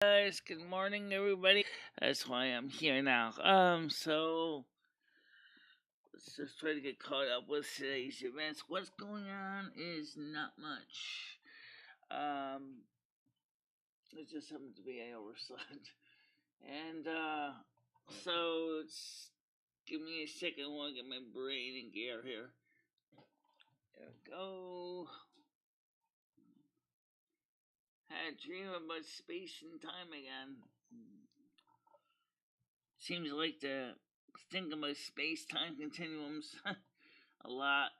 Guys, good morning everybody. That's why I'm here now. So let's just try to get caught up with today's events. What's going on is not much. Um it just happened to be I overslept. And so it's give me a second, I wanna get my brain in gear here. There we go. Had a dream about space and time again. Seems like to think about space time continuums a lot.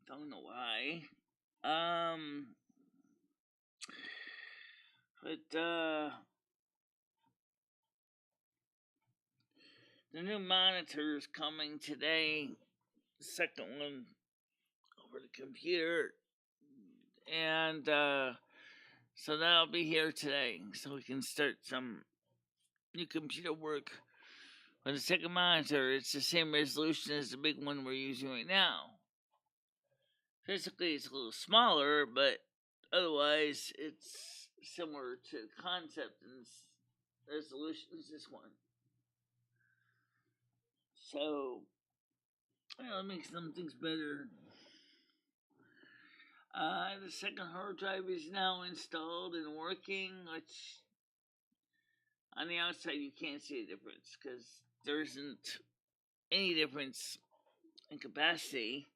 Don't know why. Um, but the new monitor is coming today. The second one over the computer, and so that'll be here today, so we can start some new computer work. But the second monitor, it's the same resolution as the big one we're using right now. Physically, it's a little smaller, but otherwise, it's similar to the concept and resolution as this one. So, well, it makes some things better. The second hard drive is now installed and working, which on the outside you can't see a difference because there isn't any difference in capacity.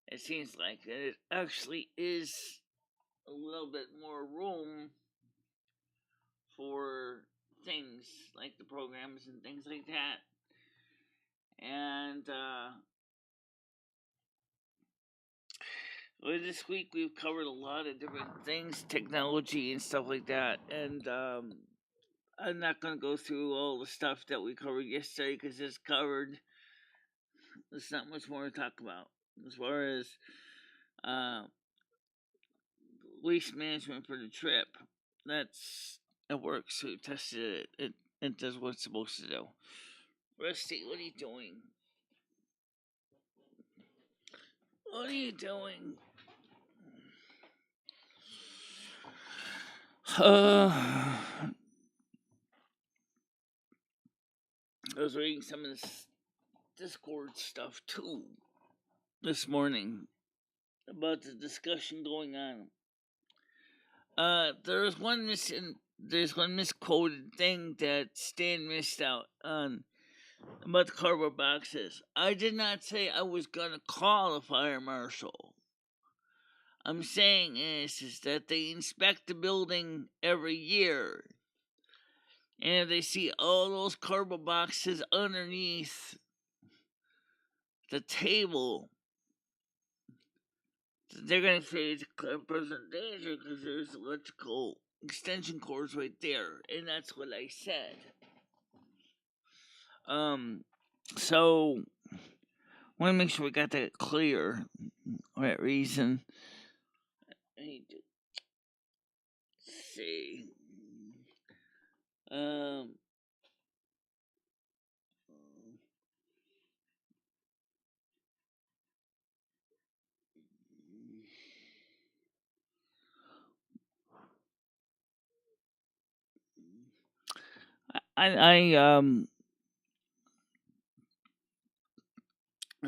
It seems like it actually is a little bit more room for things like the programs and things like that. And well, this week we've covered a lot of different things, technology and stuff like that. And I'm not going to go through all the stuff that we covered yesterday because it's covered. There's not much more to talk about. As far as uh, waste management for the trip, it works. We tested it. It does what it's supposed to do. Rusty, what are you doing? What are you doing? I was reading some of this Discord stuff too this morning about the discussion going on. There's one misquoted thing that Stan missed out on about the cardboard boxes. I did not say I was gonna call a fire marshal. I'm saying is that they inspect the building every year. And if they see all those cardboard boxes underneath the table, they're going to say it's a person danger because there's electrical extension cords right there. And that's what I said. So, I want to make sure we got that clear. Right reason. I need to see. I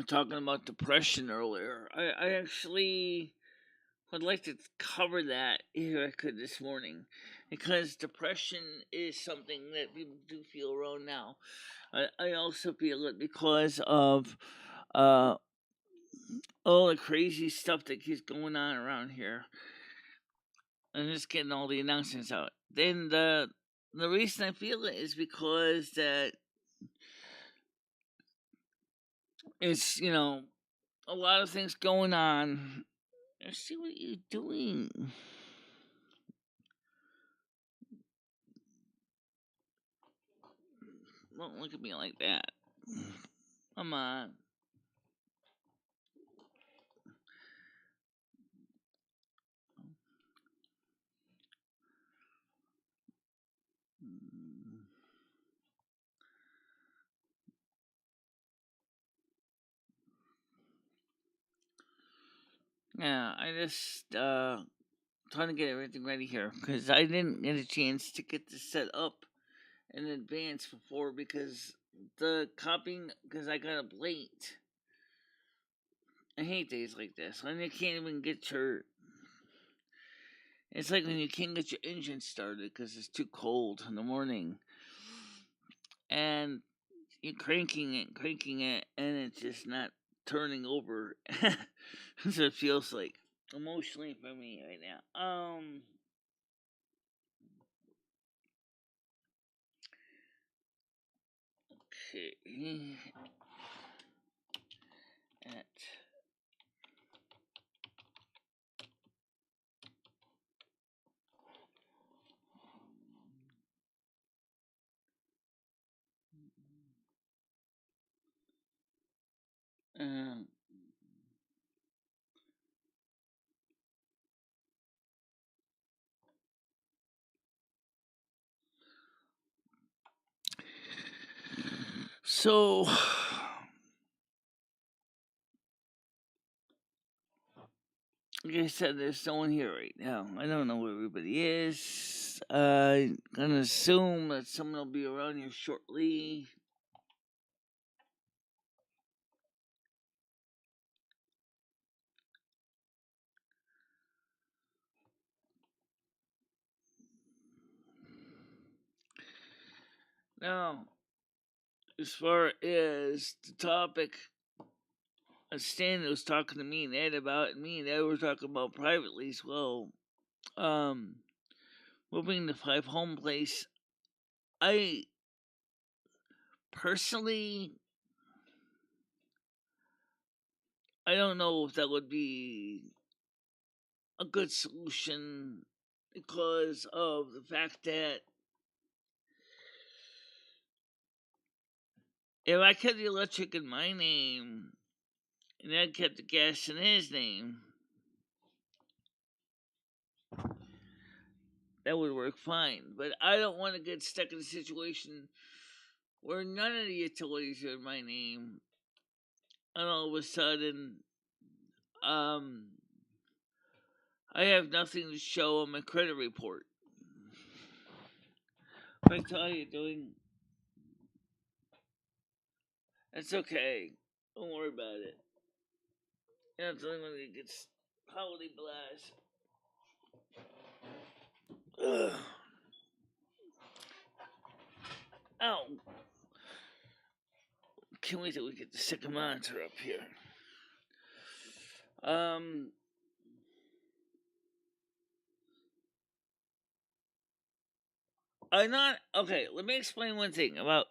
talking about depression earlier. I actually would like to cover that if I could this morning, because depression is something that people do feel around now. I also feel it because of all the crazy stuff that keeps going on around here, and just getting all the announcements out. Then the reason I feel it is because that it's a lot of things going on. Let's see what you're doing. Don't look at me like that. Come on. Yeah, I just trying to get everything ready here because I didn't get a chance to get this set up in advance before because the copying, because I got up late. I hate days like this when you can't even get your. It's like when you can't get your engine started because it's too cold in the morning, and you're cranking it, and it's just not turning over. That's what it feels like emotionally for me right now. Okay. At um. So, like I said, there's no one here right now. I don't know where everybody is. I'm gonna assume that someone will be around here shortly. Now, as far as the topic, Stan was talking to me and Ed about, and me and Ed were talking about privately as well. Moving to Five Home Place. I personally, I don't know if that would be a good solution because of the fact that if I kept the electric in my name and Ed kept the gas in his name, that would work fine. But I don't want to get stuck in a situation where none of the utilities are in my name, and all of a sudden, I have nothing to show on my credit report. Frank, how are you doing? That's okay. Don't worry about it. You're not the only one that gets holiday blast. Ugh. Ow. Can't wait till we get the second monitor up here. I'm not okay. Let me explain one thing about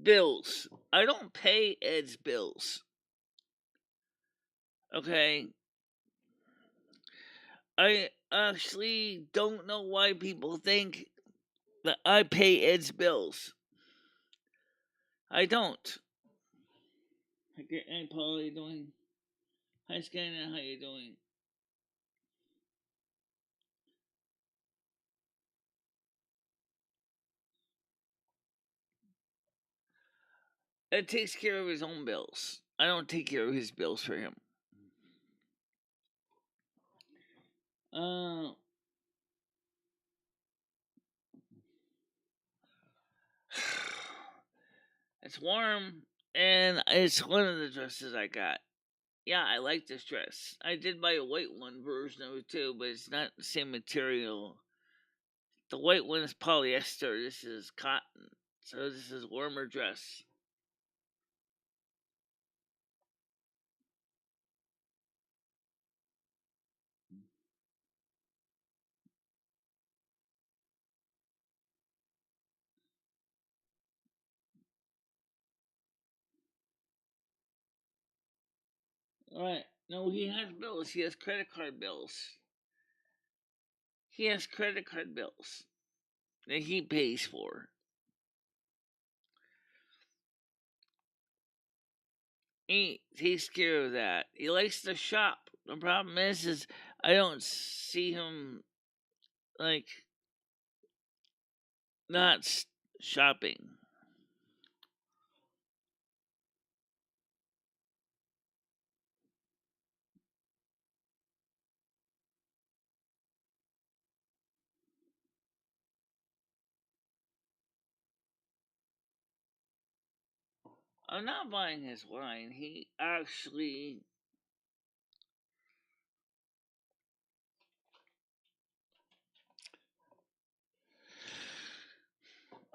bills. I don't pay Ed's bills. Okay. I actually don't know why people think that I pay Ed's bills. I don't. Okay, hey Paul, how you doing? Hi Skynet, how you doing? Ed takes care of his own bills. I don't take care of his bills for him. Uh, it's warm, and it's one of the dresses I got. Yeah, I like this dress. I did buy a white one version of it too, but it's not the same material. The white one is polyester. This is cotton, so this is warmer dress. All right. No, he has bills. He has credit card bills. He has credit card bills that he pays for. He takes care of that. He likes to shop. The problem is I don't see him like not shopping. I'm not buying his wine. He actually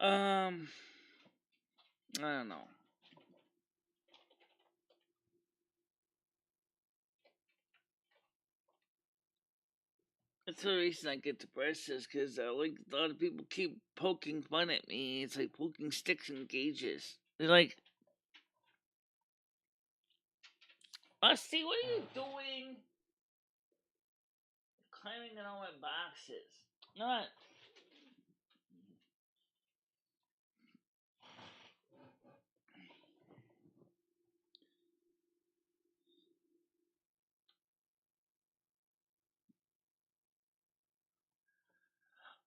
I don't know. That's the reason I get depressed is because like a lot of people keep poking fun at me. It's like poking sticks in gauges. They're like, Rusty, what are you doing? Climbing in all my boxes. Not.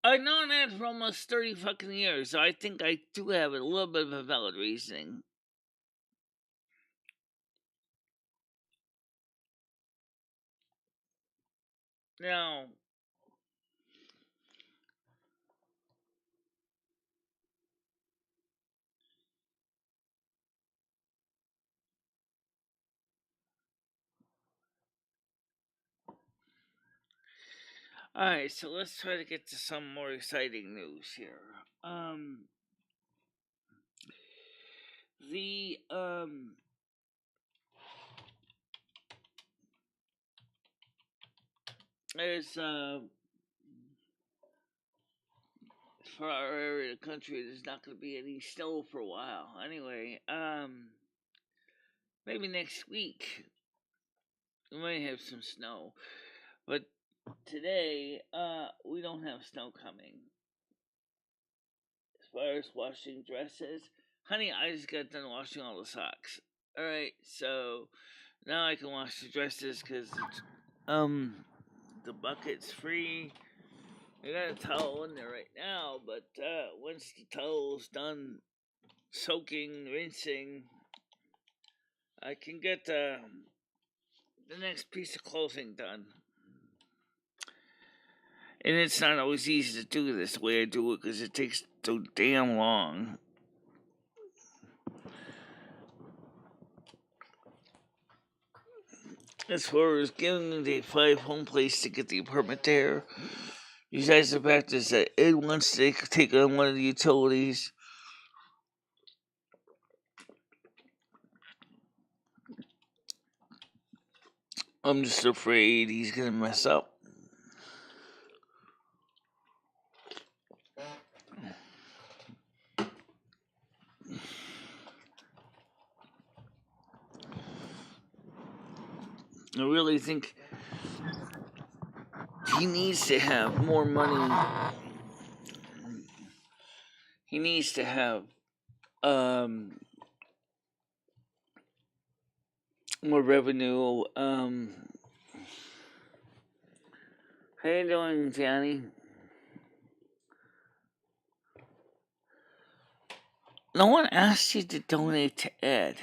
I've known that for almost 30 fucking years, so I think I do have a little bit of a valid reasoning. Now, alright, so let's try to get to some more exciting news here. The, there's, for our area of the country, there's not going to be any snow for a while. Anyway, maybe next week we might have some snow. But today, we don't have snow coming. As far as washing dresses, honey, I just got done washing all the socks. Alright, so now I can wash the dresses because, the bucket's free. I got a towel in there right now, but once the towel's done soaking, rinsing, I can get the next piece of clothing done. And it's not always easy to do this the way I do it because it takes so damn long. As far as getting the 5 home place to get the apartment there, you guys have practiced that Ed wants to take on one of the utilities. I'm just afraid he's gonna mess up. I really think he needs to have more money. He needs to have more revenue. How you doing, Johnny? No one asked you to donate to Ed.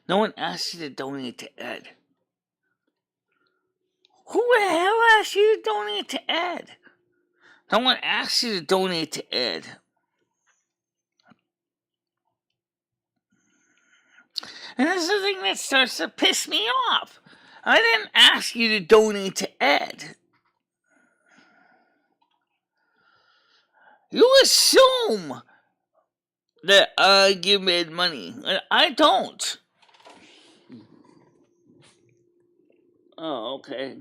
No one asked you to donate to Ed. Who the hell asked you to donate to Ed? No one asked you to donate to Ed. And this is the thing that starts to piss me off. I didn't ask you to donate to Ed. You assume that I give Ed money. I don't. Oh, okay.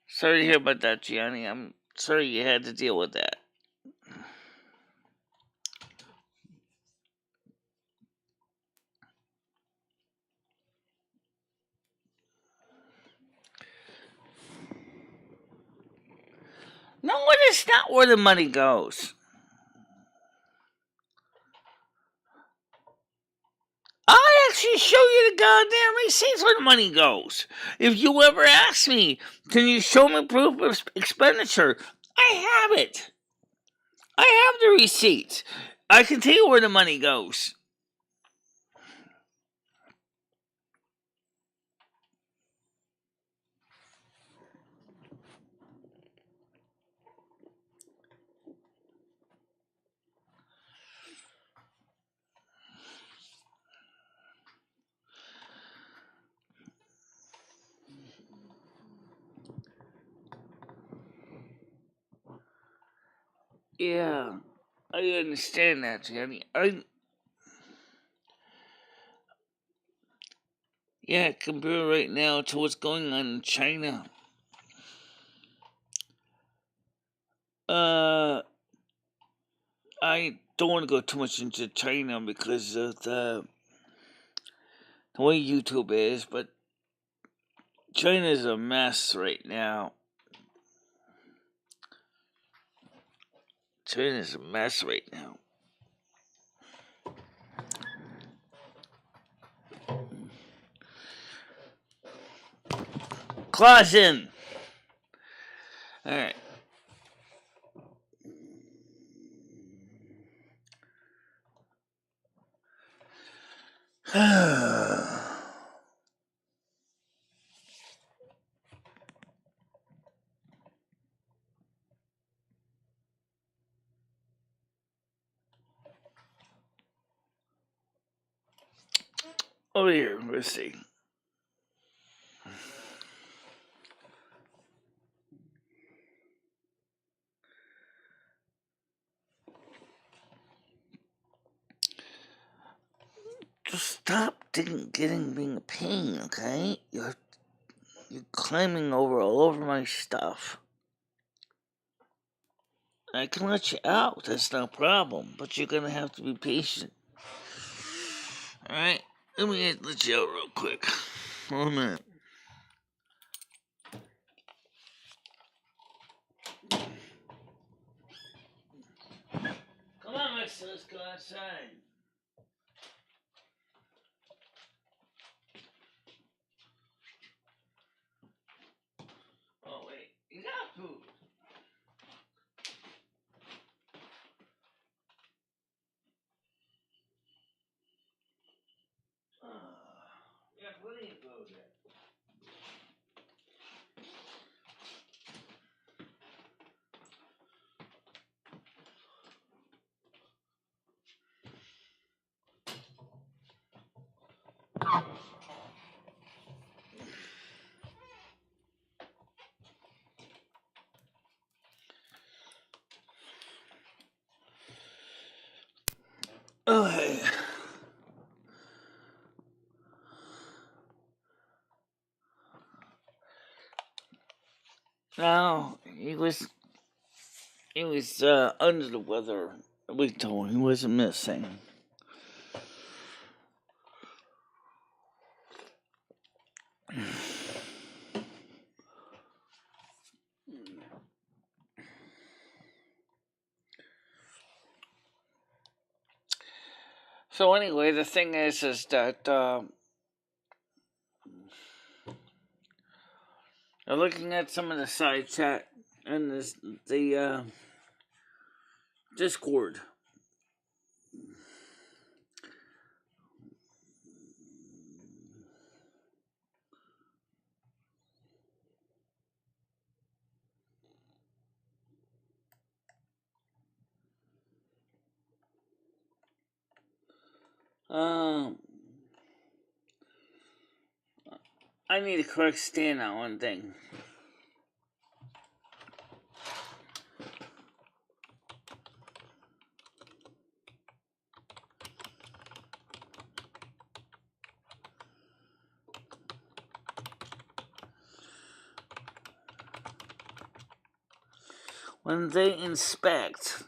Sorry to hear about that, Gianni. I'm sorry you had to deal with that. No, it is not where the money goes. I'll actually show you the goddamn receipts where the money goes. If you ever ask me, can you show me proof of expenditure? I have it. I have the receipts. I can tell you where the money goes. Yeah, I understand that, Jenny. Yeah, compare right now to what's going on in China. I don't want to go too much into China because of the way YouTube is, but China's a mess right now. China's a mess right now. Clausen! Alright. Over here, let's see. Just stop being a pain, okay? You're climbing all over my stuff. I can let you out, that's no problem, but you're gonna have to be patient. Alright? Let me let you out real quick. 1 minute. Come on, Max, let's go outside. Oh, wait. You got food. Yeah, plenty of food. Okay. No, he was under the weather. We told him he wasn't missing. So anyway, the thing is that I'm looking at some of the side chat and the Discord. I need to correct stand on one thing. When they inspect,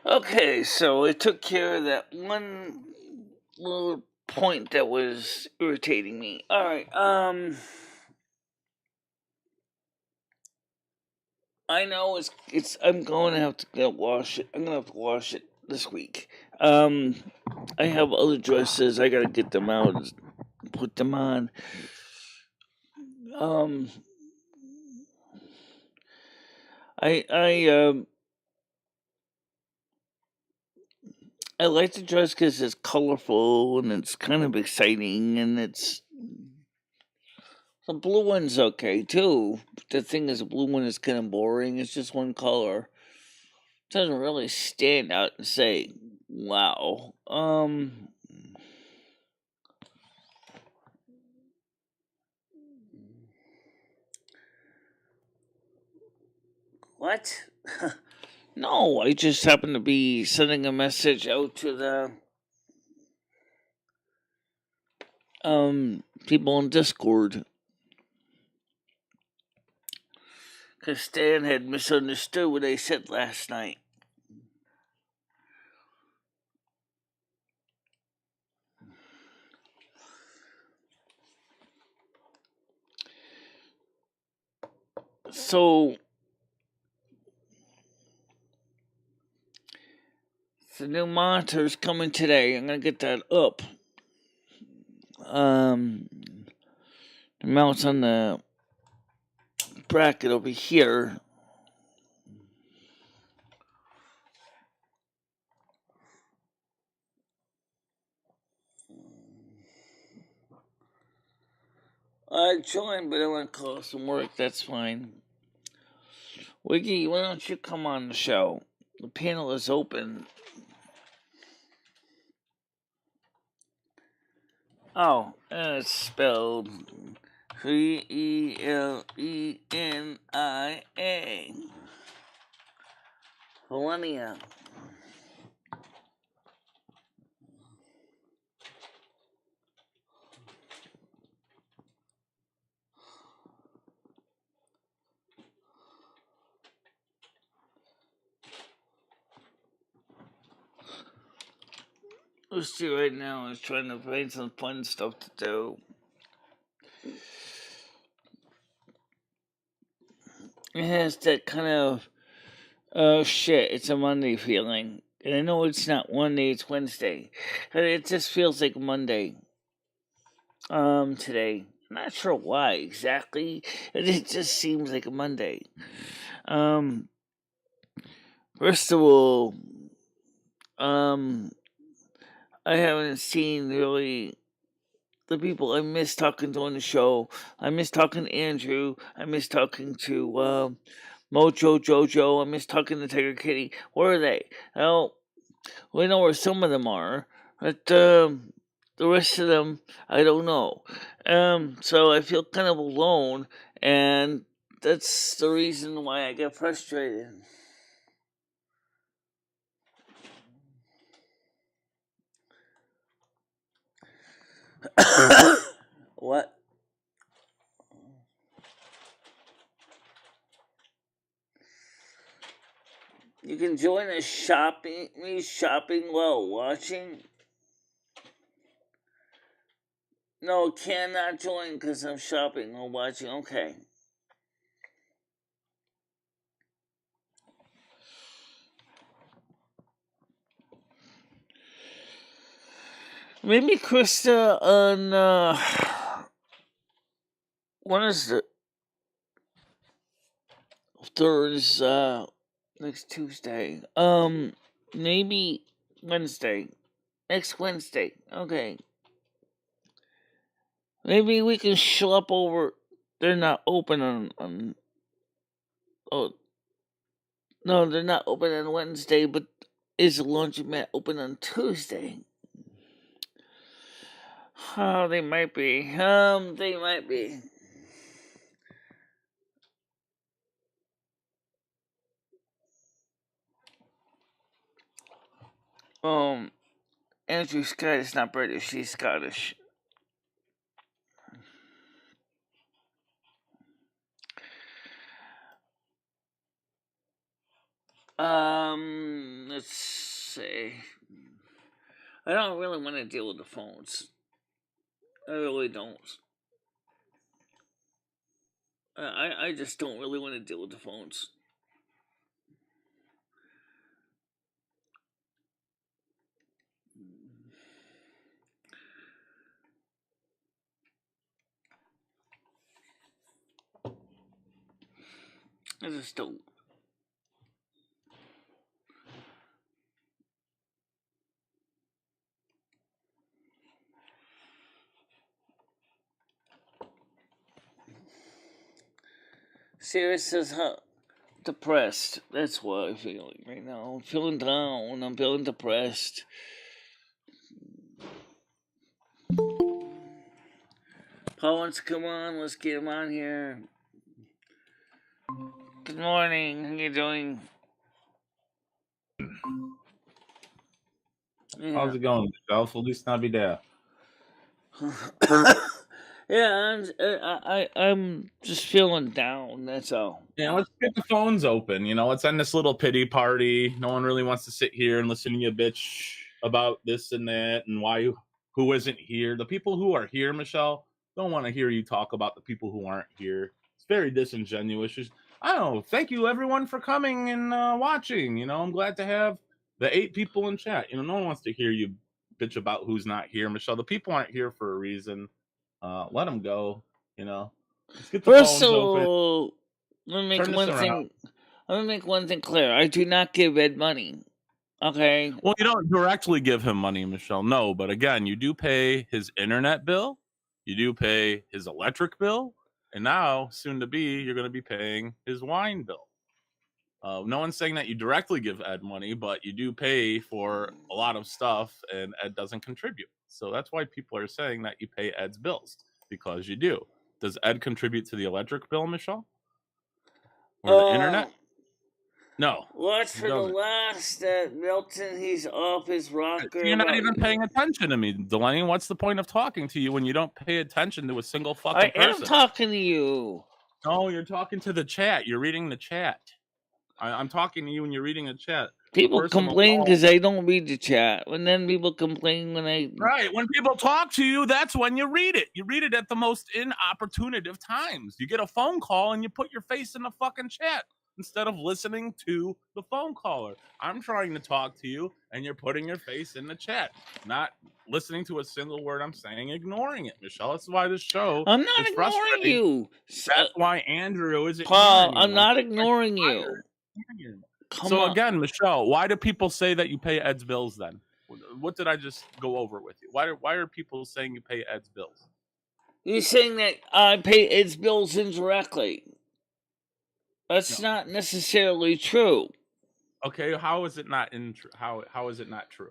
okay, so it took care of that one little point that was irritating me. Alright, I know I'm going to have to go wash it. I'm going to have to wash it this week. I have other dresses. I got to get them out and put them on. I like the dress because it's colorful and it's kind of exciting, and the blue one's okay too. The thing is, the blue one is kind of boring. It's just one color. It doesn't really stand out and say, "Wow." What? No, I just happen to be sending a message out to the people on Discord. Because Stan had misunderstood what I said last night. So, the new monitor's coming today. I'm going to get that up. The mouse on the bracket over here. I joined, but I want to call some work. That's fine. Wiggy, why don't you come on the show? The panel is open. Oh, and it's spelled Celenia. Millennia. Lucy right now is trying to find some fun stuff to do. It has that kind of, oh shit, it's a Monday feeling. And I know it's not Monday, it's Wednesday. But it just feels like Monday. Today. I'm not sure why exactly. It just seems like a Monday. First of all, I haven't seen really the people I miss talking to on the show. I miss talking to Andrew. I miss talking to Mojo Jojo. I miss talking to Tiger Kitty. Where are they? Well, we know where some of them are, but the rest of them, I don't know. So I feel kind of alone, and that's the reason why I get frustrated. What? You can join us shopping while watching. No, cannot join because I'm shopping while watching. Okay. Maybe Krista on when is the third next Tuesday. Maybe Wednesday. Next Wednesday. Okay. Maybe we can schlep over. They're not open on oh no, they're not open on Wednesday, but is the laundromat open on Tuesday? Oh, they might be. They might be. Andrew Scott is not British, he's Scottish. Let's see. I don't really want to deal with the phones. I really don't. I just don't really want to deal with the phones. I just don't. Sirius says, huh? Depressed. That's what I'm feeling right now. I'm feeling down. I'm feeling depressed. Paul wants to come on. Let's get him on here. Good morning. How you doing? Yeah. How's it going, Michelle? Feliz Navidad. Yeah, I'm just feeling down. That's all. Yeah, let's get the phones open. Let's end this little pity party. No one really wants to sit here and listen to you bitch about this and that and who isn't here. The people who are here, Michelle, don't want to hear you talk about the people who aren't here. It's very disingenuous. I don't know. Thank you, everyone, for coming and watching. I'm glad to have the 8 people in chat. No one wants to hear you bitch about who's not here, Michelle. The people aren't here for a reason. Let them go. Let's get the phones open. Let me make one thing clear. I do not give Ed money. Okay. Well, you don't directly give him money, Michelle. No, but again, you do pay his internet bill. You do pay his electric bill. And now, soon to be, you're going to be paying his wine bill. No one's saying that you directly give Ed money, but you do pay for a lot of stuff, and Ed doesn't contribute. So that's why people are saying that you pay Ed's bills, because you do. Does Ed contribute to the electric bill, Michelle? Or the internet? No. Watch for the last that Milton, he's off his rocker. You're not even paying attention to me, Delaney. What's the point of talking to you when you don't pay attention to a single fucking person? I am talking to you. No, you're talking to the chat. You're reading the chat. I'm talking to you and you're reading the chat. People complain because I don't read the chat. And then people complain when I... Right. When people talk to you, that's when you read it. You read it at the most inopportunative times. You get a phone call and you put your face in the fucking chat instead of listening to the phone caller. I'm trying to talk to you and you're putting your face in the chat, not listening to a single word I'm saying, ignoring it, Michelle. That's why this show I'm not ignoring you. That's why Andrew isn't Paul, I'm not ignoring you. So again, Michelle, why do people say that you pay Ed's bills then? What did I just go over with you? Why are people saying you pay Ed's bills? You're saying that I pay Ed's bills indirectly. That's not necessarily true. Okay, how is it not how is it not true?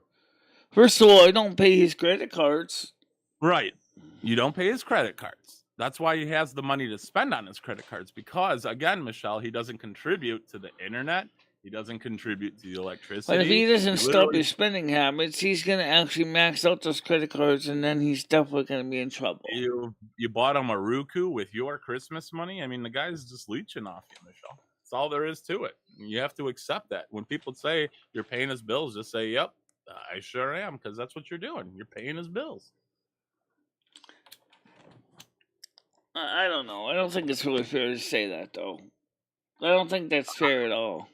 First of all, I don't pay his credit cards. Right. You don't pay his credit cards. That's why he has the money to spend on his credit cards, because again, Michelle, he doesn't contribute to the internet. He doesn't contribute to the electricity. But if he doesn't stop his spending habits, he's going to actually max out those credit cards, and then he's definitely going to be in trouble. You bought him a Roku with your Christmas money? I mean, the guy's just leeching off you, Michelle. That's all there is to it. You have to accept that. When people say you're paying his bills, just say, yep, I sure am, because that's what you're doing. You're paying his bills. I don't know. I don't think it's really fair to say that, though. I don't think that's fair at all.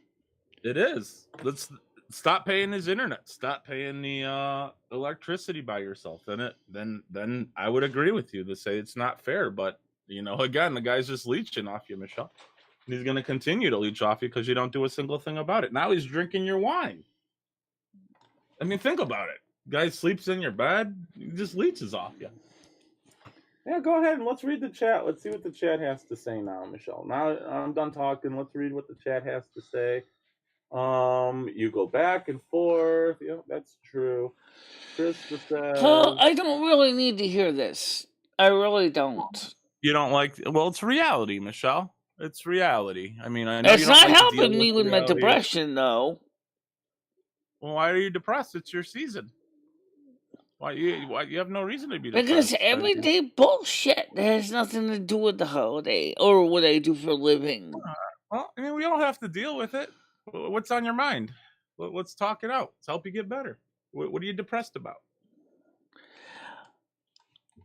It is. Let's stop paying his internet. Stop paying the electricity by yourself. Then I would agree with you to say it's not fair. But again, the guy's just leeching off you, Michelle. And he's going to continue to leech off you because you don't do a single thing about it. Now he's drinking your wine. I mean, think about it. Guy sleeps in your bed. He just leeches off you. Yeah, go ahead and let's read the chat. Let's see what the chat has to say now, Michelle. Now I'm done talking. Let's read what the chat has to say. You go back and forth. Yeah, that's true. Krista says, I don't really need to hear this. I really don't. You don't like? Well, it's reality, Michelle. It's reality. I mean, I know it's not helping me with my depression, though. Well, why are you depressed? It's your season. Why you have no reason to be depressed? Because everyday bullshit that has nothing to do with the holiday or what I do for a living. Well, I mean, we all have to deal with it. What's on your mind? Let's talk it out. Let's help you get better. What are you depressed about?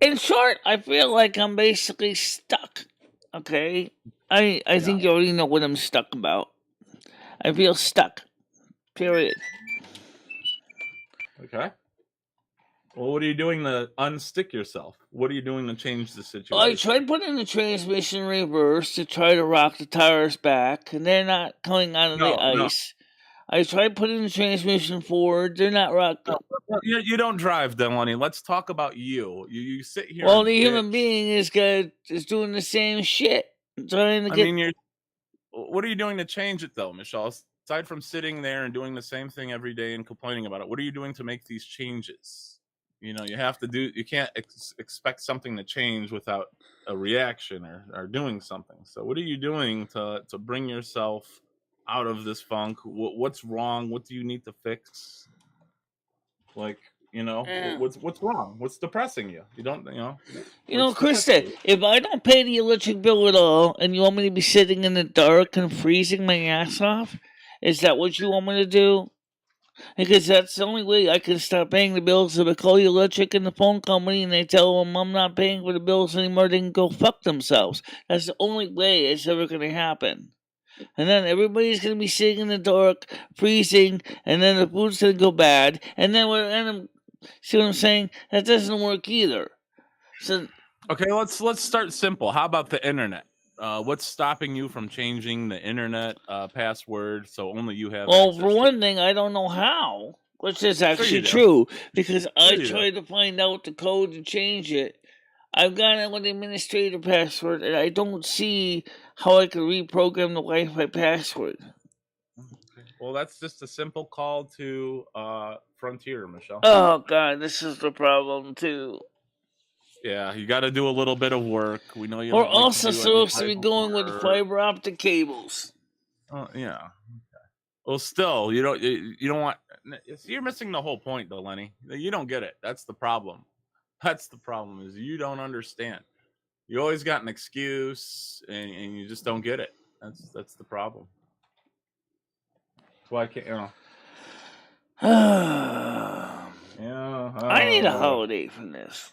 In short, I feel like I'm basically stuck. Okay? I think you already know what I'm stuck about. I feel stuck. Period. Okay. Well, what are you doing to unstick yourself? What are you doing to change the situation? I tried putting the transmission in reverse to try to rock the tires back, and they're not coming out of the ice. I tried putting the transmission forward. They're not rocking. You don't drive, Delaney. Let's talk about you. You sit here. Well, the human being is doing the same shit. Trying to get. What are you doing to change it, though, Michelle? Aside from sitting there and doing the same thing every day and complaining about it, what are you doing to make these changes? You have to do. You can't expect something to change without a reaction or doing something. So, what are you doing to bring yourself out of this funk? What's wrong? What do you need to fix? Like, what's wrong? What's depressing you? You don't, Krista, if I don't pay the electric bill at all, and you want me to be sitting in the dark and freezing my ass off, is that what you want me to do? Because that's the only way I can stop paying the bills. If I call the electric and the phone company and they tell them I'm not paying for the bills anymore, they can go fuck themselves. That's the only way it's ever going to happen. And then everybody's going to be sitting in the dark, freezing, and then the food's going to go bad. And then see what I'm saying? That doesn't work either. So, okay, let's start simple. How about the internet? What's stopping you from changing the internet password so only you have? Well, for one thing, I don't know how, which is actually true, because I tried to find out the code to change it. I've got it with the administrator password, and I don't see how I can reprogram the Wi-Fi password. Well, that's just a simple call to Frontier, Michelle. Oh, God, this is the problem, too. Yeah, you got to do a little bit of work. We know you. We're also supposed to be going with fiber optic cables. Oh, yeah. Okay. Well, still, you don't want. You're missing the whole point, though, Lenny. You don't get it. That's the problem. That's the problem. Is you don't understand. You always got an excuse, and you just don't get it. That's the problem. That's why I can't. I need a holiday from this.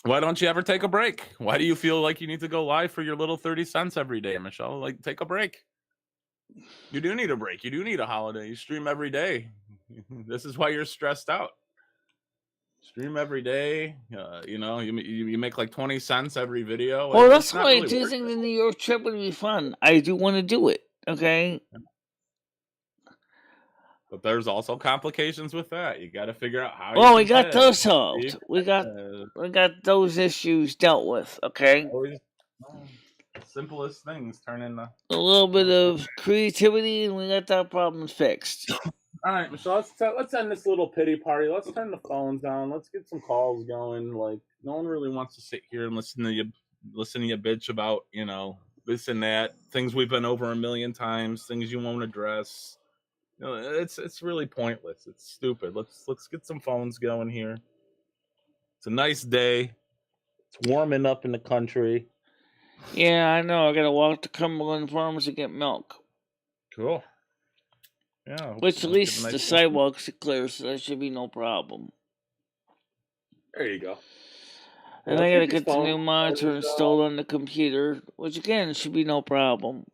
Why don't you ever take a break? Why do you feel like you need to go live for your little 30 cents every day, Michelle? Like, take a break. You do need a break. You do need a holiday. You stream every day. This is why you're stressed out. Stream every day. You make like 20 cents every video. Well, that's why I do think the New York trip would be fun. I do want to do it. Okay. But there's also complications with that. You got to figure out how. Well, we got those solved. We got those issues dealt with. Okay. Simplest things turn into a little bit of creativity, and we got that problem fixed. All right, Michelle. Let's end this little pity party. Let's turn the phones down. Let's get some calls going. Like, no one really wants to sit here and listen to you bitch about this and that, things we've been over a million times, things you won't address. It's really pointless. It's stupid. Let's get some phones going here. It's a nice day. It's warming up in the country. Yeah, I know. I gotta walk to Cumberland Farms to get milk. Cool. Yeah. Which at least the sidewalks are clear, so that should be no problem. There you go. And I gotta get the new monitor installed on the computer, which again should be no problem.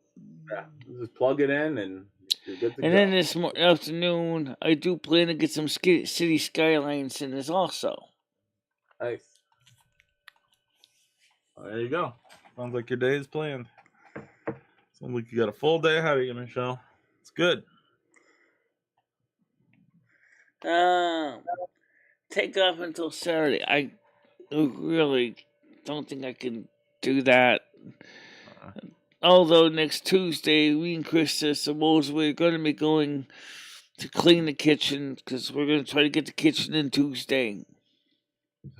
Yeah, just plug it in and. And then this afternoon, I do plan to get some city skylines in this also. Nice. Well, there you go. Sounds like your day is planned. Sounds like you got a full day ahead of you, Michelle. It's good. Take off until Saturday. I really don't think I can do that. Although next Tuesday, we and Krista suppose we're going to be going to clean the kitchen because we're going to try to get the kitchen in Tuesday.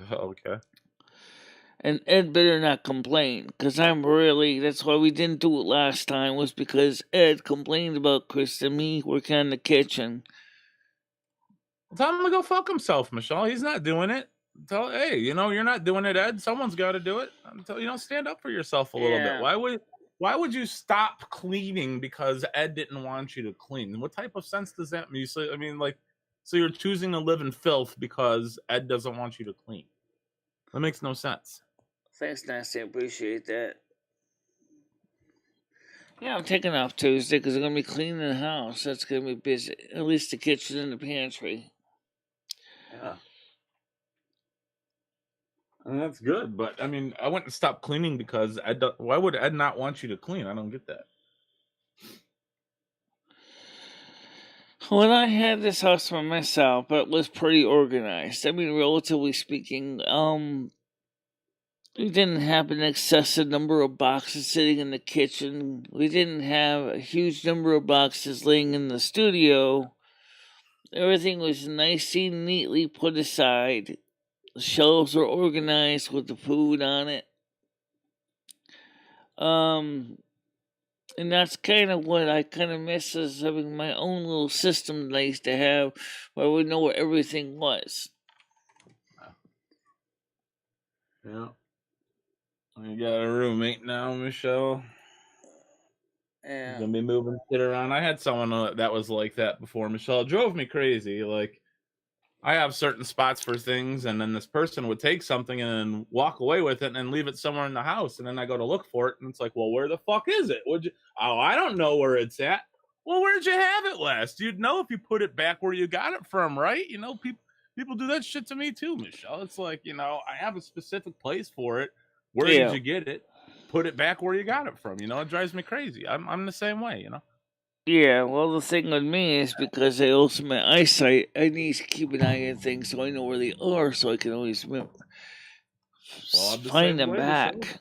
Okay. And Ed better not complain because that's why we didn't do it last time, was because Ed complained about Krista and me working on the kitchen. Tell him to go fuck himself, Michelle. He's not doing it. Hey, you're not doing it, Ed. Someone's got to do it. Stand up for yourself a little bit. Why would you stop cleaning because Ed didn't want you to clean? What type of sense does that make? So you're choosing to live in filth because Ed doesn't want you to clean. That makes no sense. Thanks, Nasty. I appreciate that. Yeah, I'm taking off Tuesday because I'm going to be cleaning the house. That's going to be busy. At least the kitchen and the pantry. Yeah. And that's good, but I mean, I wouldn't stop cleaning because why would Ed not want you to clean? I don't get that. When I had this house for myself, it was pretty organized. I mean, relatively speaking, we didn't have an excessive number of boxes sitting in the kitchen. We didn't have a huge number of boxes laying in the studio. Everything was nicely, neatly put aside. The shelves were organized with the food on it. And that's kind of what I kind of miss, is having my own little system that I used to have, where I would know where everything was. Yeah. You got a roommate now, Michelle. Yeah. You're gonna be moving shit around. I had someone that was like that before, Michelle. It drove me crazy. Like, I have certain spots for things, and then this person would take something and then walk away with it and then leave it somewhere in the house. And then I go to look for it, and it's like, well, where the fuck is it? Would you? Oh, I don't know where it's at. Well, where'd you have it last? You'd know if you put it back where you got it from, right? You know, people do that shit to me too, Michelle. It's like, you know, I have a specific place for it. Where did you get it? Put it back where you got it from. You know, it drives me crazy. I'm the same way, you know. Yeah, well, the thing with me is because I also my eyesight, I need to keep an eye on things so I know where they are, so I can always find them back.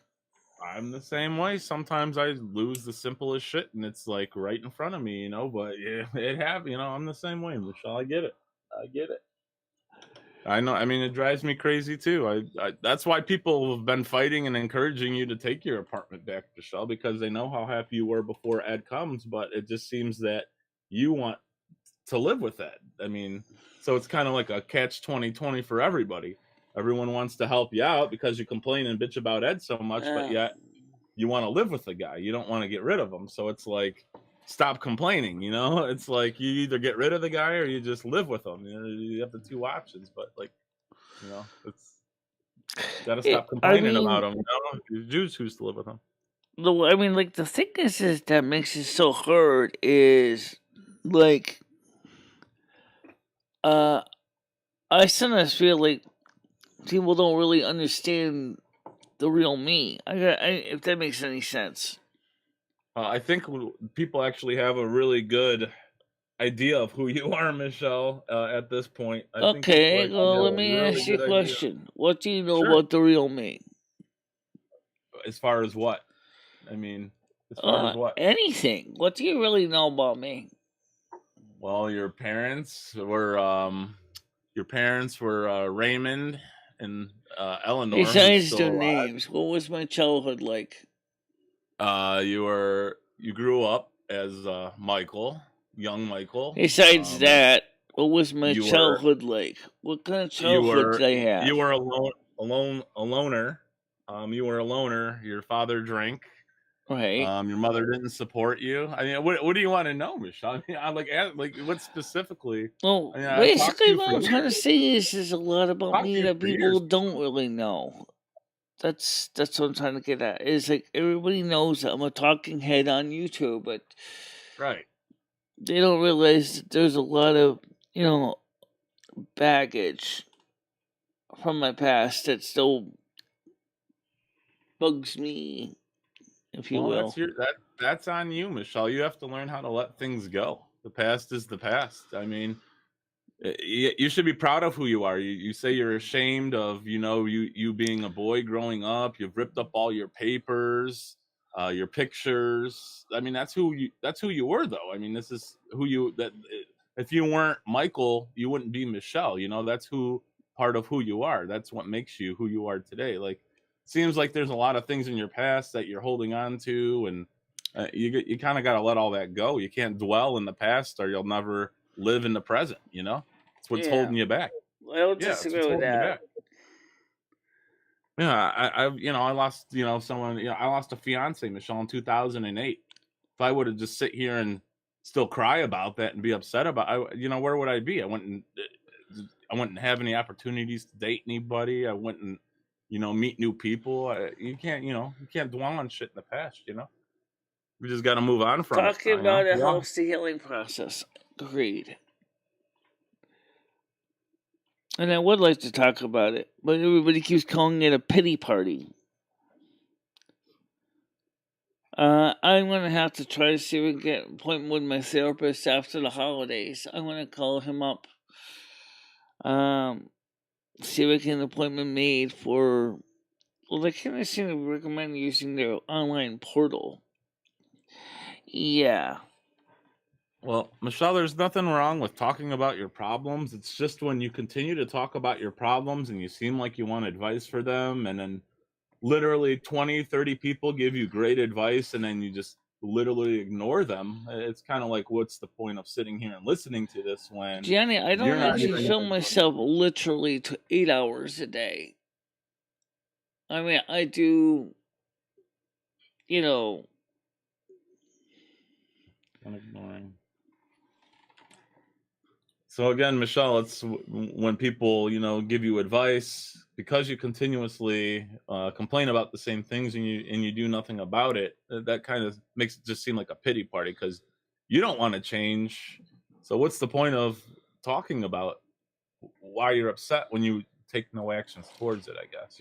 I'm the same way. Sometimes I lose the simplest shit, and it's like right in front of me, you know. But yeah, you know. I'm the same way, Michelle. I get it. I know. I mean, it drives me crazy too. That's why people have been fighting and encouraging you to take your apartment back, Michelle, because they know how happy you were before Ed comes. But it just seems that you want to live with Ed. I mean, so it's kind of like a catch 20 for everybody. Everyone wants to help you out because you complain and bitch about Ed so much, but yet you want to live with the guy. You don't want to get rid of him. So it's like, stop complaining, you know? It's like you either get rid of the guy or you just live with him. You know, you have the two options, but like, you know, it's gotta stop complaining about him, you know? You do choose to live with him. I mean, like, the thing is that makes it so hard is, like, I sometimes feel like people don't really understand the real me. If that makes any sense. I think people actually have a really good idea of who you are, Michelle, at this point. Okay, well, let me ask you a question. What do you know about the real me? As far as what? I mean, as far as what? Anything. What do you really know about me? Well, your parents were Raymond and Eleanor. Besides their names, what was my childhood like? You grew up as Michael, young Michael. Besides that, what was my childhood like? What kind of childhood did I have? You were a loner. You were a loner. Your father drank. Right. Your mother didn't support you. I mean, what do you want to know, Michelle? I mean, like what specifically? Well, I mean, basically, what I'm trying to say is there's a lot about me that people don't really know. That's what I'm trying to get at. Is like everybody knows that I'm a talking head on YouTube, but right, they don't realize that there's a lot of, you know, baggage from my past that still bugs me, if you will. That's on you, Michelle. You have to learn how to let things go. The past is the past. I mean, you should be proud of who you are. You say you're ashamed of, you know, you being a boy growing up. You've ripped up all your papers, your pictures. I mean, that's who you were, though. I mean, this is who you. That if you weren't Michael, you wouldn't be Michelle. You know, that's part of who you are. That's what makes you who you are today. Like, seems like there's a lot of things in your past that you're holding on to, and you kind of got to let all that go. You can't dwell in the past, or you'll never live in the present. You know, it's what's holding you back. I don't disagree with that. Yeah, I lost, someone, I lost a fiance, Michelle, in 2008. If I would have just sit here and still cry about that and be upset about, where would I be? I wouldn't have any opportunities to date anybody. I wouldn't, meet new people. You can't dwell on shit in the past. We just got to move on from Talking about it helps the healing process. Agreed. And I would like to talk about it, but everybody keeps calling it a pity party. I'm going to have to try to see if we can get an appointment with my therapist after the holidays. I'm going to call him up. See if I can get an appointment made for... Well, they kind of seem to recommend using their online portal. Yeah. Well, Michelle, there's nothing wrong with talking about your problems. It's just when you continue to talk about your problems and you seem like you want advice for them, and then literally 20, 30 people give you great advice, and then you just literally ignore them. It's kind of like, what's the point of sitting here and listening to this when Gianni, I don't you're not actually even film myself literally to 8 hours a day. I mean, I do, I'm ignoring. So again, Michelle, it's when people, give you advice, because you continuously complain about the same things and you do nothing about it. That kind of makes it just seem like a pity party because you don't want to change. So what's the point of talking about why you're upset when you take no actions towards it? I guess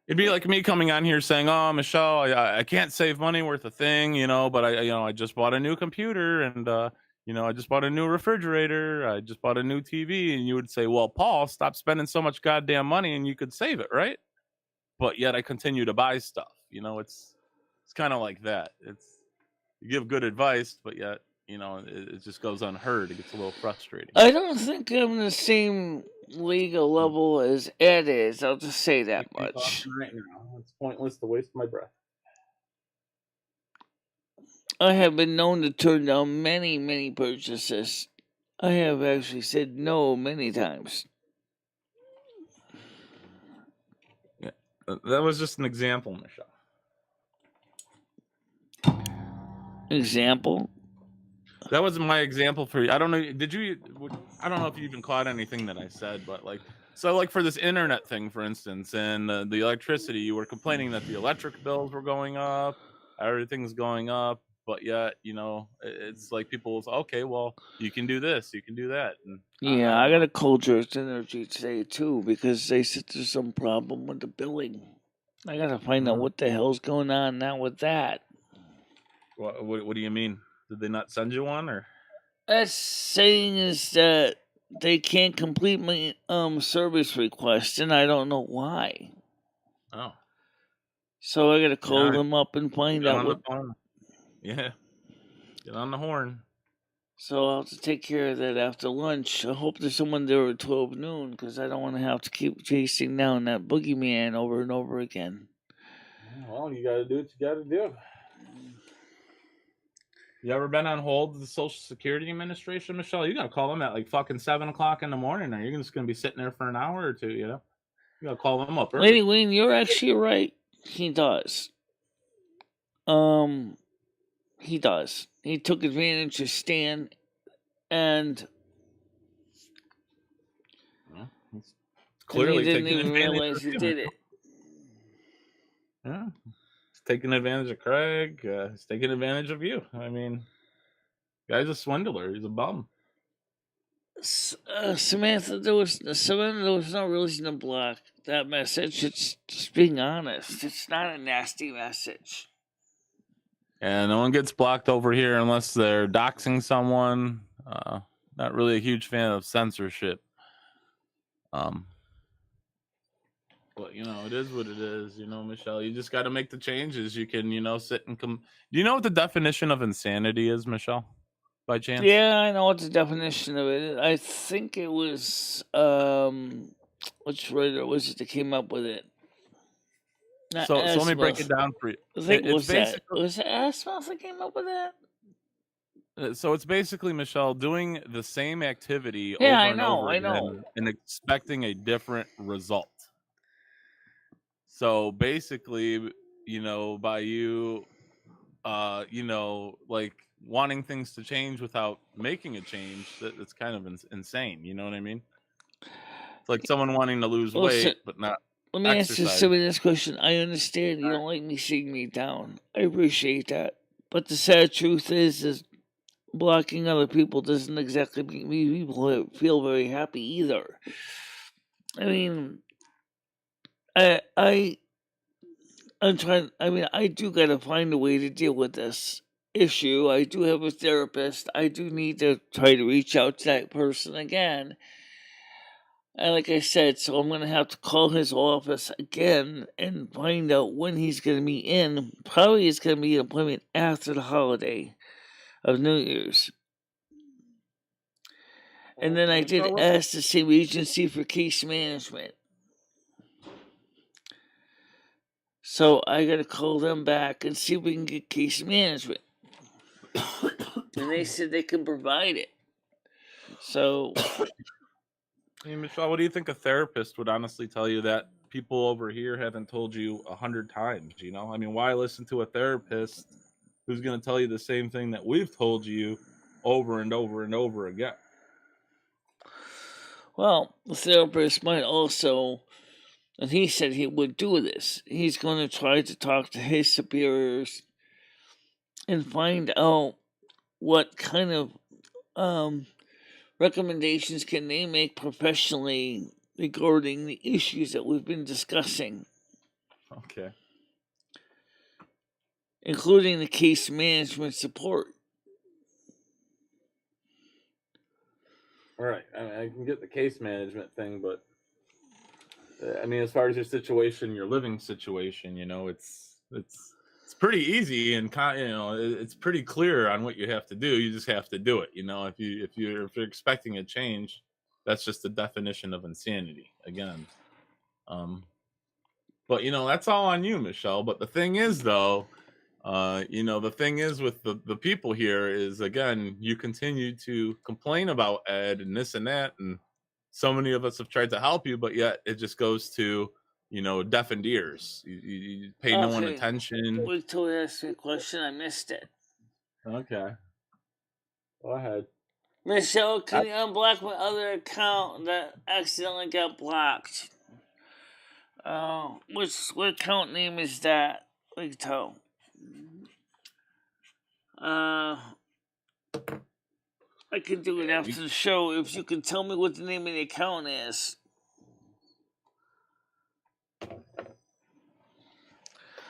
it'd be like me coming on here saying, "Oh, Michelle, I can't save money worth a thing, but I just bought a new computer and I just bought a new refrigerator. I just bought a new TV." And you would say, "Well, Paul, stop spending so much goddamn money and you could save it, right?" But yet I continue to buy stuff. It's kind of like that. You give good advice, but yet it just goes unheard. It gets a little frustrating. I don't think I'm the same legal level as Ed is. I'll just say that much. Right now, it's pointless to waste my breath. I have been known to turn down many, many purchases. I have actually said no many times. Yeah, that was just an example, Michelle. Example? That was my example for you. I don't know. I don't know if you even caught anything that I said, but for this internet thing, for instance, and the electricity, you were complaining that the electric bills were going up, everything's going up, but yet, it's like people will say, okay, well, you can do this, you can do that. And yeah, I got to call Just Energy today, too, because they said there's some problem with the billing. I got to find out what the hell's going on now with that. What do you mean? Did they not send you one, or? That's saying is that they can't complete my service request, and I don't know why. Oh. So I gotta call them up and find out what. Yeah. Get on the horn. So I'll have to take care of that after lunch. I hope there's someone there at 12 noon, because I don't want to have to keep chasing down that boogeyman over and over again. Well, you gotta do what you gotta do. You ever been on hold with the Social Security Administration, Michelle? You gotta call them at like fucking 7 o'clock in the morning, or you're just gonna be sitting there for an hour or two. You gotta call them up early. Lady Wayne, you're actually right. He does. He does. He took advantage of Stan, and clearly he didn't even realize he did it. Yeah. Taking advantage of Craig. He's taking advantage of you. I mean, guy's a swindler. He's a bum. Samantha, there was no reason to block that message. It's just being honest. It's not a nasty message. And no one gets blocked over here unless they're doxing someone. Not really a huge fan of censorship. But it is what it is, Michelle. You just got to make the changes. You can, sit and come. Do you know what the definition of insanity is, Michelle? By chance? Yeah, I know what the definition of it is. I think it was which writer was it that came up with it? So let me break it down for you. I think was it Asmus that came up with that? So it's basically, Michelle, doing the same activity over and over again and expecting a different result. So basically, by you, like wanting things to change without making a change, that's kind of insane. You know what I mean? It's like someone wanting to lose weight, but not. Let me ask you this question. I understand you don't like me seeing me down. I appreciate that. But the sad truth is blocking other people doesn't exactly make people feel very happy either. I mean, I'm trying. I mean, I do gotta find a way to deal with this issue. I do have a therapist. I do need to try to reach out to that person again. And like I said, so I'm gonna have to call his office again and find out when he's gonna be in. Probably it's gonna be an appointment after the holiday of New Year's. And then I did ask the same agency for case management. So I gotta call them back and see if we can get case management. And they said they can provide it. So, Hey, Michelle, what do you think a therapist would honestly tell you that people over here haven't told you 100 times? You know, I mean, why listen to a therapist who's going to tell you the same thing that we've told you over and over and over again? well, the therapist might also, and he said he would do this. He's going to try to talk to his superiors and find out what kind of recommendations can they make professionally regarding the issues that we've been discussing, Okay. including the case management support. All right. I mean, I can get the case management thing, but I mean, as far as your situation, your living situation, you know, it's pretty easy and you know, it's pretty clear on what you have to do. You just have to do it. You know, if you're expecting a change, that's just the definition of insanity again. But you know, that's all on you, Michelle. But the thing is, though, you know, the thing is with the people here is, again, you continue to complain about Ed and this and that, and so many of us have tried to help you, but yet it just goes to, you know, deafened ears. You pay no one attention. Wait till you ask me a question. I missed it. Okay. Go ahead. Michelle, can you unblock my other account that accidentally got blocked? What account name is that? Wait till. I can do it after the show if you can tell me what the name of the account is.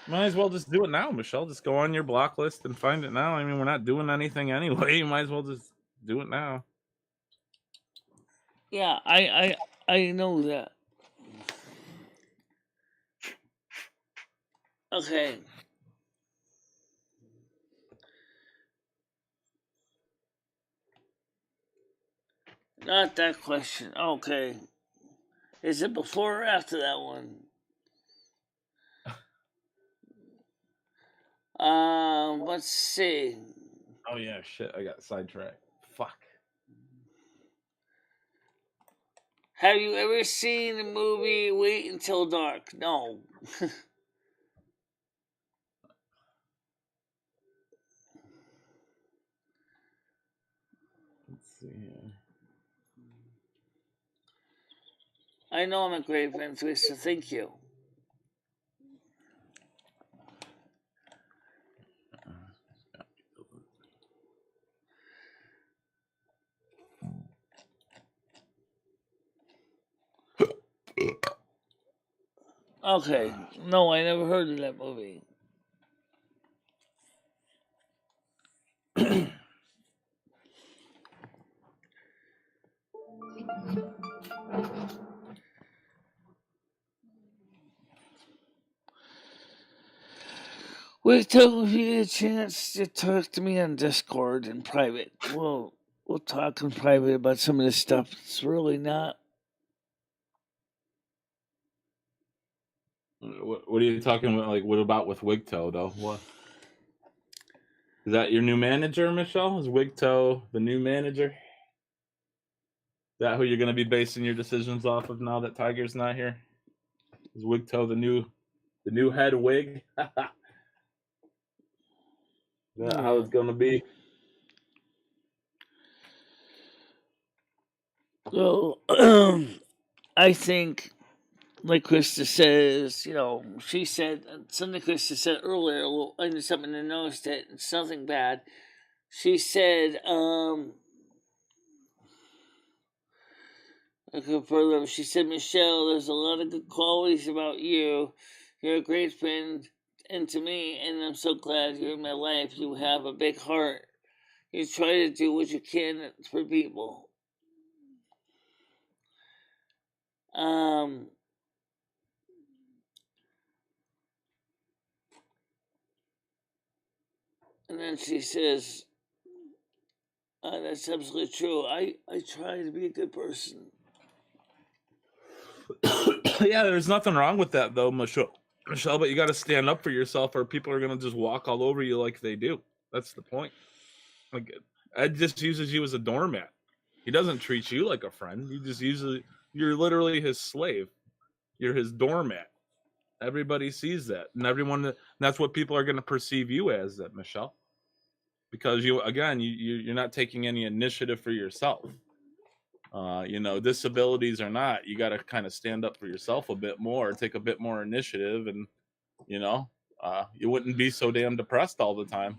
Might as well just do it now, Michelle. Just go on your block list and find it now. I mean, we're not doing anything anyway. You might as well just do it now. Yeah, I know that. Okay. Not that question. Okay. Is it before or after that one? Let's see. Oh yeah, shit, I got sidetracked. Fuck. Have you ever seen the movie Wait Until Dark? No. Let's see here. I know I'm a great fan, so thank you. Okay. No, I never heard of that movie. Wait till you get a chance to talk to me on Discord in private. We'll talk in private about some of this stuff. It's really not. What are you talking about? Like, what about with Wigtoe though? What is that? Your new manager, Michelle? Is Wigtoe the new manager? Is that who you're going to be basing your decisions off of now that Tiger's not here? Is Wigtoe the new head wig? Is that how it's going to be? So, I think, like Krista says, you know, she said, something Krista said earlier, well, I knew something to notice that it's nothing bad. she said, she said, Michelle, there's a lot of good qualities about you. You're a great friend and to me, and I'm so glad you're in my life. You have a big heart. You try to do what you can for people. And then she says, that's absolutely true. I try to be a good person. Yeah, there's nothing wrong with that, though, Michelle, but you got to stand up for yourself or people are going to just walk all over you like they do. That's the point. Like, Ed just uses you as a doormat. He doesn't treat you like a friend. He just you're literally his slave. You're his doormat. Everybody sees that. And that's what people are going to perceive you as, that, Michelle. Because you're not taking any initiative for yourself. Disabilities or not, you got to kind of stand up for yourself a bit more, take a bit more initiative, and you wouldn't be so damn depressed all the time.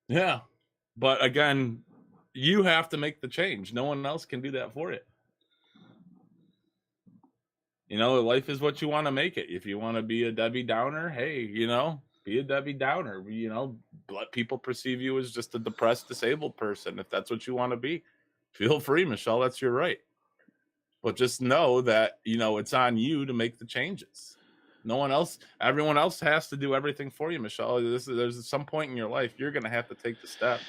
Yeah, but again, you have to make the change. No one else can do that for you. Life is what you want to make it. If you want to be a Debbie Downer, hey, be a Debbie Downer. Let people perceive you as just a depressed, disabled person. If that's what you want to be, feel free, Michelle. That's your right. But just know that, it's on you to make the changes. No one else, everyone else has to do everything for you, Michelle. There's some point in your life you're going to have to take the step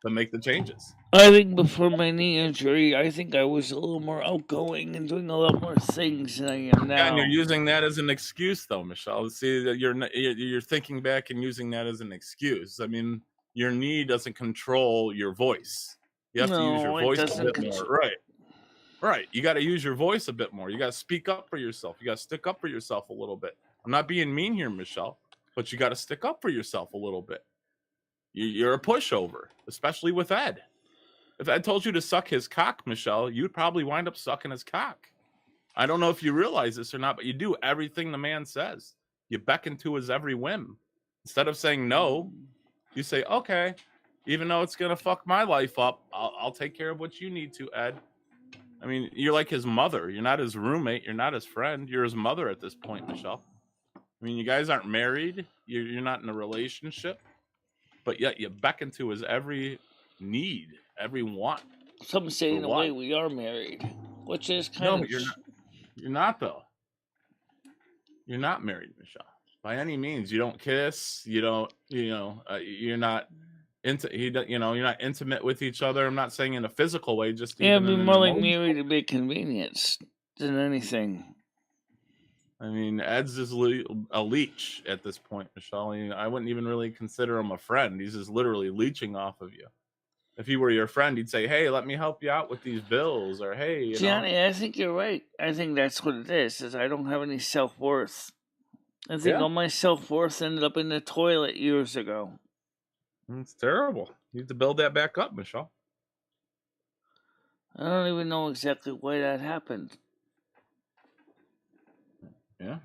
to make the changes. I think before my knee injury, I think I was a little more outgoing and doing a lot more things than I am now. And you're using that as an excuse, though, Michelle. See that you're thinking back and using that as an excuse. I mean, your knee doesn't control your voice. You have to use your voice a bit more, right? Right. You got to use your voice a bit more. You got to speak up for yourself. You got to stick up for yourself a little bit. I'm not being mean here, Michelle, but you got to stick up for yourself a little bit. You're a pushover, especially with Ed. If Ed told you to suck his cock, Michelle, you'd probably wind up sucking his cock. I don't know if you realize this or not, but you do everything the man says. You beckon to his every whim. Instead of saying no, you say, okay, even though it's going to fuck my life up, I'll take care of what you need to, Ed. I mean, you're like his mother. You're not his roommate. You're not his friend. You're his mother at this point, Michelle. I mean, you guys aren't married. You're not in a relationship. But yet you beckon to his every need, every want. Some say in a way we are married, which is kind of... No, you're not, though. You're not married, Michelle. By any means. You don't kiss. You don't, you're not... you're not intimate with each other. I'm not saying in a physical way, just it'd be more like married to be convenience than anything. I mean, Ed's just a leech at this point, Michelle. I wouldn't even really consider him a friend. He's just literally leeching off of you. If he were your friend, he'd say, "Hey, let me help you out with these bills," or "Hey, Johnny, I think you're right. I think that's what it is I don't have any self-worth. I think all my self-worth ended up in the toilet years ago. It's terrible. You have to build that back up, Michelle. I don't even know exactly why that happened. Yeah.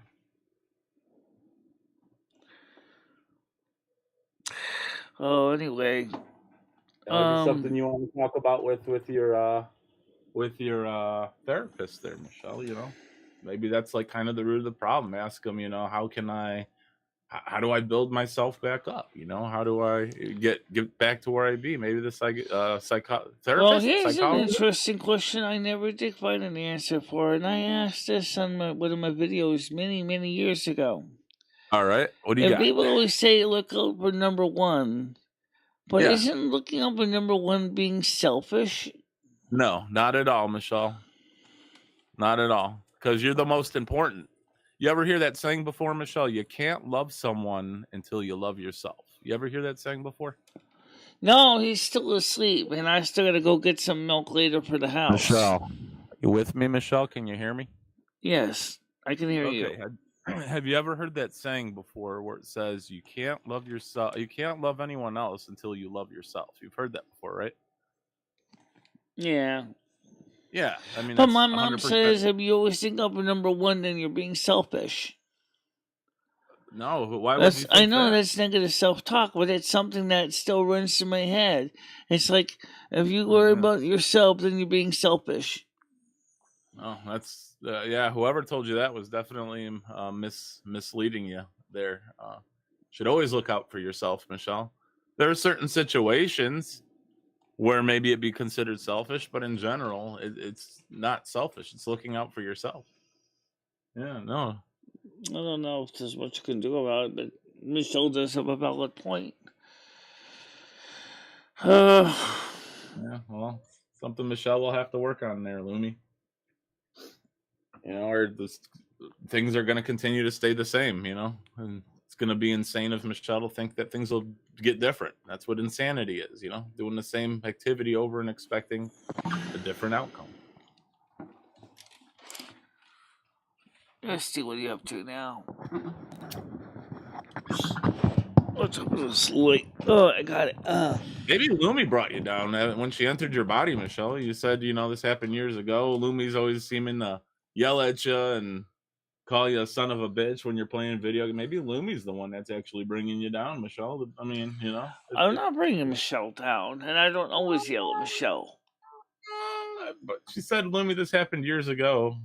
Oh, anyway. Something you want to talk about with your therapist there, Michelle, Maybe that's like kind of the root of the problem. Ask them, how do I build myself back up? How do I get back to where I be? Maybe the therapist. Well, here's an interesting question I never did find an answer for, and I asked this on one of my videos many, many years ago. All right, what do you got? People always say look out for number one, but isn't looking out for number one being selfish? No, not at all, Michelle. Not at all, because you're the most important. You ever hear that saying before, Michelle? You can't love someone until you love yourself. You ever hear that saying before? No, he's still asleep, and I still got to go get some milk later for the house. Michelle, you with me, Michelle? Can you hear me? Yes, I can hear you. Have you ever heard that saying before where it says you can't love yourself, you can't love anyone else until you love yourself? You've heard that before, right? Yeah. Yeah, I mean, but my mom says if you always think of number one, then you're being selfish. No, why would you think I know that? that's negative self-talk, but it's something that still runs through my head. It's like, if you worry about yourself, then you're being selfish. Oh, that's yeah. Whoever told you that was definitely misleading you. There, should always look out for yourself, Michelle. There are certain situations where maybe it be considered selfish, but in general, it's not selfish. It's looking out for yourself. Yeah, no. I don't know if there's much you can do about it, but Michelle does have a valid point. Yeah, well, something Michelle will have to work on there, Lumi. You know, or things are going to continue to stay the same, you know, and it's going to be insane if Michelle will think that things will get different. That's what insanity is, you know, doing the same activity over and expecting a different outcome. Let's see what you're up to now. What's up with this light? Oh, I got it. Maybe Lumi brought you down when she entered your body, Michelle. You said, you know, this happened years ago. Lumi's always seeming to yell at you and call you a son of a bitch when you're playing video. Maybe Lumi's the one that's actually bringing you down, Michelle. I mean, you know. I'm not bringing Michelle down, and I don't always yell at Michelle. But she said, Lumi, this happened years ago.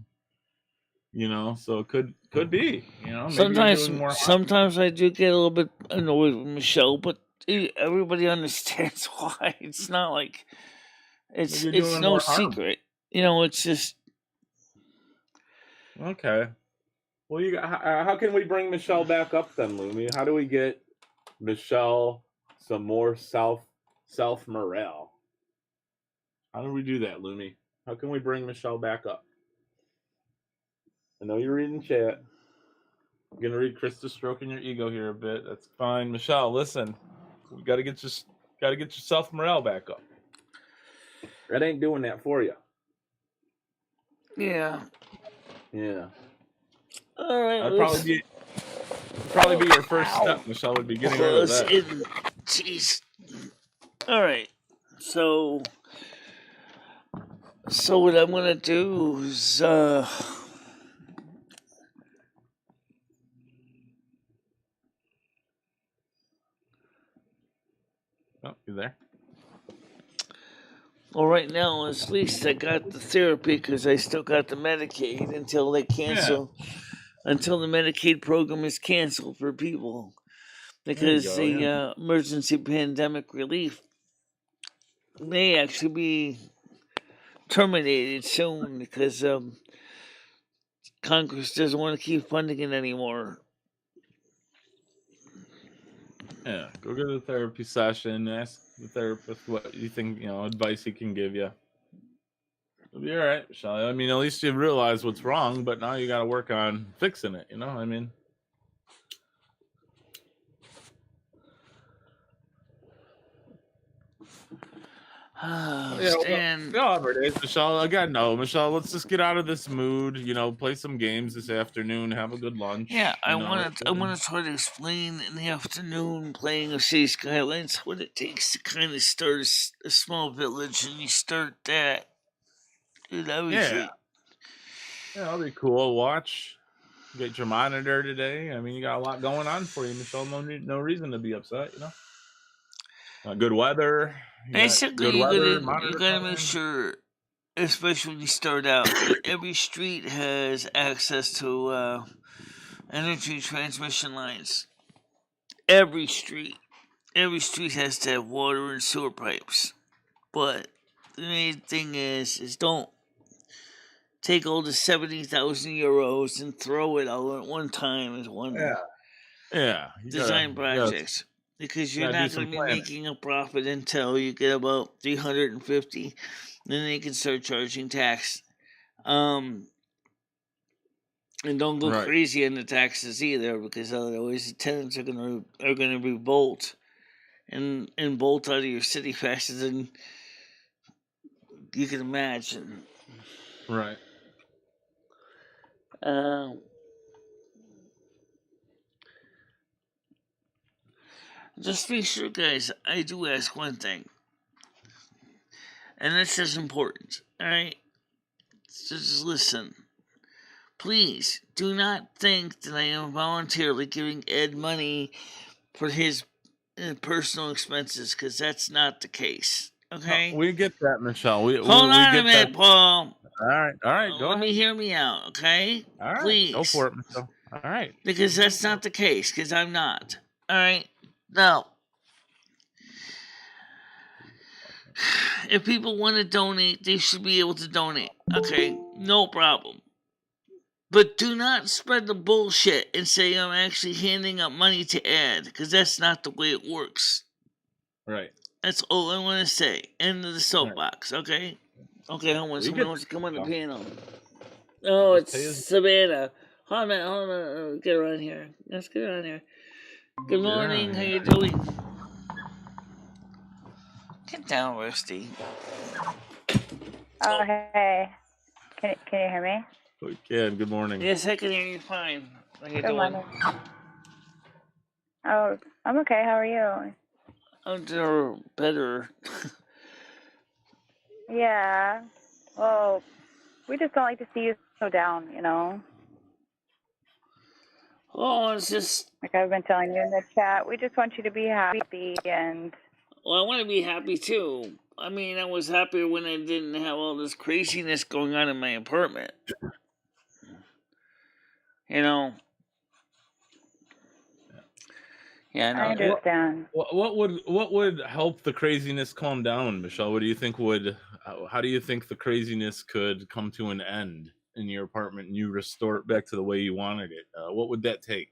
You know, so it could be. You know, maybe sometimes I do get a little bit annoyed with Michelle, but everybody understands why. It's not like it's no secret. You know, it's just okay. Well, how can we bring Michelle back up then, Lumi? How do we get Michelle some more self morale? How do we do that, Lumi? How can we bring Michelle back up? I know you're reading chat. I'm gonna read Krista stroking your ego here a bit. That's fine, Michelle. Listen, we gotta get your self morale back up. That ain't doing that for you. Yeah. Yeah. All right. That'd probably be your first step, Michelle. Would be getting rid of that. Jeez. All right. So what I'm gonna do is Oh, you there? Well, right now, at least I got the therapy because I still got the Medicaid until they cancel. Yeah. Until the Medicaid program is canceled for people, because the emergency pandemic relief may actually be terminated soon because Congress doesn't want to keep funding it anymore. Yeah, go get a therapy session. Ask the therapist what you think, you know, advice he can give you. It'll be all right, Michelle. I mean, at least you realize what's wrong, but now you got to work on fixing it. You know, I mean. Whatever it is, Michelle. Again, no, Michelle. Let's just get out of this mood. You know, play some games this afternoon. Have a good lunch. Yeah, I want to try to explain in the afternoon playing of City Skylines what it takes to kind of start a small village, and you start that. Dude, that was Yeah, that'll be cool. Watch. Get your monitor today. I mean, you got a lot going on for you, Michelle. No reason to be upset. You know, good weather. Basically, you gotta make sure, especially when you start out, that every street has access to energy transmission lines. Every street has to have water and sewer pipes. But the main thing is don't take all the 70,000 euros and throw it all at one time as one design project. Because you're not going to be making a profit until you get about 350. Then they can start charging tax. And don't go crazy on the taxes either, because otherwise the tenants are gonna revolt and bolt out of your city faster than you can imagine. Right. Just be sure, guys, I do ask one thing. And this is important, alright? So just listen. Please do not think that I am voluntarily giving Ed money for his personal expenses, because that's not the case. Okay? No, we get that, Michelle. We Hold on get a minute, that. Paul. All right, go ahead. Hear me out, okay? All right, Please. go for it, Michelle. All right. Because that's not the case, because I'm not. All right? Now, if people want to donate, they should be able to donate. Okay? No problem. But do not spread the bullshit and say I'm actually handing out money to Ed, because that's not the way it works. Right. That's all I want to say. End of the soapbox, okay? Okay, hold on. Someone wants to come on the panel. Oh, it's Savannah. Hold on. Get her on here. Let's get her on here. Good morning. How you doing? Get down, Rusty. Oh, hey. Can you hear me? We can. Good morning. Yes, I can hear you fine. How you doing? Morning. Oh, I'm okay. How are you? I'm doing better. Yeah. Well, we just don't like to see you so down, you know? Oh, it's just... Like I've been telling you in the chat, we just want you to be happy and... Well, I want to be happy, too. I mean, I was happier when I didn't have all this craziness going on in my apartment. You know? Yeah, I understand. What would help the craziness calm down, Michelle? What do you think would? How do you think the craziness could come to an end in your apartment and you restore it back to the way you wanted it? What would that take?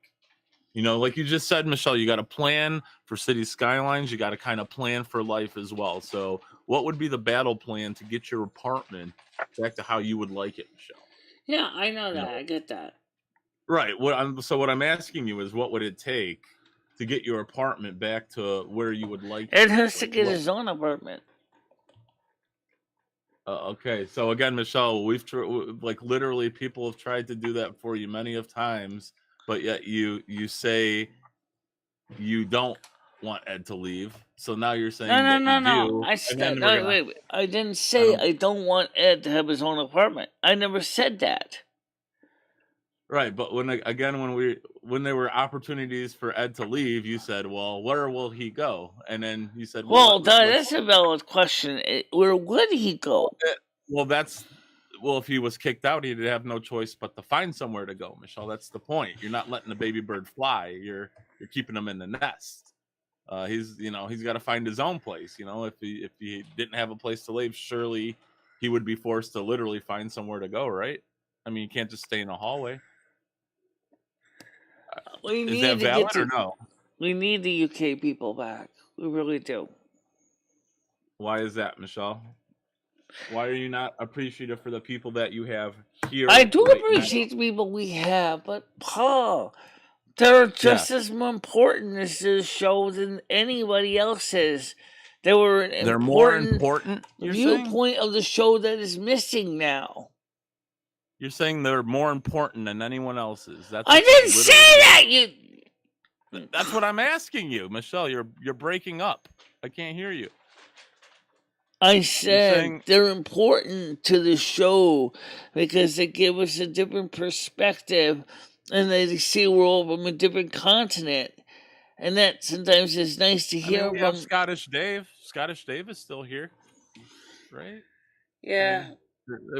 You know, like you just said, Michelle, you got to plan for city skylines. You got to kind of plan for life as well. So, what would be the battle plan to get your apartment back to how you would like it, Michelle? Yeah, I know that. I get that. Right. What I'm asking you is, what would it take to get your apartment back to where you would like it? Ed has to get his own apartment. Okay, so again, Michelle, we've like literally people have tried to do that for you many of times, but yet you say you don't want Ed to leave. So now you're saying no. I said wait. I didn't say I don't want Ed to have his own apartment. I never said that. Right, but when there were opportunities for Ed to leave, you said, "Well, where will he go?" And then you said, "Well, that's a valid question. Where would he go?" Well, if he was kicked out, he'd have no choice but to find somewhere to go, Michelle. That's the point. You're not letting the baby bird fly. You're keeping him in the nest. He's got to find his own place. You know, if he didn't have a place to live, surely he would be forced to literally find somewhere to go, right? I mean, you can't just stay in a hallway. Is that valid or no? We need the UK people back. We really do. Why is that, Michelle? Why are you not appreciative for the people that you have here? I do appreciate the people we have, but Paul, they're just as important as this show than anybody else's. They're more important. Viewpoint of the show that is missing now. You're saying they're more important than anyone else's. I didn't say that. That's what I'm asking you, Michelle. You're breaking up. I can't hear you. I said they're important to the show because they give us a different perspective and they see the world from a different continent. And that sometimes is nice to hear. We have Scottish Dave. Scottish Dave is still here, right? Yeah.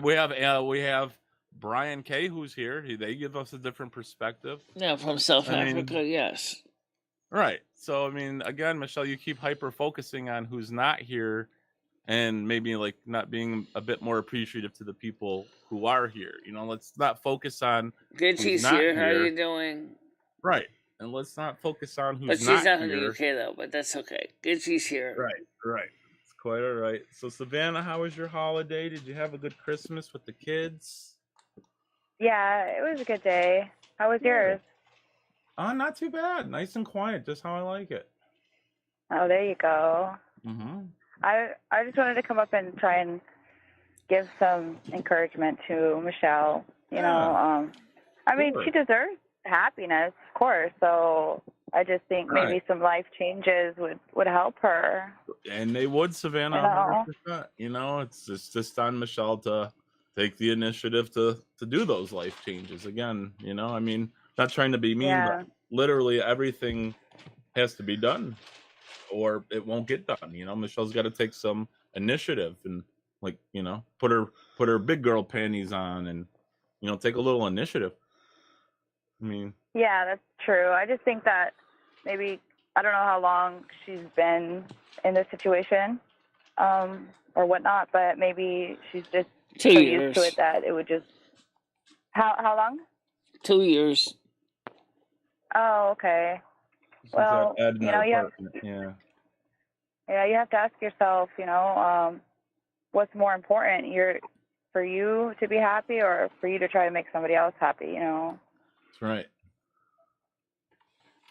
We have Brian K, who's here. They give us a different perspective. Yeah, from South Africa, yes. Right. So, I mean, again, Michelle, you keep hyper-focusing on who's not here and maybe, like, not being a bit more appreciative to the people who are here. You know, let's not focus on Gitchy's here. How are you doing? Right. And let's not focus on who's not here. But she's not in the UK, though, but that's okay. Gitchy's here. Right. It's quite all right. So, Savannah, how was your holiday? Did you have a good Christmas with the kids? Yeah, it was a good day. How was yours? Not too bad. Nice and quiet, just how I like it. Oh, there you go. Mm-hmm. I just wanted to come up and try and give some encouragement to Michelle. You know, I mean, she deserves happiness, of course. So I just think maybe some life changes would help her. And they would, Savannah. 100%. You know, it's just on Michelle to take the initiative to do those life changes. Again, I mean, not trying to be mean, Yeah. but literally everything has to be done or it won't get done. Michelle's got to take some initiative and put her big girl panties on and take a little initiative. I mean, yeah, that's true. I just think that maybe, I don't know how long she's been in this situation or whatnot, but maybe she's just 2 so years. used to it that it would just. How long? 2 years. Oh, okay. Well, you have you have to ask yourself, what's more important, for you to be happy or for you to try to make somebody else happy, That's right.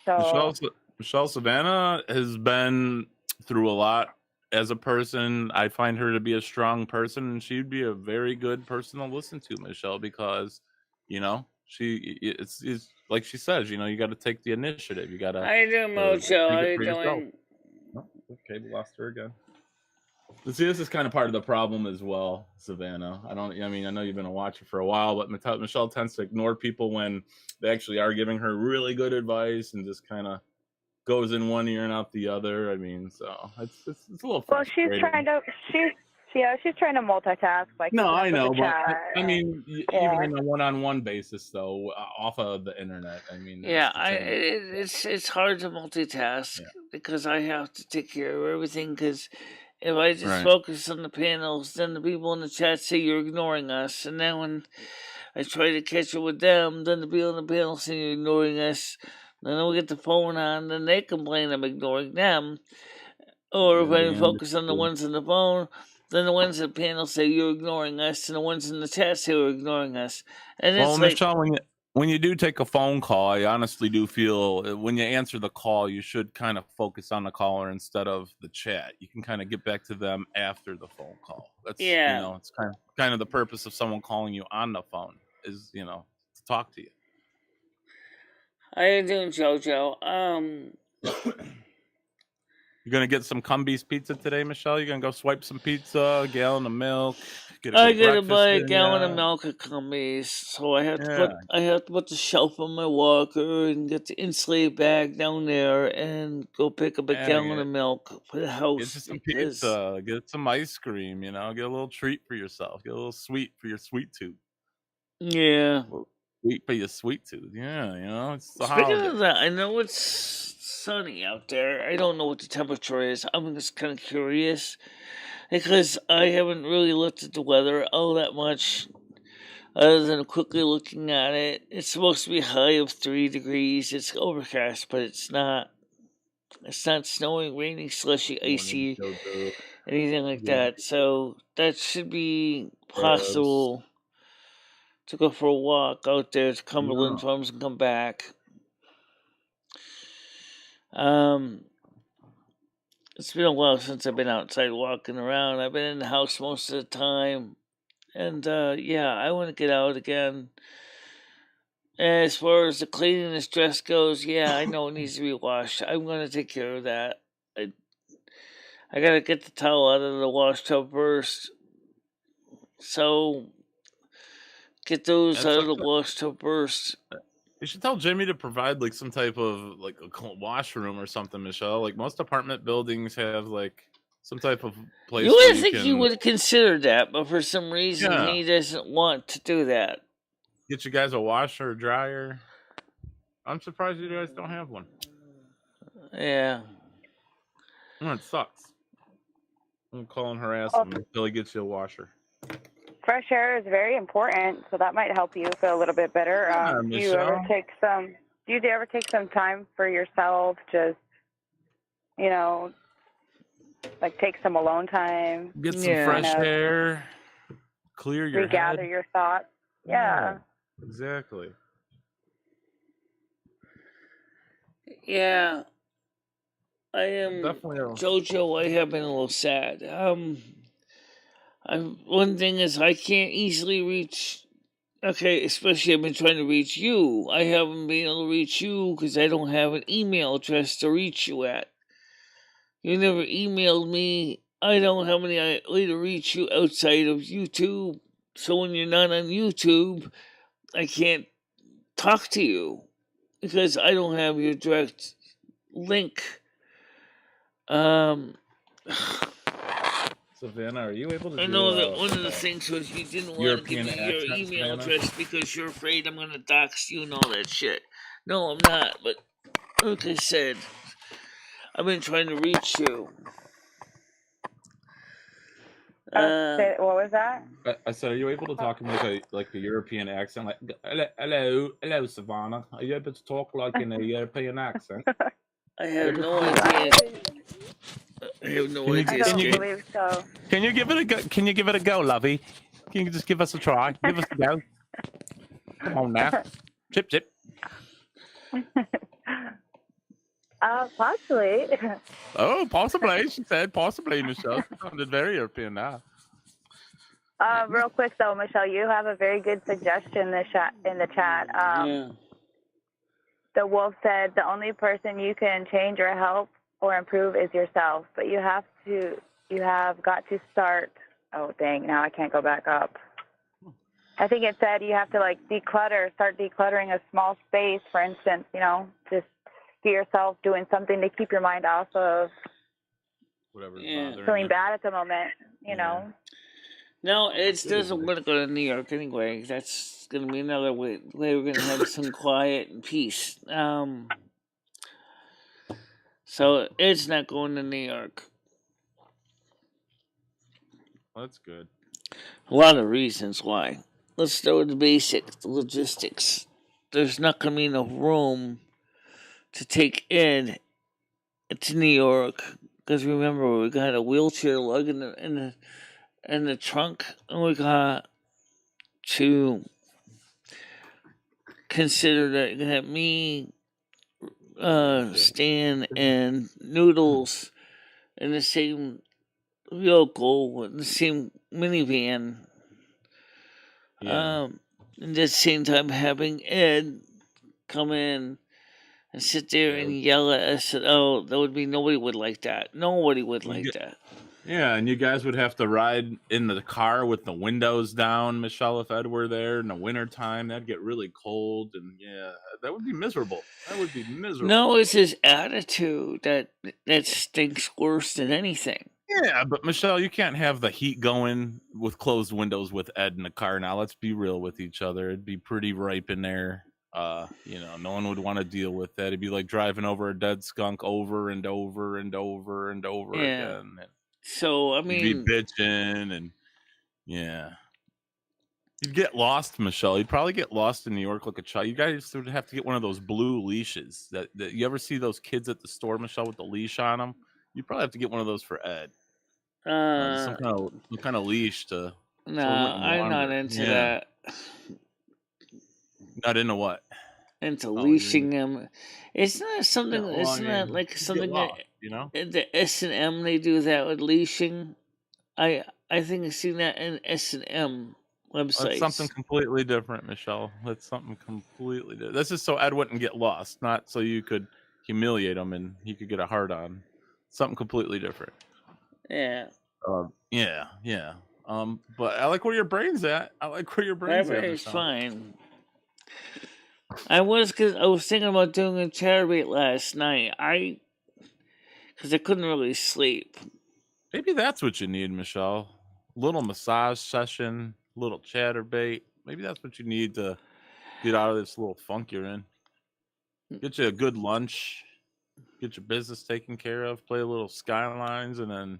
So Michelle Savannah has been through a lot as a person. I find her to be a strong person, and she'd be a very good person to listen to, Michelle, because it's like she says, you got to take the initiative. You got to. How you doing, Mojo? How you doing? Oh, okay, we lost her again. But see, this is kind of part of the problem as well, Savannah. I know you've been a watcher for a while, but Michelle tends to ignore people when they actually are giving her really good advice and just kind of goes in one ear and out the other. I mean, so it's a little frustrating. Well, she's trying to multitask. Like, no, I know, but I mean, even in a one-on-one basis, though, off of the internet. I mean, it's hard to multitask because I have to take care of everything. Because if I just focus on the panels, then the people in the chat say you're ignoring us, and then when I try to catch up with them, then the people in the panel say you're ignoring us. Then we get the phone on, then they complain I'm ignoring them. Or if I focus on the ones on the phone, then the ones in the panel say you're ignoring us, and the ones in the chat say you're ignoring us. And it's Michelle, when you do take a phone call, I honestly do feel when you answer the call, you should kind of focus on the caller instead of the chat. You can kind of get back to them after the phone call. That's it's kind of the purpose of someone calling you on the phone is to talk to you. How you doing, JoJo? You gonna get some Cumbies pizza today, Michelle? You gonna go swipe some pizza, a gallon of milk? I gotta buy a gallon of milk at Cumbies, so I have to put the shelf on my walker and get the insulated bag down there and go pick up a gallon of milk for the house. Get some pizza, get some ice cream. Get a little treat for yourself. Get a little sweet for your sweet tooth. Yeah. Sweet for your sweet tooth. Yeah, it's the Speaking holiday. of that, I know it's sunny out there. I don't know what the temperature is. I'm just kind of curious because I haven't really looked at the weather all that much other than quickly looking at it. It's supposed to be a high of 3 degrees. It's overcast, but it's not. It's not snowing, raining, slushy, icy, anything like that. So that should be possible to go for a walk out there to Cumberland Farms and come back. It's been a while since I've been outside walking around. I've been in the house most of the time. And, I want to get out again. As far as the cleaning this dress goes, I know it needs to be washed. I'm going to take care of that. I got to get the towel out of the wash tub first. So, get those out of the wash tub first. You should tell Jimmy to provide some type of a washroom or something, Michelle. Most apartment buildings have some type of place. You would think he would consider that, but for some reason he doesn't want to do that. Get you guys a washer or dryer. I'm surprised you guys don't have one. Yeah. It sucks. I'm calling her ass until he gets you a washer. Fresh air is very important, so that might help you feel a little bit better. Do you ever take some time for yourself? Just take some alone time. Get some fresh air. Clear your regather your thoughts. Yeah. Exactly. Yeah. I am definitely JoJo. I have been a little sad. One thing is I can't easily reach. Okay, especially I've been trying to reach you. I haven't been able to reach you because I don't have an email address to reach you at. You never emailed me. I don't have any way to reach you outside of YouTube. So when you're not on YouTube, I can't talk to you because I don't have your direct link. Savannah, are you able to I do know that one of the things was you didn't want to give European me your accent, email Savannah? address because you're afraid I'm going to dox you and all that shit. No, I'm not, but like I said, I've been trying to reach you. What was that? I said, are you able to talk in like a European accent? Like, hello, Savannah. Are you able to talk like in a European accent? I have no idea. I have no idea. I don't believe so. Can you give it a go? Can you give it a go, lovey? Can you just give us a try? Give us a go. Come on now. Chip, chip. Possibly. Oh, possibly. She said possibly, Michelle. She sounded very European now. Real quick though, Michelle, you have a very good suggestion in the chat. Yeah. The wolf said the only person you can change or help or improve is yourself, but you have got to start. Oh dang! Now I can't go back up. I think it said you have to like start decluttering a small space, for instance. Just get yourself doing something to keep your mind off of Whatever's feeling bad at the moment. You know. No, it doesn't want to go to New York anyway. That's going to be another way we're going to have some quiet and peace. So it's not going to New York. Well, that's good. A lot of reasons why. Let's start with the basics, the logistics. There's not going to be enough room to take Ed to New York because remember we got a wheelchair lug in the trunk, and we got to consider that you're gonna have me, Stan, and Noodles in the same vehicle, in the same minivan. Yeah. And at the same time having Ed come in and sit there and yell at us. Oh, nobody would like that. Nobody would like that. Yeah, and you guys would have to ride in the car with the windows down, Michelle, if Ed were there in the wintertime. That'd get really cold, and yeah, that would be miserable. That would be miserable. No, it's his attitude that stinks worse than anything. Yeah, but Michelle, you can't have the heat going with closed windows with Ed in the car. Now, let's be real with each other. It'd be pretty ripe in there. No one would want to deal with that. It'd be like driving over a dead skunk over and over and over and over again. So, I mean, you'd be bitching and you'd get lost, Michelle. You'd probably get lost in New York like a child. You guys would have to get one of those blue leashes that you ever see those kids at the store, Michelle, with the leash on them. You probably have to get one of those for Ed. Some kind of leash to. No, I'm not into that. Not into what? Into leashing him. It's not something. It's not like something lost, that the S&M they do that with leashing. I think I've seen that in S&M websites. That's something completely different, Michelle. That's something completely different. This is so Ed wouldn't get lost, not so you could humiliate him and he could get a hard on. Something completely different. Yeah. Yeah. But I like where your brain's at. My brain's fine. I was thinking about doing a chatterbait last night. Because I couldn't really sleep. Maybe that's what you need, Michelle. A little massage session, a little chatterbait. Maybe that's what you need to get out of this little funk you're in. Get you a good lunch. Get your business taken care of. Play a little Skylines, and then,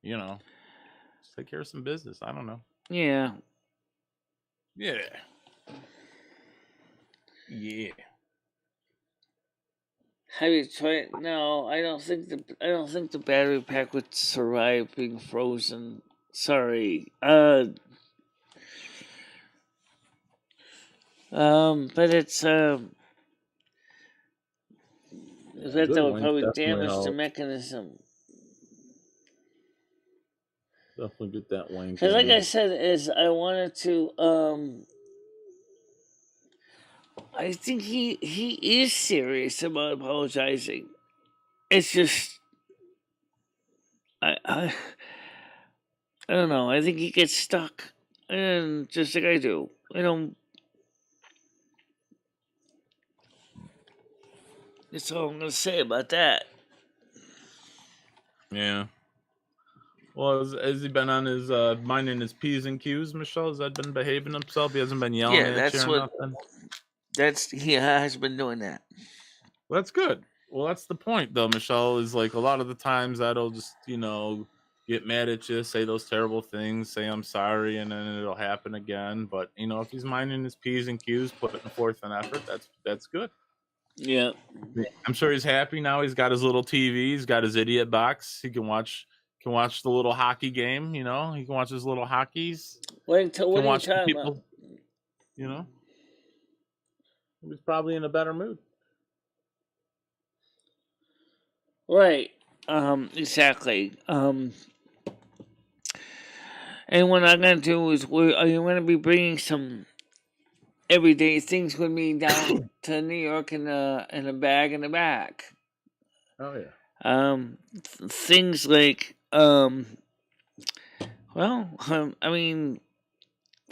just take care of some business. I don't know. Yeah. Yeah. Have you tried? No, I don't think the battery pack would survive being frozen. Sorry. But it's that would probably damage the mechanism. Definitely get that wing. Because like I said, I wanted to I think he is serious about apologizing. It's just I don't know. I think he gets stuck. and just like I do. That's all I'm gonna say about that. Yeah. Well, has he been on his minding his P's and Q's, Michelle? Has that been behaving himself? He hasn't been yelling at That's you or what. nothing? He has been doing that. Well, that's good. Well, that's the point, though, Michelle, is like a lot of the times that'll just, get mad at you, say those terrible things, say I'm sorry, and then it'll happen again. But, if he's minding his P's and Q's, putting forth an effort, that's good. Yeah. I'm sure he's happy now. He's got his little TV. He's got his idiot box. He can watch the little hockey game, He can watch his little hockeys. What are you talking people, about? He was probably in a better mood. Right. Exactly. And what I'm gonna do is I'm gonna be bringing some everyday things with me down to New York in a bag in the back. Oh yeah. Things like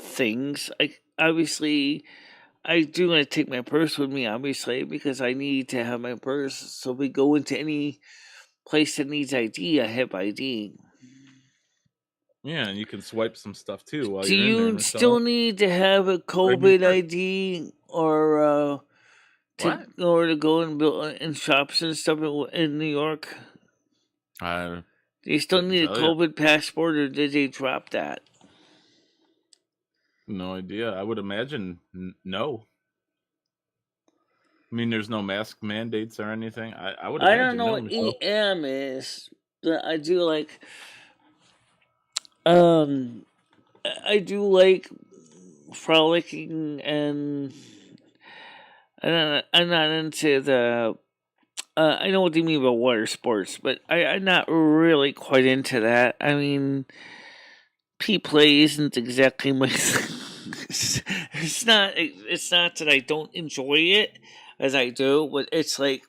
things like obviously. I do want to take my purse with me, obviously, because I need to have my purse. So if we go into any place that needs ID, I have ID. Yeah, and you can swipe some stuff too while Do you're in there. you still need to have a COVID ID or to go in shops and stuff in New York? Do you still need a COVID passport, or did they drop that? No idea. I would imagine no. I mean, there's no mask mandates or anything. I would. I don't know what EM is, but I do like. I do like frolicking, and I'm not into the. I know what they mean by water sports, but I'm not really quite into that. I mean, play isn't exactly my thing. It's not that I don't enjoy it as I do, but it's like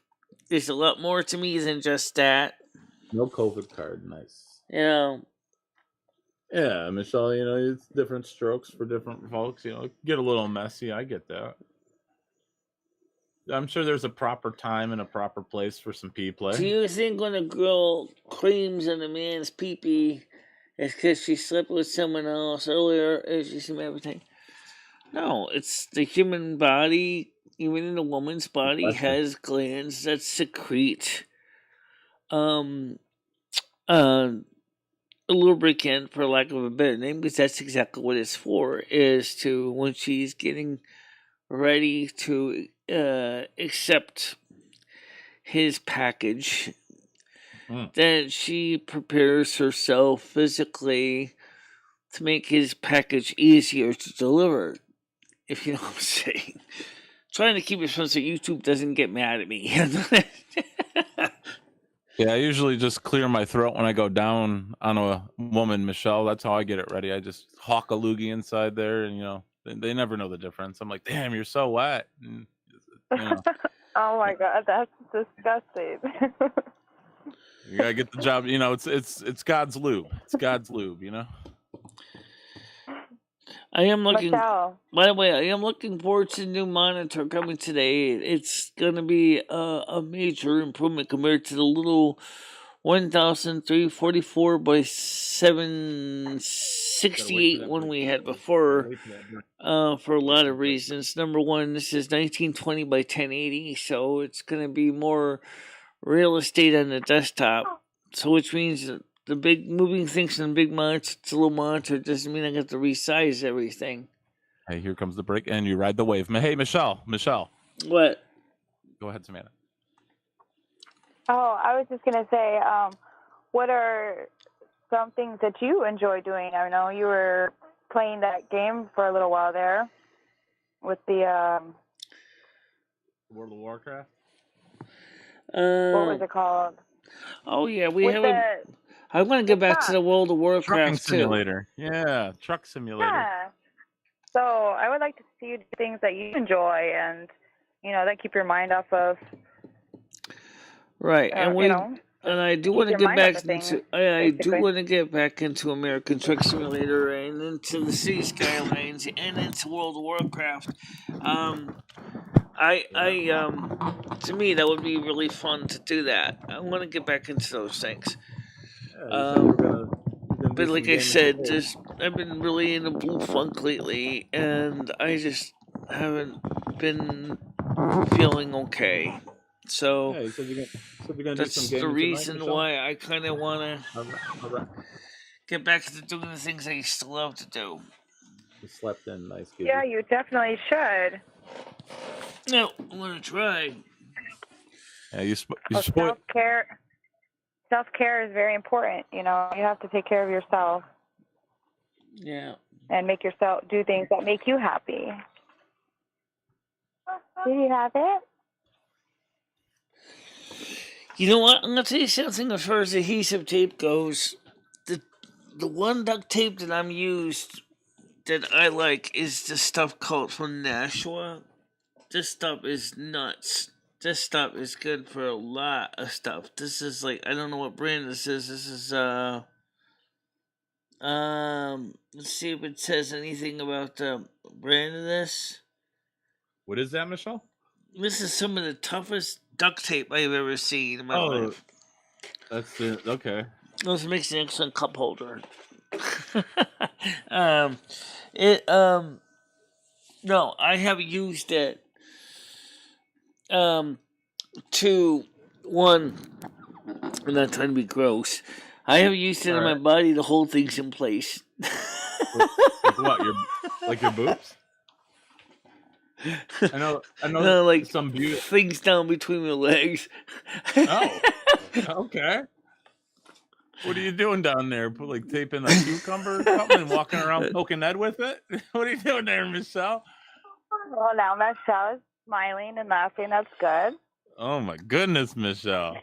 there's a lot more to me than just that. No COVID card, nice. Yeah, Michelle, it's different strokes for different folks. Get a little messy. I get that. I'm sure there's a proper time and a proper place for some play. Do you think when a girl creams on a man's pee-pee, it's because she slept with someone else earlier? Is she some everything? No, it's the human body, even in a woman's body, has glands that secrete a lubricant, for lack of a better name, because that's exactly what it's for, is to, when she's getting ready to accept his package, that she prepares herself physically to make his package easier to deliver, if you know what I'm saying. Trying to keep it from so YouTube doesn't get mad at me. Yeah, I usually just clear my throat when I go down on a woman, Michelle. That's how I get it ready. I just hawk a loogie inside there, and they never know the difference. I'm like, damn, you're so wet. And, Oh my god, that's disgusting. You gotta get the job. It's God's lube. It's God's lube. I am looking. Michelle. By the way, I am looking forward to the new monitor coming today. It's going to be a major improvement compared to the little 1344 by 768 one we had before. For a lot of reasons. Number one, this is 1920 by 1080, so it's going to be more real estate on the desktop. So which means the big moving things in the big monitor, it's a little monitor, doesn't mean I got to resize everything. Hey, here comes the break, and you ride the wave. Hey, Michelle. What? Go ahead, Samantha. Oh, I was just going to say, what are some things that you enjoy doing? I know you were playing that game for a little while there with the... World of Warcraft? What was it called? Oh, yeah, I want to get back to the World of Warcraft, Trucking simulator. Yeah, truck simulator. Yeah. So I would like to see you do things that you enjoy and, that keep your mind off of... Right, and And I do keep want to your get mind off back of things, into. I do basically. want to get back into American Truck Simulator and into the City Skylines and into World of Warcraft. To me, that would be really fun to do that. I want to get back into those things. Yeah, you said you were gonna do But some like I gaming said, today. I've been really in a blue funk lately, and I just haven't been feeling okay. So Yeah, you said you're gonna do some that's the gaming tonight, reason Michelle. why I kind of want to All right. get back to doing the things I used to love to do. You slept in, nice kid. Yeah, you definitely should. No, I'm gonna try. Yeah, you Well, spoil. self-care is very important. You know, you have to take care of yourself Yeah. and make yourself do things that make you happy. Do you have it? You know what? I'm gonna tell you something as far as adhesive tape goes. The one duct tape that I'm used that I like is the stuff called from NASQ. This stuff is nuts. This stuff is good for a lot of stuff. This is like, I don't know what brand this is. This is let's see if it says anything about the brand of this. What is that, Michelle? This is some of the toughest duct tape I've ever seen in my life. That's it. Okay. This makes an excellent cup holder. No, I have used it to one. I'm not trying to be gross. I have used it on my body to hold things in place. Like what? Your boobs? I know. No, like some beauty. things down between my legs. Oh, okay. What are you doing down there? Like taping a cucumber or something and walking around poking Ed with it? What are you doing there, Michelle? Well, now Michelle is smiling and laughing. That's good. Oh my goodness, Michelle.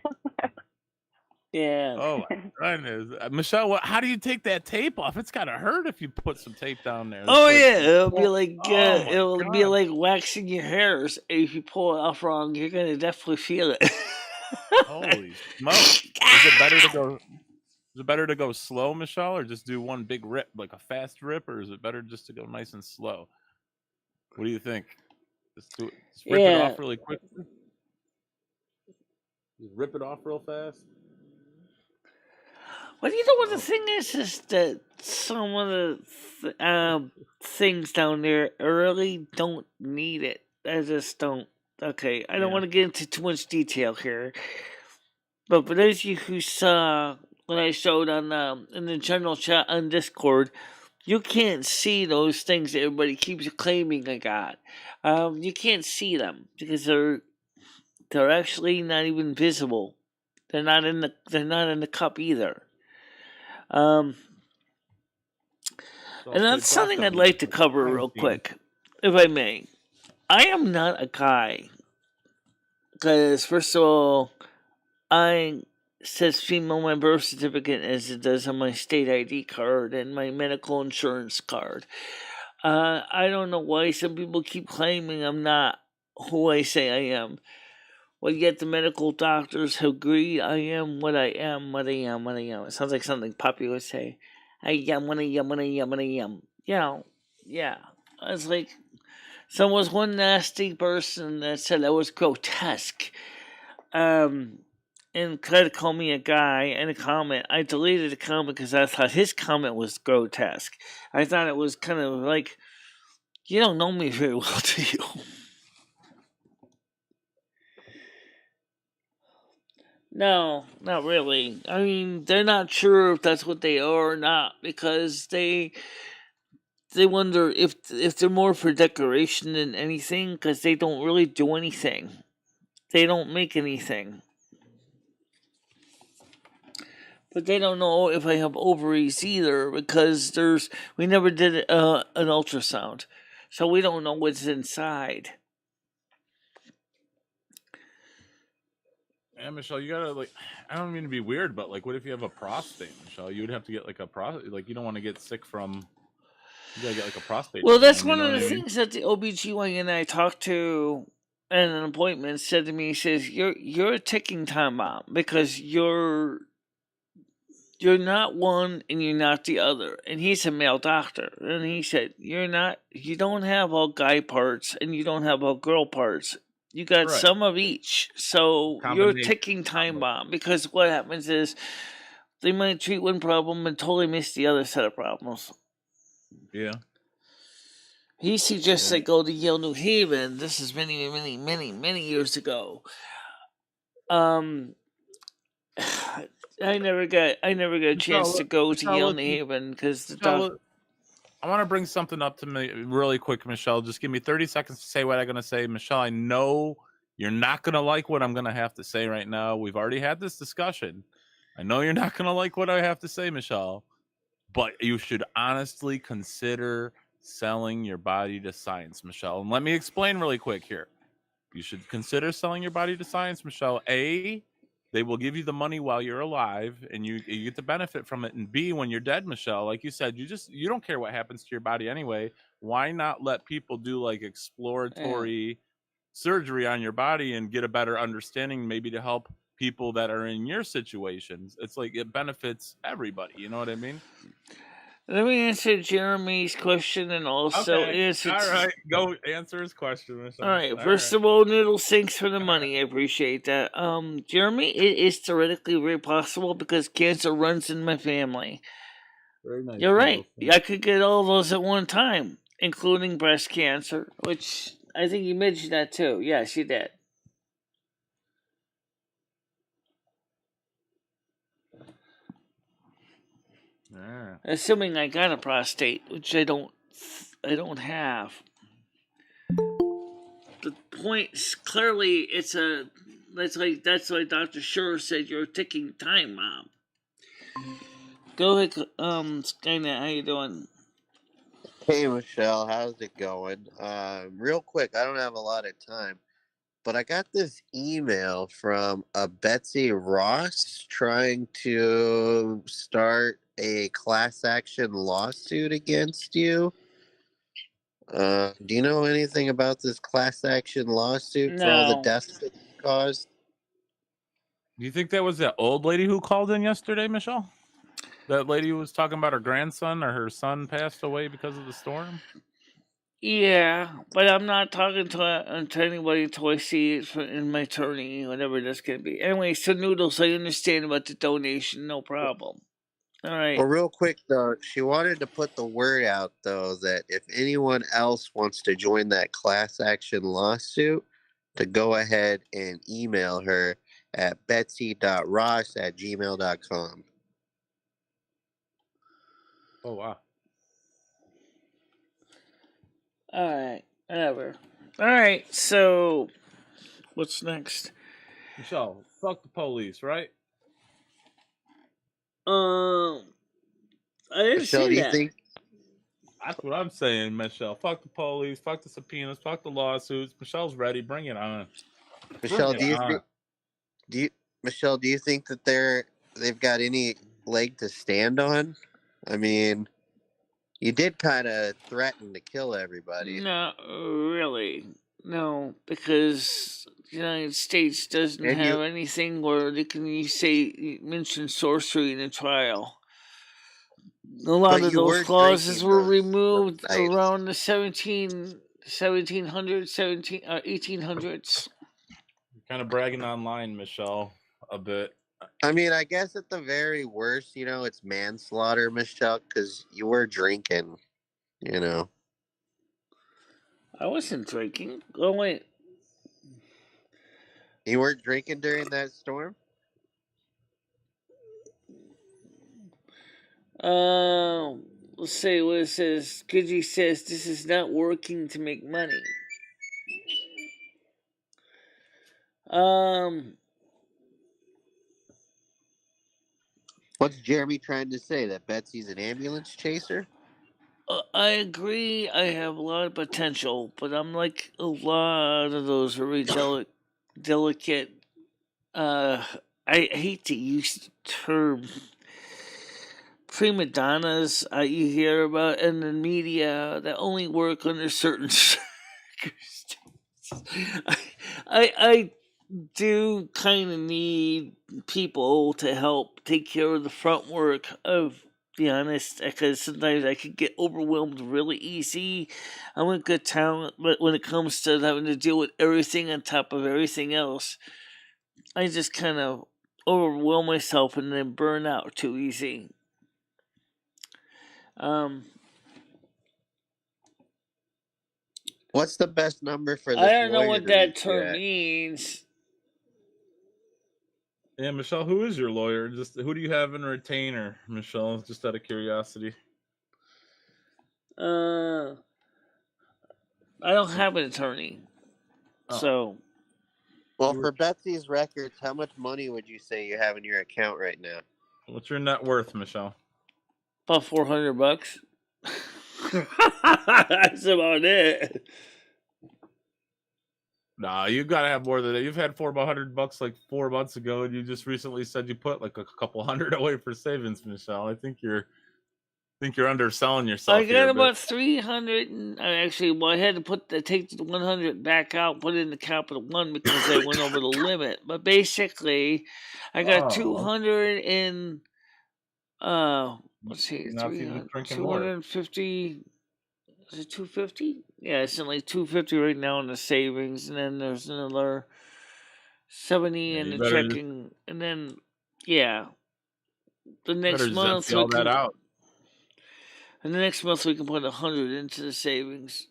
Yeah. Oh my goodness, Michelle. How do you take that tape off? It's gotta hurt if you put some tape down there. Oh It's like- yeah, it'll be like Oh, my be God. like waxing your hairs. If you pull it off wrong, you're gonna definitely feel it. Holy smoke! Is it better to go? Is it better to go slow, Michelle, or just do one big rip, like a fast rip, or is it better just to go nice and slow? What do you think? Just rip it off really quickly. Just rip it off real fast. Well, you know what the thing is that some of the things down there really don't need it. I just don't. Okay, I don't want to get into too much detail here, but for those of you who saw when I showed on in the general chat on Discord, you can't see those things that everybody keeps claiming I got. You can't see them because they're actually not even visible. They're not in the cup either. And that's something I'd like to cover real quick, if I may. I am not a guy, because first of all, I says female on my birth certificate as it does on my state ID card and my medical insurance card. I don't know why some people keep claiming I'm not who I say I am. Well, yet the medical doctors have agreed I am what I am, what I am, what I am. It sounds like something Poppy would say. I am what I am, what I am, what I am. You know, yeah. It's like, there was one nasty person that said I was grotesque. And tried to call me a guy in a comment. I deleted the comment because I thought his comment was grotesque. I thought it was kind of like, you don't know me very well, do you? No, not really. I mean, they're not sure if that's what they are or not because they wonder if they're more for decoration than anything because they don't really do anything. They don't make anything. But they don't know if I have ovaries either because we never did an ultrasound, so we don't know what's inside. Yeah, Michelle, you gotta I don't mean to be weird, but what if you have a prostate, Michelle? You would have to get a prostate. You don't want to get sick from. You gotta get a prostate. Well, that's one of the things that the OBGYN I talked to at an appointment said to me, he says, "You're a ticking time bomb because you're not one and you're not the other." And he's a male doctor, and he said, you don't have all guy parts and you don't have all girl parts. You got Right. some of each. So you're a Combination. ticking time bomb, because what happens is they might treat one problem and totally miss the other set of problems. Yeah. He suggests I go to Yale, New Haven. This is many, many, many, many years ago. I never got a chance to go to Yale, New Haven because the doctor. I want to bring something up to me really quick, Michelle. Just give me 30 seconds to say what I'm going to say. Michelle, I know you're not going to like what I'm going to have to say right now. We've already had this discussion. I know you're not going to like what I have to say, Michelle, but you should honestly consider selling your body to science, Michelle. And let me explain really quick here. You should consider selling your body to science, Michelle. A, they will give you the money while you're alive and you get the benefit from it. And B, when you're dead, Michelle, like you said, you don't care what happens to your body anyway. Why not let people do like exploratory surgery on your body and get a better understanding, maybe to help people that are in your situations? It's like it benefits everybody. You know what I mean? Let me answer Jeremy's question and also answer. All right, go answer his question, Michelle. All right. First of all, Noodles, thanks for the money. I appreciate that. Jeremy, it is theoretically very possible because cancer runs in my family. Very nice. You're right. I could get all those at one time, including breast cancer, which I think you mentioned that too. Yes, you did. Assuming I got a prostate, which I don't have. The point is, clearly that's why Dr. Schur said you're a ticking time bomb. Go ahead, Skynet, how you doing? Hey Michelle, how's it going? Real quick, I don't have a lot of time, but I got this email from a Betsy Ross trying to start a class action lawsuit against you. Do you know anything about this class action lawsuit for all the deaths that you caused? Do you think that was that old lady who called in yesterday, Michelle? That lady who was talking about her grandson or her son passed away because of the storm? Yeah, but I'm not talking to anybody until I see it in my attorney, whatever that's going to be. Anyway, so Noodles, I understand about the donation, no problem. All right. Well, real quick, though, she wanted to put the word out, though, that if anyone else wants to join that class action lawsuit, to go ahead and email her at betsy.ross@gmail.com. Oh, wow. All right, whatever. All right, so what's next? Michelle, fuck the police, right? I didn't Michelle, say do you that. think? That's what I'm saying, Michelle. Fuck the police, fuck the subpoenas, fuck the lawsuits. Michelle's ready. Bring it on. Michelle, do you think that they've got any leg to stand on? I mean, you did kind of threaten to kill everybody. Not really. No, because the United States doesn't have anything where they can mention sorcery in a trial. A lot of those clauses were removed around the 1800s. Kind of bragging online, Michelle, a bit. I mean, I guess at the very worst, it's manslaughter, Michelle, because you were drinking, I wasn't drinking. Oh, wait. You weren't drinking during that storm? Let's see what it says. Kiji says this is not working to make money. What's Jeremy trying to say? That Betsy's an ambulance chaser? I agree. I have a lot of potential, but I'm like a lot of those very delicate. I hate to use the term prima donnas you hear about in the media that only work under certain circumstances. I do kind of need people to help take care of the front work, of be honest, because sometimes I could get overwhelmed really easy. I'm a good talent, but when it comes to having to deal with everything on top of everything else, I just kind of overwhelm myself and then burn out too easy. What's the best number for I this don't know lawyer what to reach that you term at? means. Yeah, Michelle, who is your lawyer? Just who do you have in retainer, Michelle? Just out of curiosity. I don't have an attorney, so. Well, for Betsy's records, how much money would you say you have in your account right now? What's your net worth, Michelle? About $400. That's about it. Nah, you gotta have more than that. You've had $400 like 4 months ago, and you just recently said you put like a couple hundred away for savings, Michelle. I think you're underselling yourself. I got about 300, and I had to take the 100 back out, put it in the Capital One because I went over the limit. But basically, I got 200 in. Let's see, 250. Is it 250? Yeah, it's in like 250 right now in the savings, and then there's another 70 in the checking, and then the next month all that out. And the next month we can put 100 into the savings.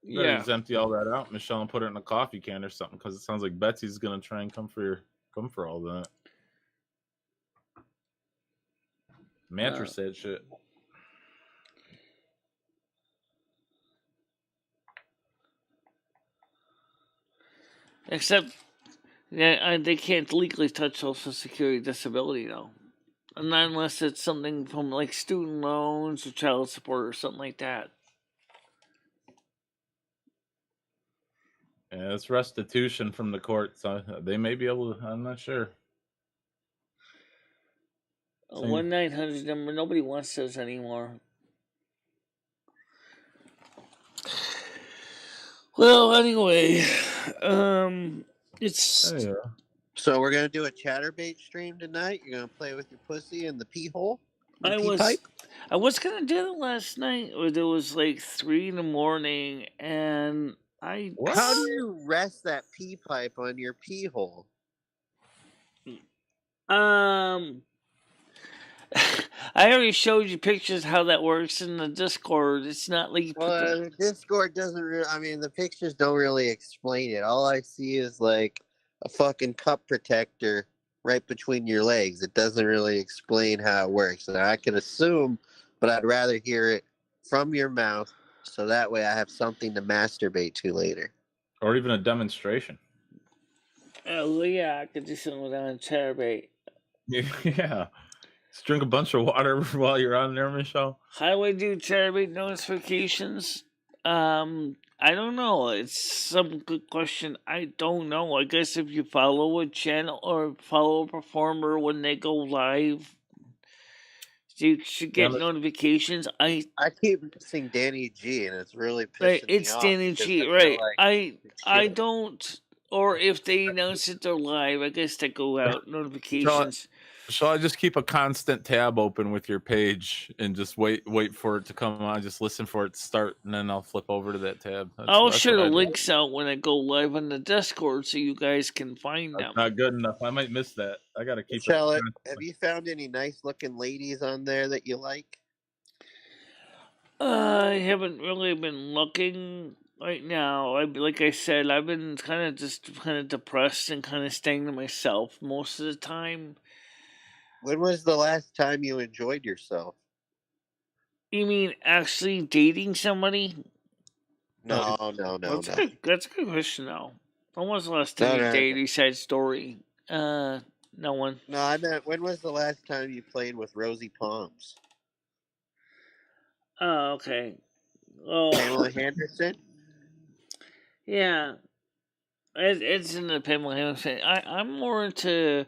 You better just empty all that out, Michelle, and put it in a coffee can or something, because it sounds like Betsy's gonna try and come for all that. Mantra said shit. Except, they can't legally touch Social Security disability though, not unless it's something from like student loans or child support or something like that. Yeah, it's restitution from the court, so they may be able to. I'm not sure. A 1-900 number. Nobody wants those anymore. Well, anyway, it's. Yeah. So we're gonna do a chatterbait stream tonight. You're gonna play with your pussy in the pee hole. I was gonna do it last night, or there was like 3 a.m, and How do you rest that pee pipe on your pee hole? I already showed you pictures how that works in the Discord. It's not like the Discord doesn't really. I mean, the pictures don't really explain it. All I see is like a fucking cup protector right between your legs. It doesn't really explain how it works. And I can assume, but I'd rather hear it from your mouth, so that way I have something to masturbate to later. Or even a demonstration. Oh yeah, I could do something with that on chatterbait. Yeah. Just drink a bunch of water while you're on there, Michelle. How do I do chatterbait notifications? I don't know. It's some good question. I don't know. I guess if you follow a channel or follow a performer when they go live, you should get notifications. I keep missing Danny G, and it's really pissing me it's off. Danny G, right? I don't. Or if they announce that they're live, I guess they go out notifications. Shall I just keep a constant tab open with your page and just wait for it to come on? Just listen for it to start, and then I'll flip over to that tab. I'll share the links out when I go live on the Discord so you guys can find them. Not good enough. I might miss that. I gotta keep it. Have you found any nice looking ladies on there that you like? I haven't really been looking right now. Like I said, I've been kind of depressed and kind of staying to myself most of the time. When was the last time you enjoyed yourself? You mean actually dating somebody? No. That's a good question, though. When was the last time you dated besides Story? No one. No, I meant, when was the last time you played with Rosie Palms? Oh, okay. Oh. Pamela Henderson? Yeah. It's in the Pamela Henderson. I'm more into...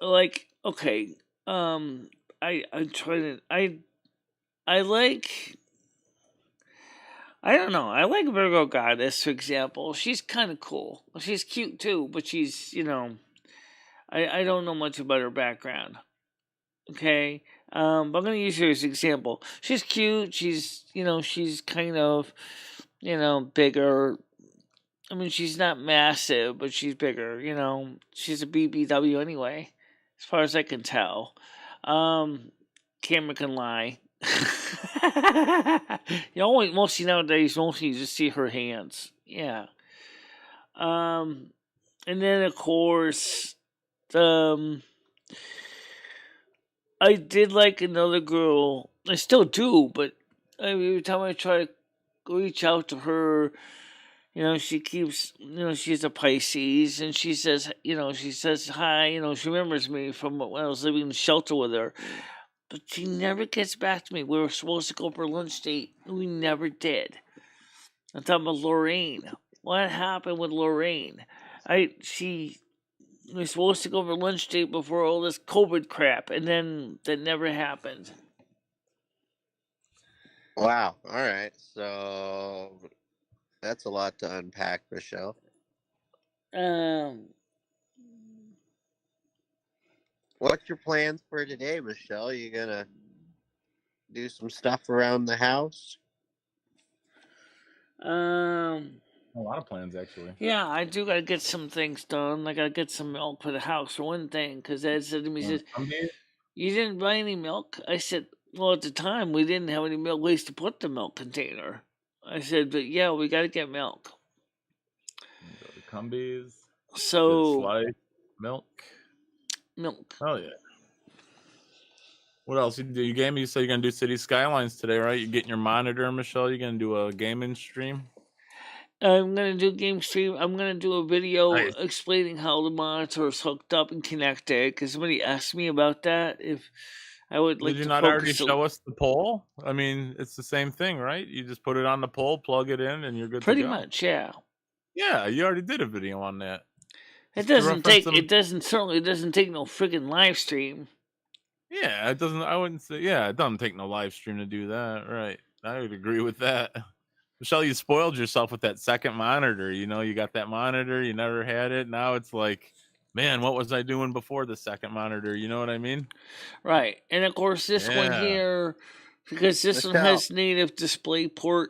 like, okay, I like I don't know. I like Virgo Goddess, for example. She's kind of cool. She's cute too, but she's, I don't know much about her background. Okay, but I'm gonna use her as an example. She's cute. She's, she's kind of, bigger. I mean, she's not massive, but she's bigger. She's a BBW anyway, as far as I can tell. Camera can lie. Mostly nowadays, mostly you just see her hands. Yeah. And then of course, I did like another girl. I still do, but every time I try to reach out to her, she keeps, she's a Pisces, and she says hi. She remembers me from when I was living in the shelter with her. But she never gets back to me. We were supposed to go for lunch date. We never did. I'm talking about Lorraine. What happened with Lorraine? We were supposed to go for lunch date before all this COVID crap, and then that never happened. Wow. All right. So that's a lot to unpack, Michelle. What's your plans for today, Michelle? You gonna do some stuff around the house? A lot of plans, actually. Yeah, I do gotta get some things done. I gotta get some milk for the house for one thing, because Ed said to me, he said, "You didn't buy any milk?" I said, "Well, at the time we didn't have any milk ways to put the milk container." I said, "But yeah, we gotta get milk." Go to Cumbies. So slice milk. Oh yeah. What else? You game? You said you're gonna do City Skylines today, right? You're getting your monitor, Michelle. You're gonna do a gaming stream. I'm gonna do a game stream. I'm gonna do a video explaining how the monitor is hooked up and connected. Because somebody asked me about that. If I would like Did you to not already focus show us the pole? I mean, it's the same thing, right? You just put it on the pole, plug it in, and you're good to go. Pretty much, yeah. Yeah, you already did a video on that. It doesn't take. It doesn't certainly doesn't take no friggin' live stream. Yeah, it doesn't. I wouldn't say. Yeah, it doesn't take no live stream to do that, right? I would agree with that. Michelle, you spoiled yourself with that second monitor. You got that monitor, you never had it. Now it's like, man, what was I doing before the second monitor? You know what I mean? Right. And of course, this one here, because this one has native DisplayPort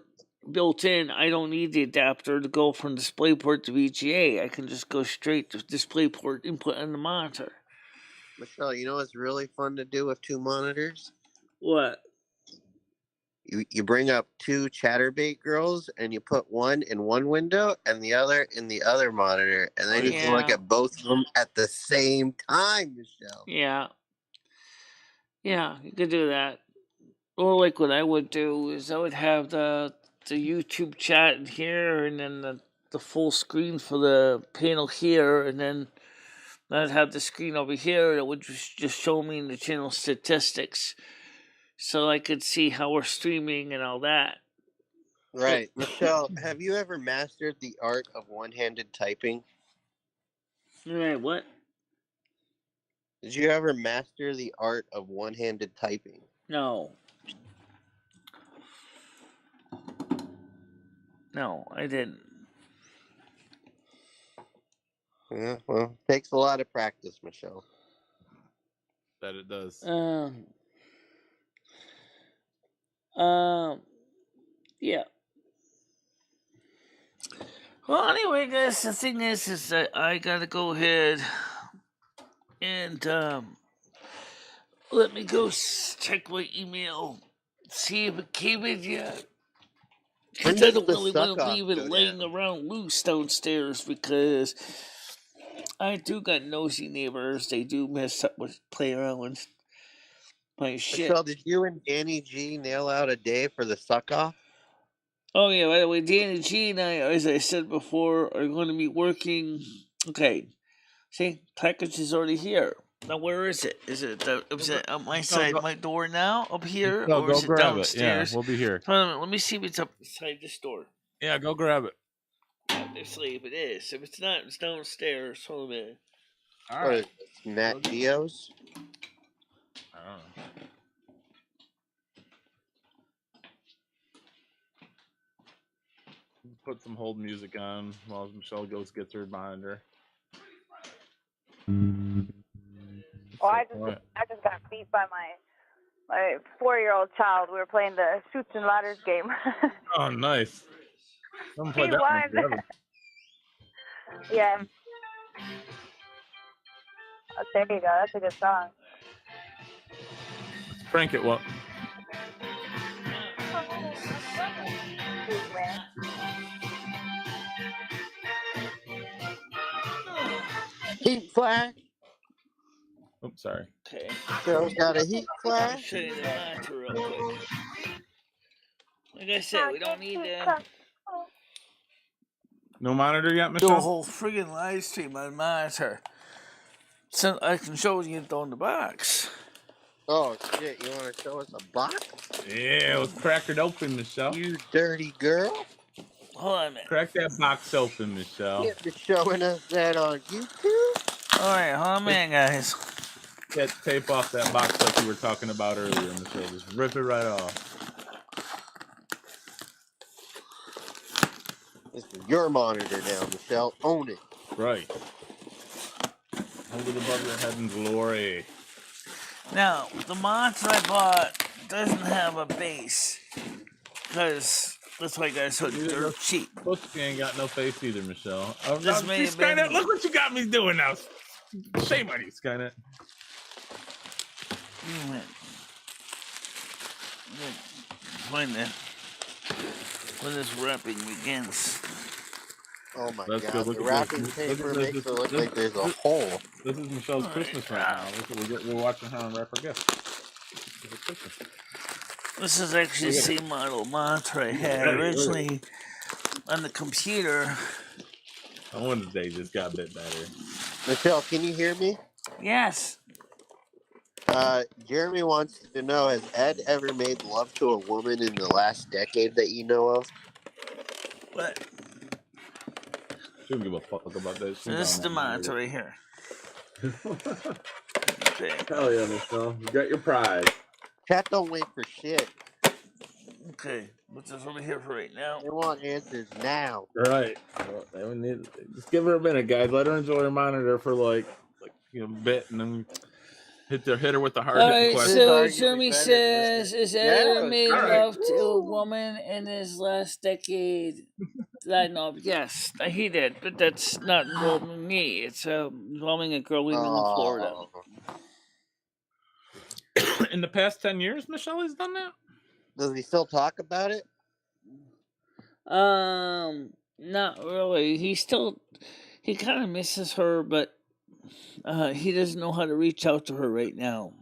built in, I don't need the adapter to go from DisplayPort to VGA. I can just go straight to DisplayPort input on the monitor. Michelle, you know what's really fun to do with two monitors? What? You bring up two Chatterbait girls and you put one in one window and the other in the other monitor, and then you can look at both of them at the same time, Michelle. Yeah. Yeah, you could do that. Or like what I would do is I would have the YouTube chat in here, and then the full screen for the panel here, and then I'd have the screen over here that would just show me the channel statistics, so I could see how we're streaming and all that. Right. Michelle, have you ever mastered the art of one-handed typing? Right, what? Did you ever master the art of one-handed typing? No. No, I didn't. Yeah, well, it takes a lot of practice, Michelle. That it does. Yeah. Well, anyway, guys, the thing is that I gotta go ahead and let me go check my email, see if it came in yet. Because I don't really want to leave it laying around loose downstairs, because I do got nosy neighbors. They do mess up with play around with my shit. Michelle, did you and Danny G nail out a day for the suck-off? Oh, yeah, by the way, Danny G and I, as I said before, are going to be working. Okay. See, package is already here. Now, where is it? Is it on my side, my door now, up here, or is it downstairs? Yeah, we'll be here. Hold on, let me see if it's up beside this door. Yeah, go grab it. Obviously, if it is. If it's not, it's downstairs. Hold a minute. All right. Nat Geo's? I don't know. Put some hold music on while Michelle goes gets her monitor. Well, I just got beat by my 4-year-old child. We were playing the Shoots and Ladders game. Oh, nice. Someone play He that one won. together. Yeah. Oh, there you go. That's a good song. Let's crank it. Well, Heat flash. oops, sorry. Okay. Michelle's got a heat I'll flash. show you the monitor real quick. Like I said, we don't need to No monitor yet, do a Michelle? whole friggin' live stream on monitor. So I can show you it on the box. Oh shit! You want to show us a box? Yeah, let's crack it open, Michelle. You dirty girl! Hold on a minute. Crack that box open, Michelle. Can't be showing us that on YouTube. Alright, hold on a minute, guys. Get tape off that box like you were talking about earlier, Michelle. Just rip it right off. This is your monitor now, Michelle. Own it. Right. Hold it above your head in glory. Now, the monitor I bought doesn't have a base. Because that's why I got so dirt cheap. Pussy ain't got no face either, Michelle. Oh, This no, may have Skynet, been- look what you got me doing now. Shame on you, Skynet. Find that when this wrapping begins. Oh my That's god! good. Look The at wrapping this. paper Look at makes this. it look like there's a hole. This is Michelle's Christmas right now. We're watching her unwrap her gift. This is actually the same model monitor I had originally on the computer. I wonder if they just got a bit better. Michelle, can you hear me? Yes. Jeremy wants to know: has Ed ever made love to a woman in the last decade that you know of? But She don't give a fuck about that. so this is the monitor right here. Okay. Hell yeah, Michelle. You got your prize. Chat don't wait for shit. Okay. What's this over here for right now? They want answers now. Right. Well, just give her a minute, guys. Let her enjoy her monitor for like a bit, and then hit her with the hard All hitting right, question. so Arguably Jeremy better says, than is Yeah, ever made all right. love to a woman in his last decade that I know of? Yes, he did, but that's not involving me. It's involving a girl we met in Florida. Oh. In the past 10 years, Michelle has done that? Does he still talk about it? Not really. He kind of misses her, but he doesn't know how to reach out to her right now.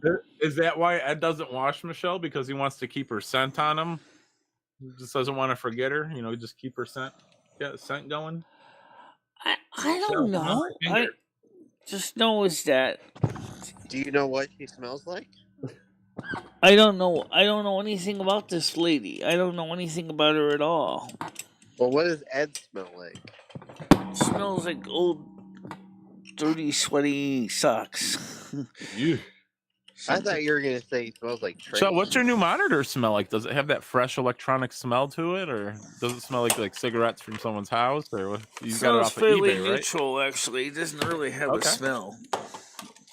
Is that why Ed doesn't wash Michelle? Because he wants to keep her scent on him? He just doesn't want to forget her? Just keep her scent going? I don't know. I just know is that Do you know what she smells like? I don't know. I don't know anything about this lady. I don't know anything about her at all. Well, what does Ed smell like? Smells like old, dirty, sweaty socks. You. I thought you were going to say he smells like Tracy. So, what's your new monitor smell like? Does it have that fresh electronic smell to it, or does it smell like cigarettes from someone's house, or what? You got it Smells off of fairly eBay, right? neutral, actually. It doesn't really have a Okay. smell.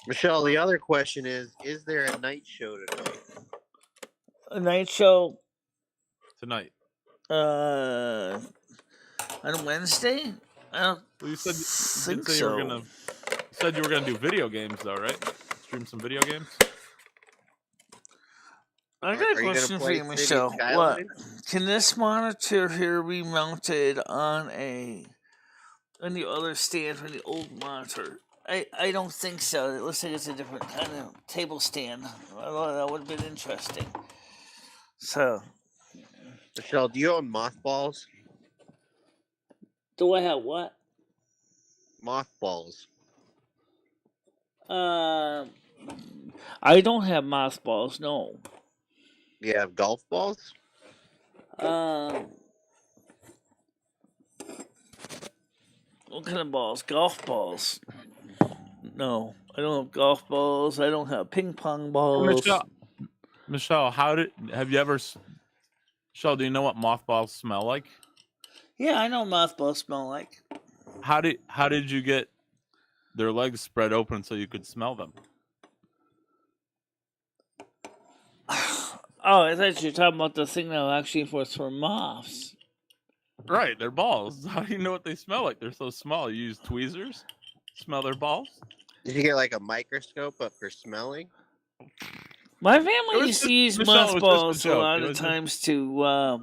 Michelle, the other question is there a night show tonight? A night show Tonight. on Wednesday? I don't Well, you said think you so. were gonna do video games, though, right? Stream some video games. I got Are a you gonna question for play you, City Michelle. What? Skyline? Can this monitor here be mounted on the other stand from the old monitor? I don't think so. It looks like it's a different kind of table stand. Although that would have been interesting. So, Michelle, do you own mothballs? do I have what? Mothballs. I don't have mothballs, no. Do you have golf balls? What kind of balls? Golf balls? No, I don't have golf balls. I don't have ping pong balls. Michelle, Michelle, do you know what mothballs smell like? Yeah, I know mothballs smell like. How did you get their legs spread open so you could smell them? Oh, I thought you were talking about the thing that actually was for moths. Right, their balls. How do you know what they smell like? They're so small. You use tweezers, smell their balls. Did you get like a microscope up for smelling? My family used to use Michelle, it was just a mothballs a joke. lot It of was times to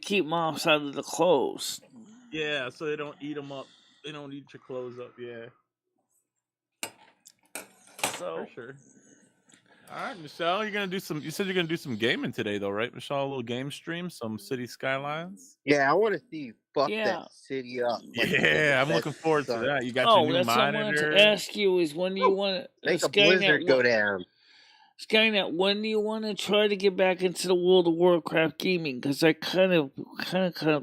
keep moths out of the clothes. Yeah, so they don't eat them up. They don't eat your clothes up. Yeah, So for sure. All right, Michelle, you're gonna do some. You said you're gonna do some gaming today, though, right, Michelle? A little game stream, some city skylines. Yeah, I want to see you fuck Yeah. that city up. like Yeah, I'm that looking forward to sun. that. You got your new that's what I wanted monitor. to ask you is when do you want to Make a blizzard go down. Skynet, when do you want to try to get back into the World of Warcraft gaming? Because I kind of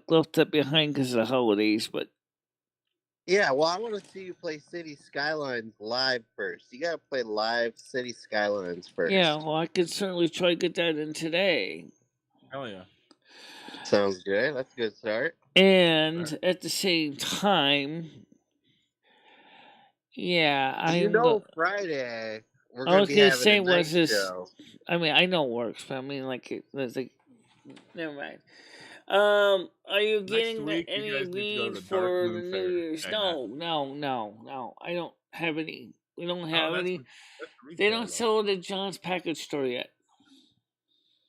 left that behind because of the holidays. But Yeah, well, I want to see you play City Skylines live first. You got to play live City Skylines first. yeah, well, I could certainly try to get that in today. Hell yeah. Sounds good. That's a good start. And at the same time, yeah, You know, Friday we're I going was to be gonna having say, a was night this- show. I mean, I know it works, but I mean, never mind. Are you getting week, you any guys need to go to weed the Dark for the Moon New Fair. Year's? Okay, No. I don't have any. We don't have that's any. the They retail, don't though. sell it at John's package store yet.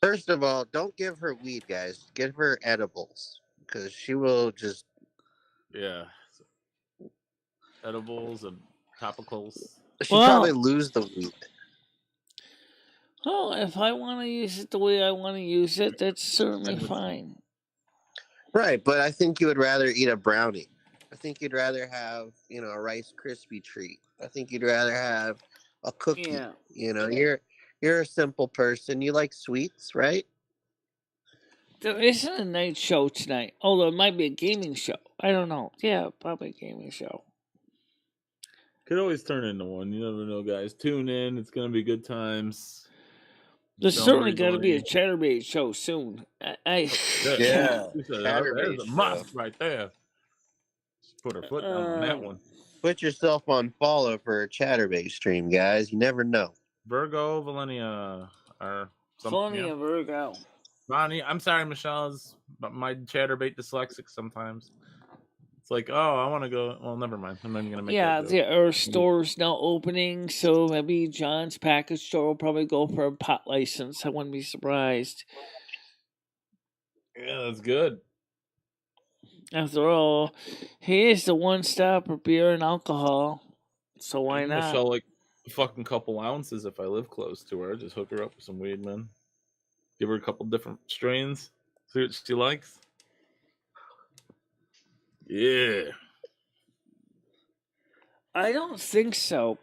First of all, don't give her weed, guys. Give her edibles because she will just. Yeah. Edibles and topicals. She'll Well- probably lose the weed. Well, if I want to use it the way I want to use it, that's certainly would- fine. Right, but I think you would rather eat a brownie. I think you'd rather have, a Rice Krispie treat. I think you'd rather have a cookie. Yeah. You're a simple person. You like sweets, right? There isn't a night show tonight, although it might be a gaming show. I don't know. Yeah, probably a gaming show. Could always turn into one. You never know, guys. Tune in. It's gonna be good times. There's Michelle certainly got to be a MarieDalene. Chatterbait show soon. Yeah. There's Chatterbait a show. must right there. Just put her foot down on that one. Put yourself on follow for a Chatterbait stream, guys. You never know. Virgo, Valenia, or something. Funny Yeah. a Virgo. Bonnie, I'm sorry, Michelle's, but my Chatterbait dyslexic sometimes. It's like, oh, I want to go. Well, never mind. I'm not even gonna make Yeah, that joke. there are stores now opening, so maybe John's package store will probably go for a pot license. I wouldn't be surprised. Yeah, that's good. After all, he is the one stop for beer and alcohol, so why Give not? Michelle like a fucking couple ounces if I live close to her. Just hook her up with some weed, man. Give her a couple different strains. See what she likes. Yeah. I don't think so.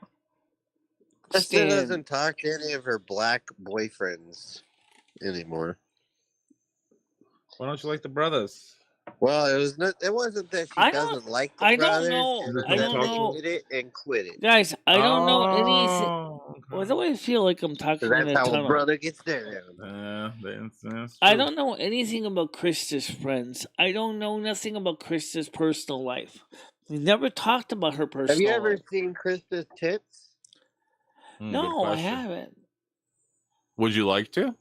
Krista Stan. doesn't talk to any of her black boyfriends anymore. Why don't you like the brothers? Well, it wasn't that she I don't- doesn't like the I don't brothers. know. It was I that don't they know. did it and quit it. Guys, I don't know anything. Oh, Why do I feel like I'm talking 'Cause in a that's how a tunnel? brother gets down. That's I true. don't know anything about Krista's friends. I don't know nothing about Krista's personal life. We never talked about her personal Have you ever life. seen Krista's tits? Good No, I question. haven't. Would you like to?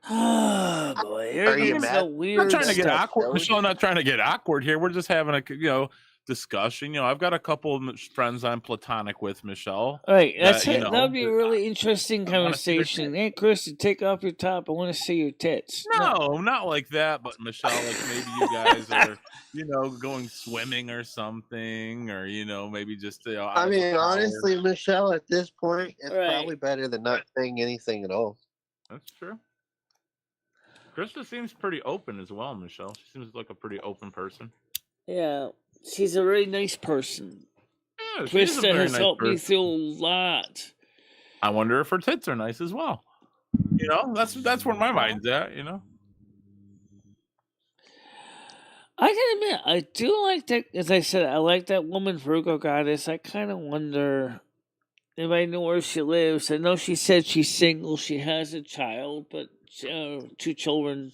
Oh boy, Are you're you getting mad? so I'm weird not trying to get stuff. awkward. Michelle, I'm not trying to get awkward here. We're just having a discussion. I've got a couple of friends I'm platonic with, Michelle. All right, that's that, it. That would be a really interesting I wanna see your conversation. Hey, Krista, take off your top. I want to see your tits. No, not like that. But Michelle, like maybe you guys are, going swimming or something, or maybe just out I of the mean, shower. honestly, Michelle, at this point, it's Right. probably better than not saying anything at all. That's true. Krista seems pretty open as well, Michelle. She seems like a pretty open person. Yeah, she's a very nice person. Yeah, she is a Krista very has nice helped me person. through a lot. I wonder if her tits are nice as well. That's where my mind's at. I can admit, I do like that. As I said, I like that woman Virgo goddess. I kind of wonder if I know where she lives. I know she said she's single. She has a child, but 2 children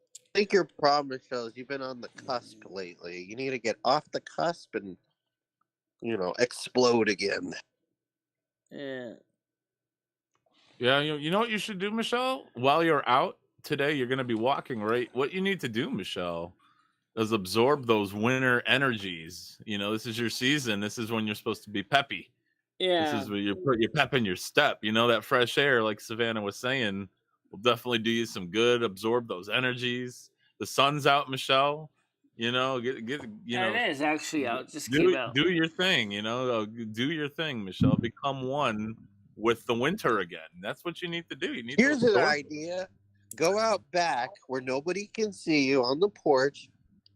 I think your problem, Michelle, is you've been on the cusp lately. You need to get off the cusp and, explode again. Yeah. Yeah, you know what you should do, Michelle? While you're out today, you're going to be walking, right? What you need to do, Michelle, is absorb those winter energies. This is your season. This is when you're supposed to be peppy. This Yeah. is where you put your pep in your step. That fresh air, like Savannah was saying, will definitely do you some good. Absorb those energies. The sun's out, Michelle. Get It is actually out. Just came do out. do your thing. Do your thing, Michelle. Become one with the winter again. That's what you need to do. You need Here's to an absorb idea. Go out back where nobody can see you on the porch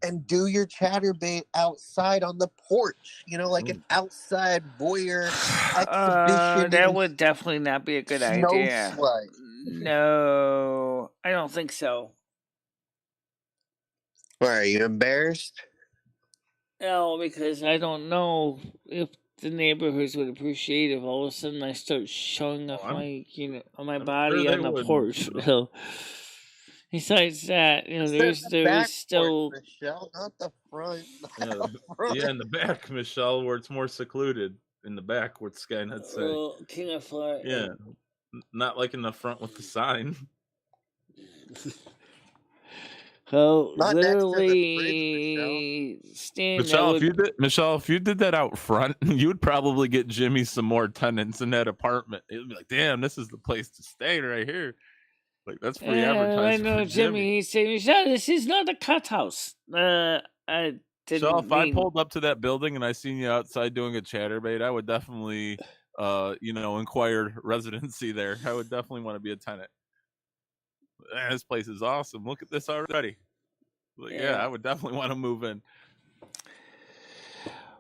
and do your chatterbait outside on the porch. Like an outside voyeur exhibition. That would definitely not be a good snow idea. slide. No, I don't think so. Why, are you embarrassed? No, because I don't know if the neighborhoods would appreciate if all of a sudden I start showing off my, on my body sure on the would. porch. So, besides that, there's still porch, Michelle, not the front. Yeah, in the back, Michelle, where it's more secluded. In the back, where Skynet say. King of Fly. Yeah, not like in the front with the sign. So Not literally, Stan, Michelle, if you did that out front, you'd probably get Jimmy some more tenants in that apartment. It'd be like, damn, this is the place to stay right here. Like, that's free advertising. I know, for Jimmy. He's saying, Michelle, this is not a cut house. I So if I pulled up to that building and I seen you outside doing a chatterbait, I would definitely, inquire residency there. I would definitely want to be a tenant. Man, this place is awesome. Look at this already. Like, yeah, I would definitely want to move in.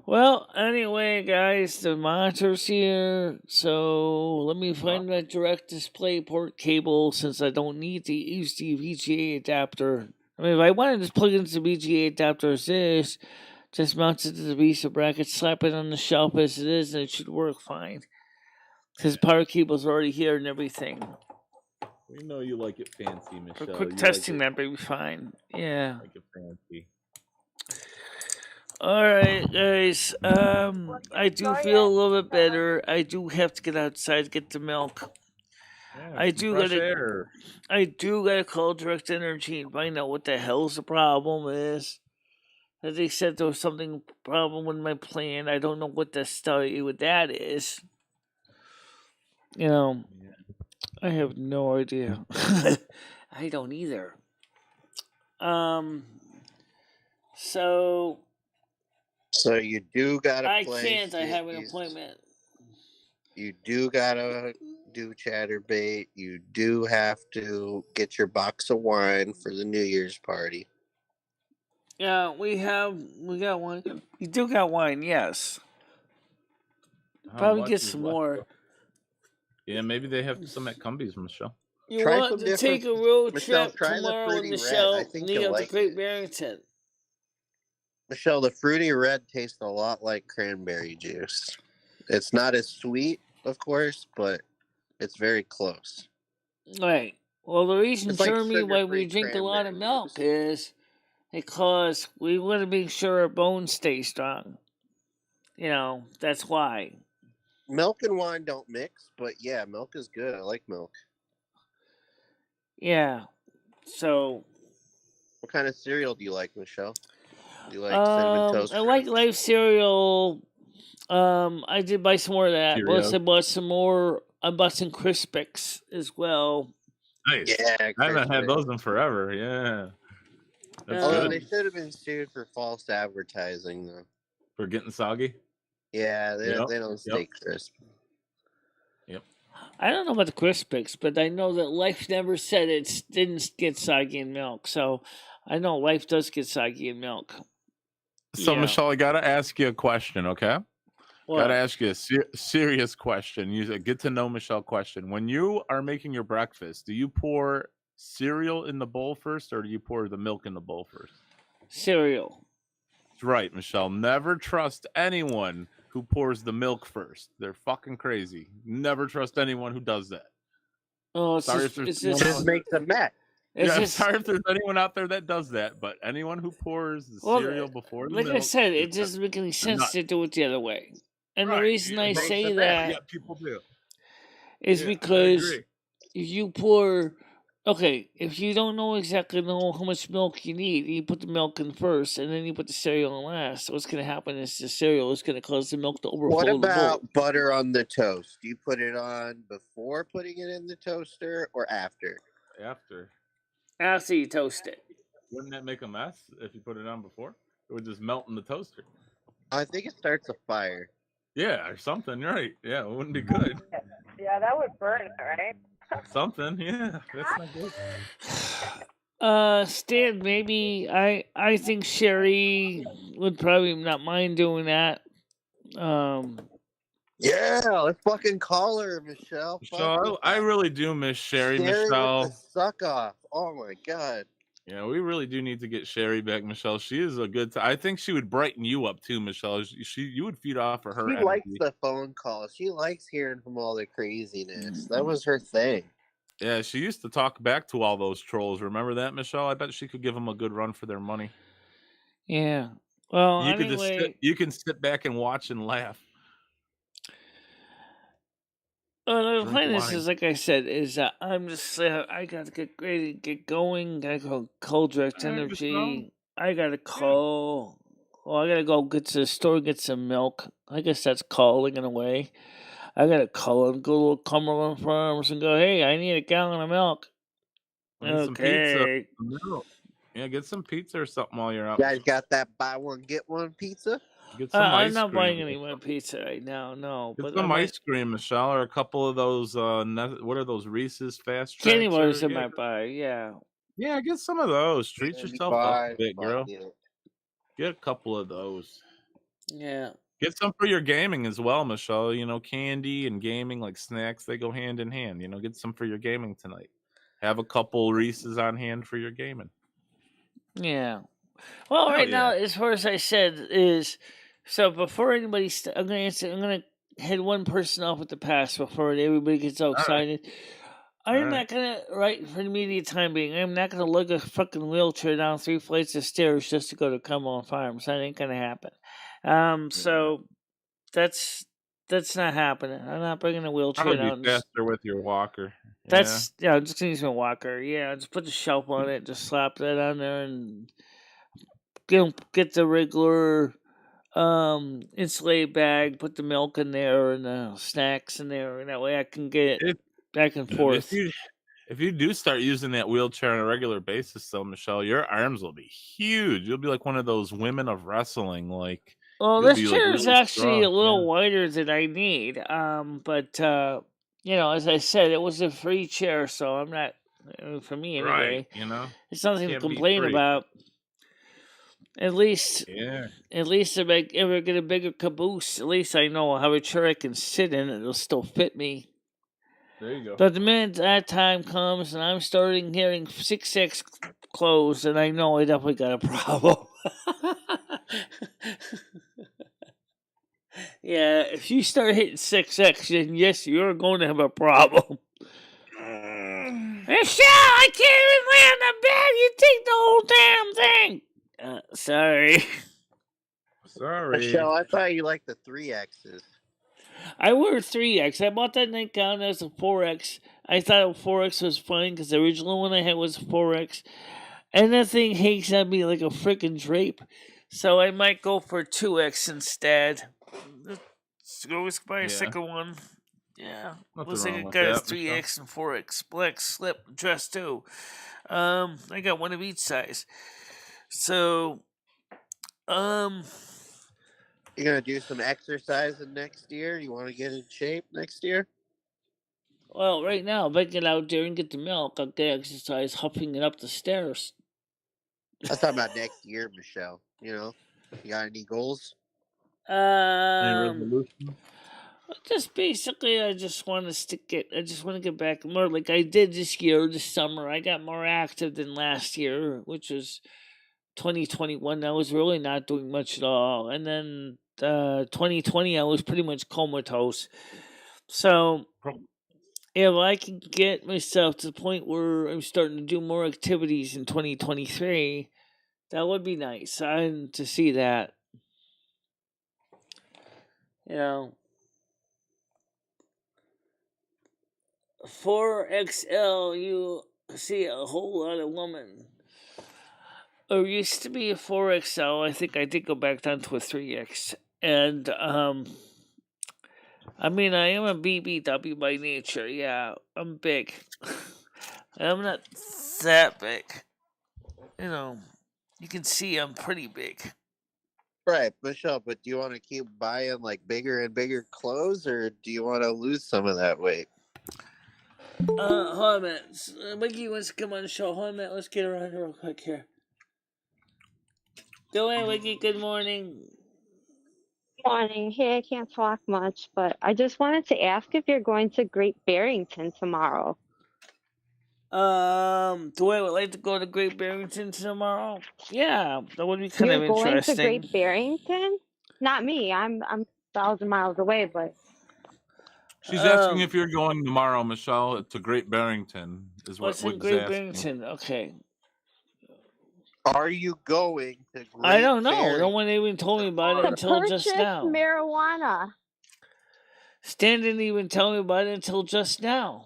Well, anyway, guys, the monitor's here. So let me find that direct display port cable since I don't need to use the VGA adapter. I mean, if I wanted to plug into the VGA adapter as is, just mount it to the VESA bracket, slap it on the shelf as it is, and it should work fine. Because power cable's already here and everything. We know you like it fancy, Michelle. For quick testing, that may be fine. Yeah. Like it fancy. All right, guys. I do feel a little bit better. I do have to get outside, get the milk. Yeah, I do gotta call Direct Energy and find out what the hell's the problem is. As they said there was something problem with my plan. I don't know what the story with that is. I have no idea. I don't either. So you do gotta. I can't. I have an appointment. You do gotta do chatterbait. You do have to get your box of wine for the New Year's party. Yeah, we got one. You do got wine, yes. Probably get some more. Yeah, maybe they have some at Cumbies, Michelle. You want to take a road trip tomorrow with Michelle near the Great Barrington. Michelle, the Fruity Red tastes a lot like cranberry juice. It's not as sweet, of course, but it's very close. Right. Well, the reason, Jeremy, why we drink a lot of milk is because we want to make sure our bones stay strong. That's why. Milk and wine don't mix, but yeah, milk is good. I like milk. Yeah. So. What kind of cereal do you like, Michelle? Do you like Cinnamon Toast I like Life cereal. I did buy some more of that. Plus, I bought some more. I bought some Crispix as well. Nice. Yeah, I haven't had those in forever. Yeah. That's good. They should have been sued for false advertising, though. For getting soggy? Yeah, they don't stay crisp. Yep. I don't know about the Crispix, but I know that Life never said it didn't get soggy in milk. So I know Life does get soggy in milk. So, Michelle, I got to ask you a question, okay? Got to ask you a serious question. A get to know Michelle question. When you are making your breakfast, do you pour cereal in the bowl first or do you pour the milk in the bowl first? Cereal. That's right, Michelle. Never trust anyone who pours the milk first. They're fucking crazy. Never trust anyone who does that. Oh, it just makes a mess. It's I'm just sorry if there's anyone out there that does that, but anyone who pours the cereal before the like I milk, said, it is doesn't make any sense nuts. to do it the other way. And the Right. reason I It makes say sense, that yet people do. is Yeah, I because agree. if you pour, okay, if you don't know exactly how much milk you need, you put the milk in first, and then you put the cereal in last. So what's going to happen is the cereal is going to cause the milk to What overflow the bowl. about butter on the toast? Do you put it on before putting it in the toaster or after? After you toast it. Wouldn't that make a mess if you put it on before? It would just melt in the toaster. I think it starts a fire. Yeah, or something, right? Yeah, it wouldn't be good. Yeah, that would burn it, right? Something, yeah, that's not good. Stan, maybe I think Sherry would probably not mind doing that. Yeah, let's fucking call her, Michelle. Michelle, I really do miss Sherry, Michelle. With the suck off. Oh my god. Yeah, we really do need to get Sherry back, Michelle. She is a good. I think she would brighten you up too, Michelle. You would feed off of her. She energy. likes the phone calls. She likes hearing from all the craziness. That was her thing. Yeah, she used to talk back to all those trolls. Remember that, Michelle? I bet she could give them a good run for their money. Yeah. Well, you anyway, you can sit back and watch and laugh. The point is, like I said, is I'm just I got to get ready to get going. I go call Direct Energy. I gotta call. Well, I gotta go get to the store, get some milk. I guess that's calling in a way. I gotta call and go to Cumberland Farms and go, hey, I need a gallon of milk. Some pizza. Yeah, get some pizza or something while you're out. You guys got that buy one get one pizza? Get some ice I'm not cream. buying any more pizza right now. No, get some ice cream, Michelle, or a couple of those. What are those Reese's fast tracks? Candy bars I might buy. Yeah. Yeah, get some of those. Treat yourself up a bit, girl. Get a couple of those. Yeah. Get some for your gaming as well, Michelle. You know, candy and gaming, like snacks, they go hand in hand. You know, get some for your gaming tonight. Have a couple Reese's on hand for your gaming. Yeah. Well, right now, as far as I said, is so before anybody, I'm gonna head one person off with the pass before everybody gets all excited. I'm not gonna, for the immediate time being, I'm not gonna lug a fucking wheelchair down 3 flights of stairs just to go to Cumberland Farms. That ain't gonna happen. So that's not happening. I'm not bringing a wheelchair down. Be faster with your walker. I'm just gonna use my walker. Yeah, just put the shelf on it, just slap that on there, and get the regular insulated bag, put the milk in there and the snacks in there, and that way I can get it back and forth. If you do start using that wheelchair on a regular basis, though, Michelle, your arms will be huge. You'll be like one of those women of wrestling. Like, well, this chair is actually a little wider than I need. But as I said, it was a free chair, so I'm not. For me, anyway. Right, it's nothing to complain about. At least if I ever get a bigger caboose, at least I know how a chair I can sit in. It'll still fit me. There you go. But the minute that time comes and I'm starting hearing 6X close, and I know I definitely got a problem. Yeah, if you start hitting 6X, then yes, you're going to have a problem. Michelle, I can't even lay on the bed. You take the whole damn thing. Sorry. Michelle, I thought you liked the 3Xs. I wear 3X. I bought that nightgown as a 4X. I thought a 4X was fine because the original one I had was a 4X. And that thing hangs on me like a freaking drape. So I might go for 2X instead. Let's go buy a second one. Yeah. Looks like it got a 3X and 4X. Black slip dress too. I got one of each size. So, you're gonna do some exercising next year? You want to get in shape next year? Well, right now, if I get out there and get the milk, I'll get exercise huffing it up the stairs. I'm talking about next year, Michelle. You got any goals? Any resolution? Just basically, I just want to get back more like I did this year, this summer. I got more active than last year, which was 2021. I was really not doing much at all. And then 2020, I was pretty much comatose. So if I can get myself to the point where I'm starting to do more activities in 2023, that would be nice. I'm to see that. You know, 4XL, you see a whole lot of women. Or used to be a 4XL. I think I did go back down to a 3X. And, I mean, I am a BBW by nature. Yeah, I'm big. I'm not that big. You know, you can see I'm pretty big. Right, Michelle, but do you want to keep buying like bigger and bigger clothes, or do you want to lose some of that weight? Hold on a minute. Wiggy wants to come on the show. Hold on a minute. Let's get her on real quick here. Go ahead, Wiggy. Good morning. Morning. Hey, I can't talk much, but I just wanted to ask if you're going to Great Barrington tomorrow. Do I would like to go to Great Barrington tomorrow? Yeah, that would be kind You're of going to interesting. Great Barrington? Not me. I'm 1,000 miles away, but She's asking if you're going tomorrow, Michelle, to Great Barrington. Is what what's in Wig's Great asking. Barrington? Okay. Are you going to Great I don't know. Barrington No one even told me about it to until purchase just now. marijuana. Stan didn't even tell me about it until just now.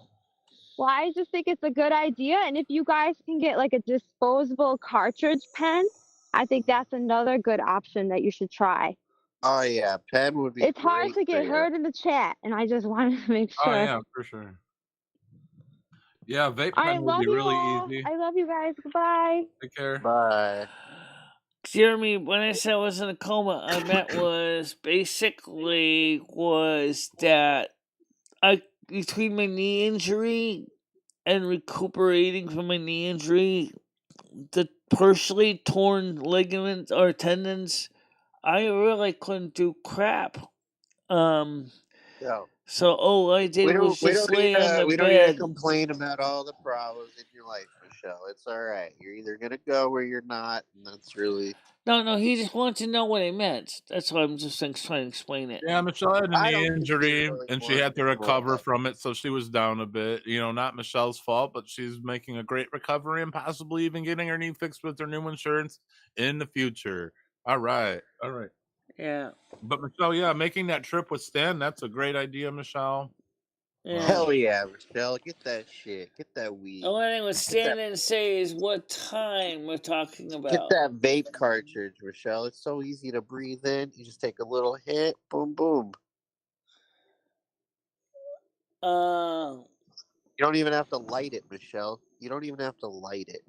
Well, I just think it's a good idea, and if you guys can get like a disposable cartridge pen, I think that's another good option that you should try. Oh yeah, pen would be. It's hard great to get for you. heard in the chat, and I just wanted to make Oh sure. yeah, for sure. Yeah, vape I pen would love be you really all. easy. I love you guys. Goodbye. Take care. Bye. Jeremy, when I said I was in a coma, I meant was basically was that I between my knee injury and recuperating from my knee injury, the partially torn ligaments or tendons, I really couldn't do crap. So So all I did was just lay on the we don't need to bed. complain about all the problems in your life, Michelle. It's all right. You're either gonna go or you're not, and that's really. No, he just wanted to know what I meant. That's why I'm just trying to explain it. Yeah, Michelle had a I knee don't think you injury, really and she want had to to know recover that. from it, so she was down a bit. You know, not Michelle's fault, but she's making a great recovery and possibly even getting her knee fixed with her new insurance in the future. All right. Yeah. But Michelle, yeah, making that trip with Stan, that's a great idea, Michelle. Yeah. Hell yeah, Michelle. Get that shit. Get that weed. The only thing was stand and say is what time we're talking about. Get that vape cartridge, Michelle. It's so easy to breathe in. You just take a little hit, boom, boom. You don't even have to light it, Michelle. You don't even have to light it.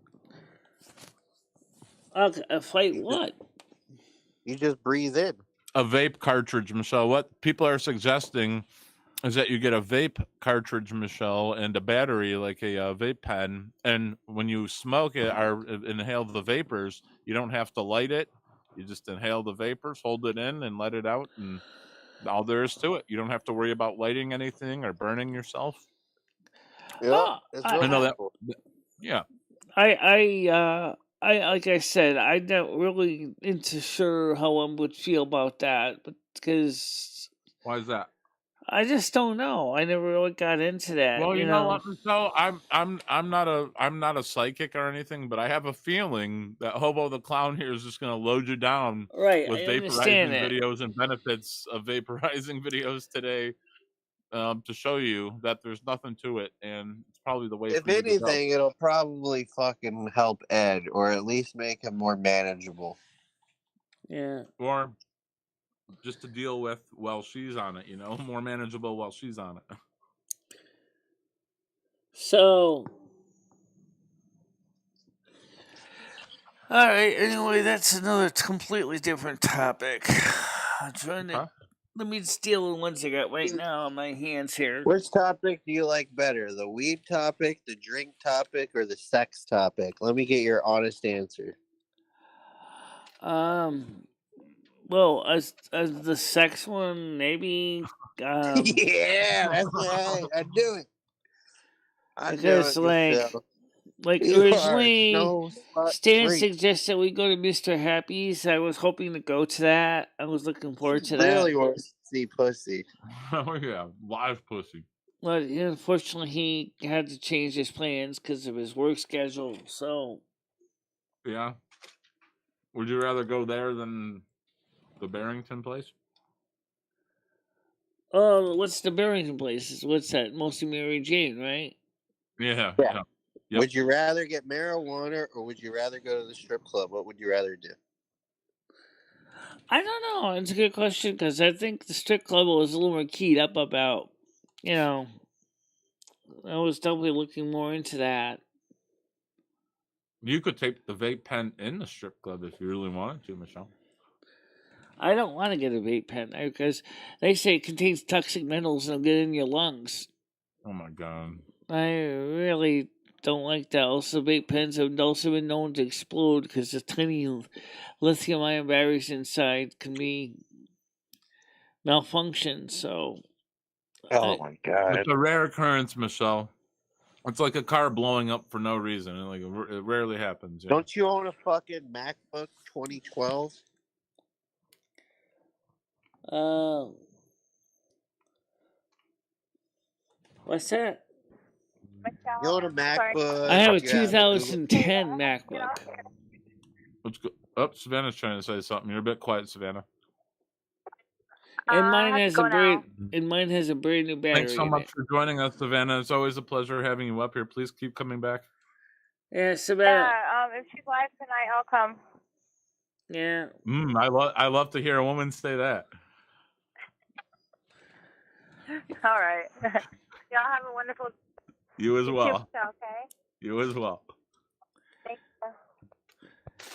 Okay, fight what? You just breathe in. A vape cartridge, Michelle. What people are suggesting is that you get a vape cartridge, Michelle, and a battery like a vape pen, and when you smoke it or inhale the vapors, you don't have to light it. You just inhale the vapors, hold it in, and let it out, and all there is to it. You don't have to worry about lighting anything or burning yourself. Yeah, I know that. Yeah. I like I said, I'm not really into sure how I would feel about that, but because why is that? I just don't know. I never really got into that. Well, you know what, Michelle? I'm not a psychic or anything, but I have a feeling that Hobo the Clown here is just going to load you down right with I vaporizing understand videos and benefits of vaporizing videos today, to show you that there's nothing to it, and it's probably the way. If for you to go. anything, it'll probably fucking help Ed, or at least make him more manageable. Yeah. Or just to deal with while she's on it, more manageable while she's on it. So, all right. Anyway, that's another completely different topic. I'm trying to. Let me steal the ones I got right now on my hands here. Which topic do you like better? The weed topic, the drink topic, or the sex topic? Let me get your honest answer. Well, as the sex one, maybe. Yeah, that's right. I knew it. I because knew it, like you originally, Stan free. suggested we go to Mr. Happy's. I was hoping to go to that. I was looking forward to that. Really wants to see pussy. Oh yeah, live pussy. But unfortunately, he had to change his plans because of his work schedule. So, Yeah. Would you rather go there than the Barrington place? oh, what's the Barrington place? What's that? Mostly Mary Jane, right? Yeah. Yeah. Yeah. Yep. Would you rather get marijuana or would you rather go to the strip club? What would you rather do? I don't know. It's a good question because I think the strip club was a little more keyed up about, you know, I was definitely looking more into that. You could take the vape pen in the strip club if you really wanted to, Michelle. I don't want to get a vape pen because they say it contains toxic metals and it'll get in your lungs. Oh my god. I really don't like that. Also, vape pens have also been known to explode because the tiny lithium-ion batteries inside can be malfunction. So, Oh my It's god. a rare occurrence, Michelle. It's like a car blowing up for no reason. Like it rarely happens. Yeah. Don't you own a fucking MacBook 2012? What's that? You own a MacBook? I have a you have a Google- 2010 MacBook. Let's go. Oh, Savannah's trying to say something. You're a bit quiet, Savannah. And I mine have to has go a brand. now. And mine has a brand new battery. Thanks so in much it. for joining us, Savannah. It's always a pleasure having you up here. Please keep coming back. Yeah, Savannah. Yeah, if she's live tonight, I'll come. Yeah. I love to hear a woman say that. All right. Y'all have a wonderful You as well. okay? You as well. Thank you.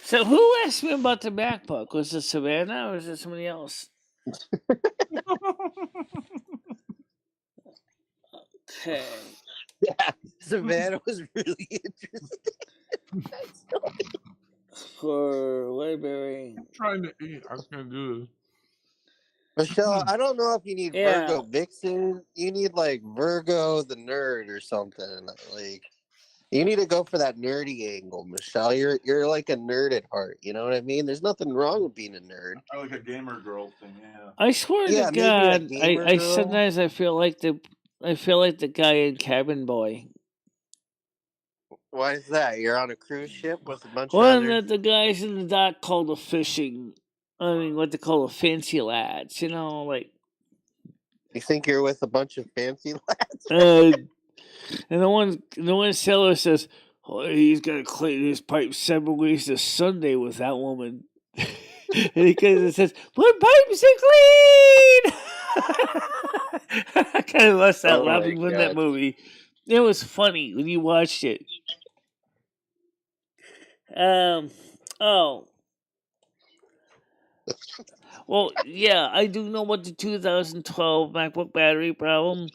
So who asked me about the MacBook? Was it Savannah or was it somebody else? Okay. Yeah, Savannah was really interested. For Wayberry. I'm trying to eat. I can't do this. Michelle, I don't know if you need Yeah. Virgo Vixen. You need like Virgo the nerd or something. Like you need to go for that nerdy angle, Michelle. You're like a nerd at heart. You know what I mean? There's nothing wrong with being a nerd. I like a gamer girl thing. Yeah. I swear Yeah, to maybe a God, gamer I girl. sometimes I feel like the guy in Cabin Boy. Why is that? You're on a cruise ship with a bunch Well, of other. the guys in the dock call the fishing. I mean, what they call the fancy lads. You know, like. You think you're with a bunch of fancy lads? And the one sailor says, oh, he's got to clean his pipe 7 ways to Sunday with that woman. And it says, "My pipes are clean." I kind of lost that laughing from that movie. It was funny when you watched it. Oh. Well, yeah, I do know about the 2012 MacBook battery problem,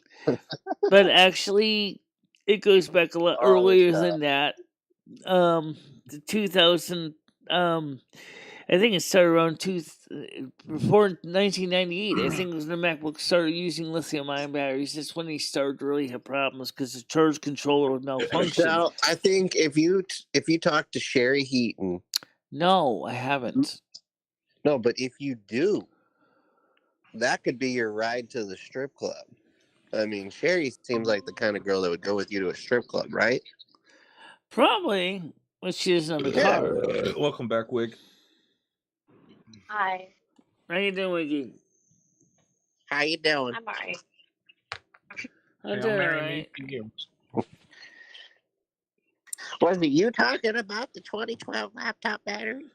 but actually, it goes back a lot earlier than that. The 2000, I think it started around before 1998. I think it was when the MacBook started using lithium-ion batteries. That's when they started to really have problems because the charge controller would malfunction. Michelle, I think if you talk to Sherry Heaton. No, I haven't. No, but if you do, that could be your ride to the strip club. I mean, Sherry seems like the kind of girl that would go with you to a strip club, right? Probably, but she doesn't have a car. Welcome back, Wig. Hi. How you doing, Wiggy? How you doing? I'm alright. I'm doing alright. Was it you talking about the 2012 laptop battery?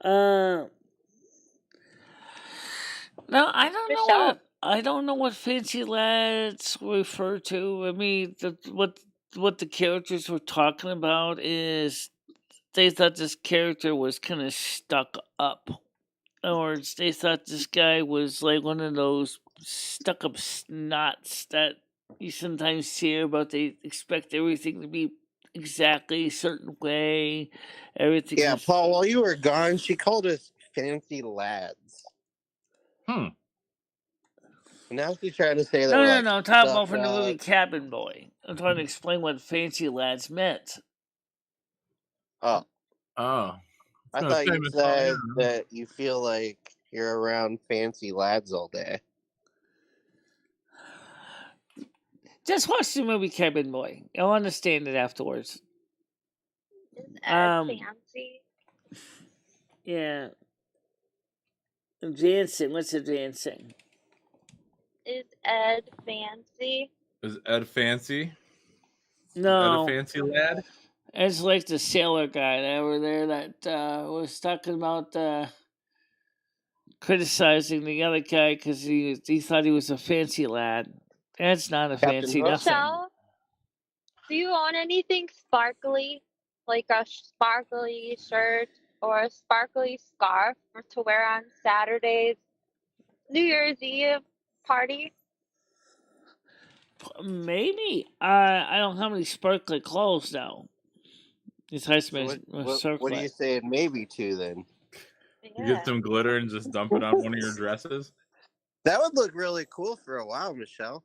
No, I don't know. I don't know what fancy lads refer to. I mean, what the characters were talking about is they thought this character was kind of stuck up, or they thought this guy was like one of those stuck up snots that you sometimes hear about. They expect everything to be exactly a certain way. Everything. Yeah, Paul. While you were gone, she called us fancy lads. Now she's trying to say that. No. I'm talking stuck about from the movie up. Cabin Boy. I'm trying to explain what fancy lads meant. Oh. I thought you said that you feel like you're around fancy lads all day. Just watch the movie Cabin Boy. You'll understand it afterwards. Is Ed fancy? Yeah. Advancing. What's advancing? Is Ed fancy? Is Ed fancy? No. Ed a fancy lad? It's like the sailor guy over there that was talking about criticizing the other guy because he thought he was a fancy lad. That's not a Captain fancy Hook? nothing. Michelle, do you own anything sparkly, like a sparkly shirt or a sparkly scarf to wear on Saturday's New Year's Eve party? Maybe. I don't have any sparkly clothes though. Besides So my what are circlet. you saying maybe to then? You get some glitter and just dump it on one of your dresses. That would look really cool for a while, Michelle.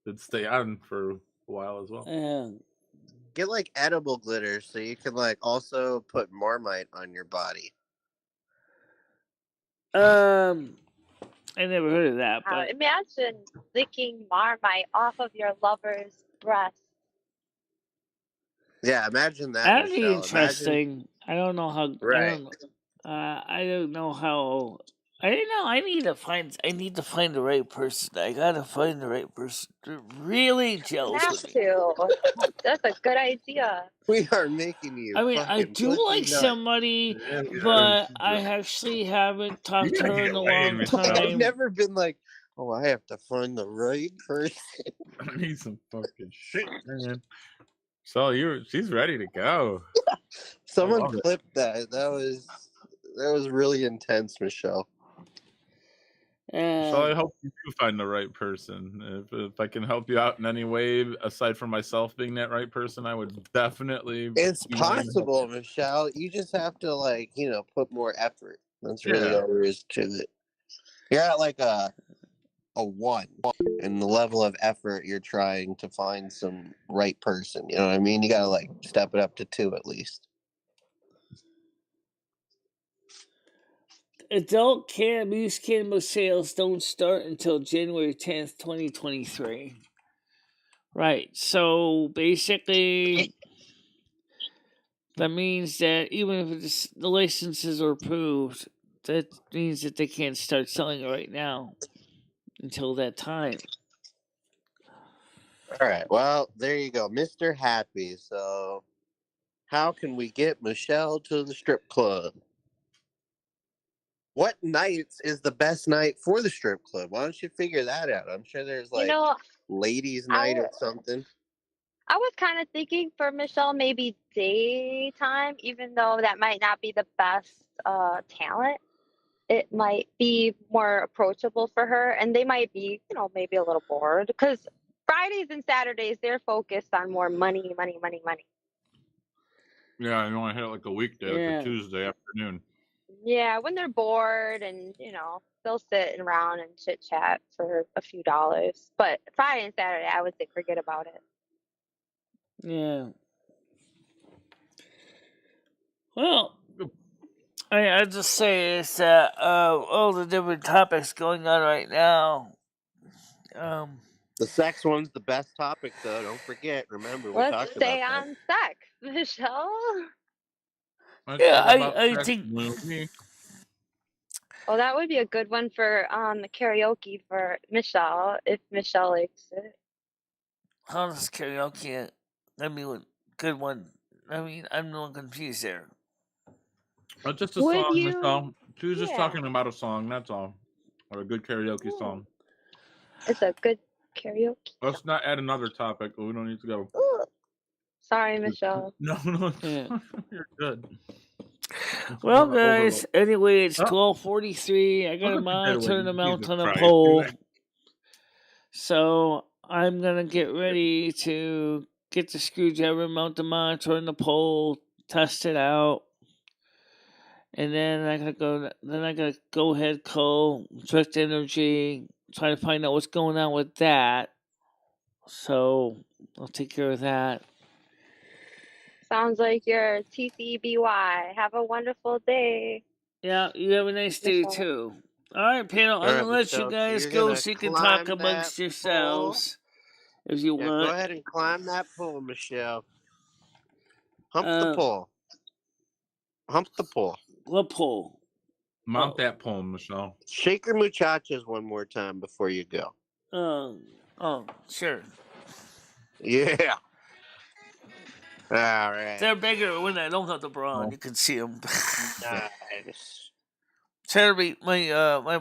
It'd stay on for a while as well. Get like edible glitter so you can like also put Marmite on your body. I never heard of that, but Imagine licking Marmite off of your lover's breast. Yeah, imagine that. that'd be Michelle. interesting. I don't know how. Right. I don't know how. I don't know. I need to find the right person. I gotta find the right person. They're really jealous Have of me. to. That's a good idea. We are making you. I mean, I fucking do pussy like nuts. somebody, Yeah, but I actually haven't talked to gotta her get in a away, long Michelle. I've time. never been like, oh, I have to find the right person. I need some fucking shit, man. So she's ready to go. Someone love it. clipped that. That was really intense, Michelle. So I hope you do find the right person. If I can help you out in any way aside from myself being that right person, I would definitely. It's be willing to help possible, you. Michelle. You just have to put more effort. That's really all there is to it. You're at like a 1 in the level of effort you're trying to find some right person. You know what I mean? You gotta like step it up to 2 at least. Adult use cannabis sales don't start until January 10th, 2023. Right. So basically, that means that even if the licenses are approved, that means that they can't start selling it right now until that time. All right. Well, there you go, Mr. Happy. So, how can we get Michelle to the strip club? What nights is the best night for the strip club? Why don't you figure that out? I'm sure there's like ladies' night or something. I was kind of thinking for Michelle maybe daytime, even though that might not be the best talent. It might be more approachable for her, and they might be, maybe a little bored because Fridays and Saturdays they're focused on more money. Yeah, you want to hit it like a weekday, like a Tuesday afternoon. Yeah, when they're bored and they'll sit around and chit chat for a few dollars. But Friday and Saturday, I would say forget about it. Yeah. Well, I just say is that all the different topics going on right now. The sex one's the best topic, though. Don't forget. Remember, we Let's talked stay about on sex, Michelle. I think. Well, that would be a good one for karaoke for Michelle if Michelle likes it. How does karaoke? That'd be a good one. I mean, I'm a little confused there. Just a song, Michelle. She was just talking about a song. That's all, or a good karaoke song. It's a good karaoke. Let's not add another topic. We don't need to go. Sorry, Michelle. No, you're good. Well, guys, anyway, it's 12:43. I got a monitor and a mount on a pole. So I'm going to get ready to get the screwdriver, mount the monitor on the pole, test it out. And then I gotta go ahead, call Direct Energy, try to find out what's going on with that. So I'll take care of that. Sounds like you're TCBY. Have a wonderful day. Yeah, you have a nice day too. All right, panel. I'm gonna let you guys go so you can talk amongst yourselves. if you Yeah, want. go ahead and climb that pole, Michelle. Hump the pole. Hump the pole. What pole? Mount that pole, Michelle. Shake your muchachas one more time before you go. Oh, sure. Yeah. All right. They're bigger when I don't have the bra on. You can see them. Nice. Terribly, my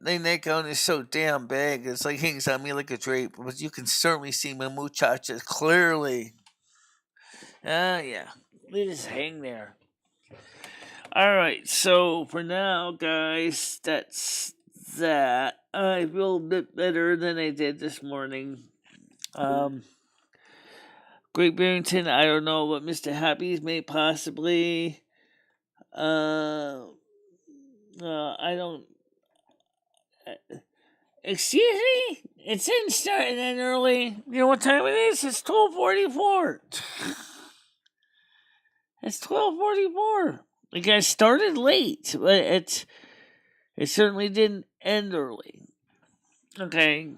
neck on is so damn big. It's like hangs on me like a drape. But you can certainly see my muchachas clearly. Yeah. They just hang there. All right. So for now, guys, that's that. I feel a bit better than I did this morning. Great Barrington, I don't know what Mr. Happy's may possibly. I don't. Excuse me? It's in starting that early. You know what time it is? It's 12:44. It's 12:44. You guys started late, but it certainly didn't end early. Okay.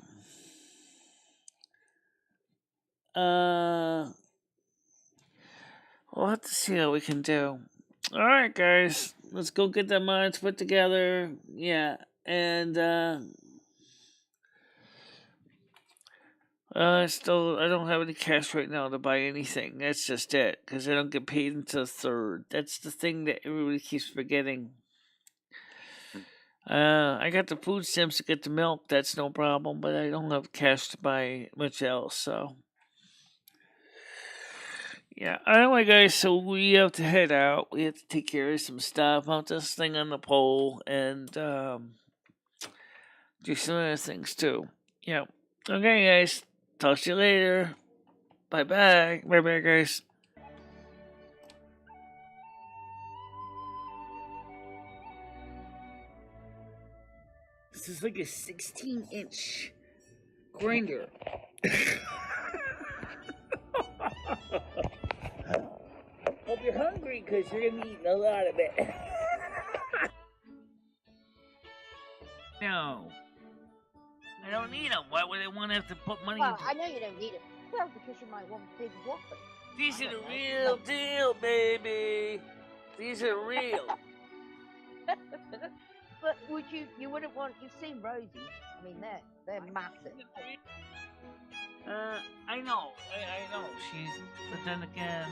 We'll have to see how we can do. Alright, guys. Let's go get the minds put together. Yeah. And, I don't have any cash right now to buy anything. That's just it. Because I don't get paid until the 3rd. That's the thing that everybody keeps forgetting. I got the food stamps to get the milk. That's no problem. But I don't have cash to buy much else, so. Yeah, anyway, guys, so we have to head out. We have to take care of some stuff, mount this thing on the pole, and do some other things, too. Yeah. Okay, guys. Talk to you later. Bye-bye. Bye-bye, guys. This is like a 16-inch grinder. Hope you're hungry because you're going to be eating a lot of it. No. I don't need them. Why would I want to have to put money Well, into I know you don't need it. Well, because you might want big whoppers. These are the real deal, baby. These are real. But you wouldn't want, you've seen Rosie's. I mean, they're massive. I know. I know. But then again,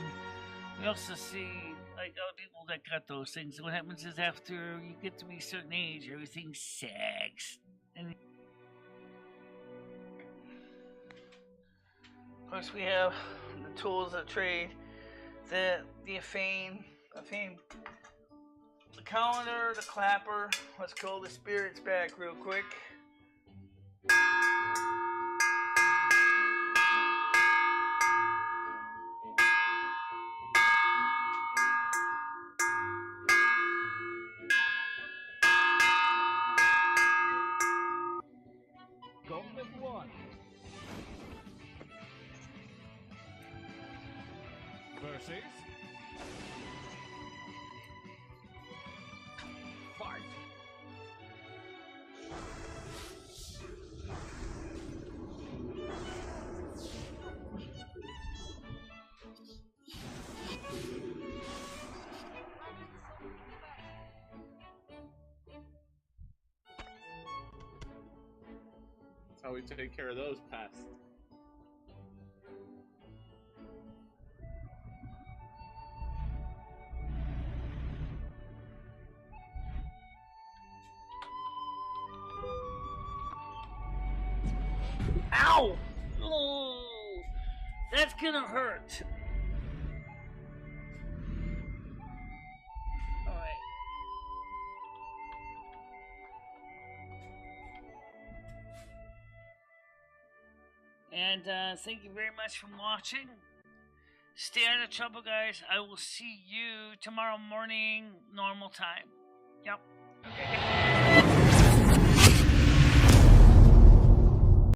we also see, like, other people that got those things. What happens is after you get to be a certain age, everything sags. And of course, we have the tools of trade, the fame, the calendar, the clapper. Let's call the spirits back real quick. Gauntlet 1. Versus. Fight. That's how we take care of those pests. Ow! Oh, that's gonna hurt. Alright. And thank you very much for watching. Stay out of trouble, guys. I will see you tomorrow morning, normal time. Yep. Okay.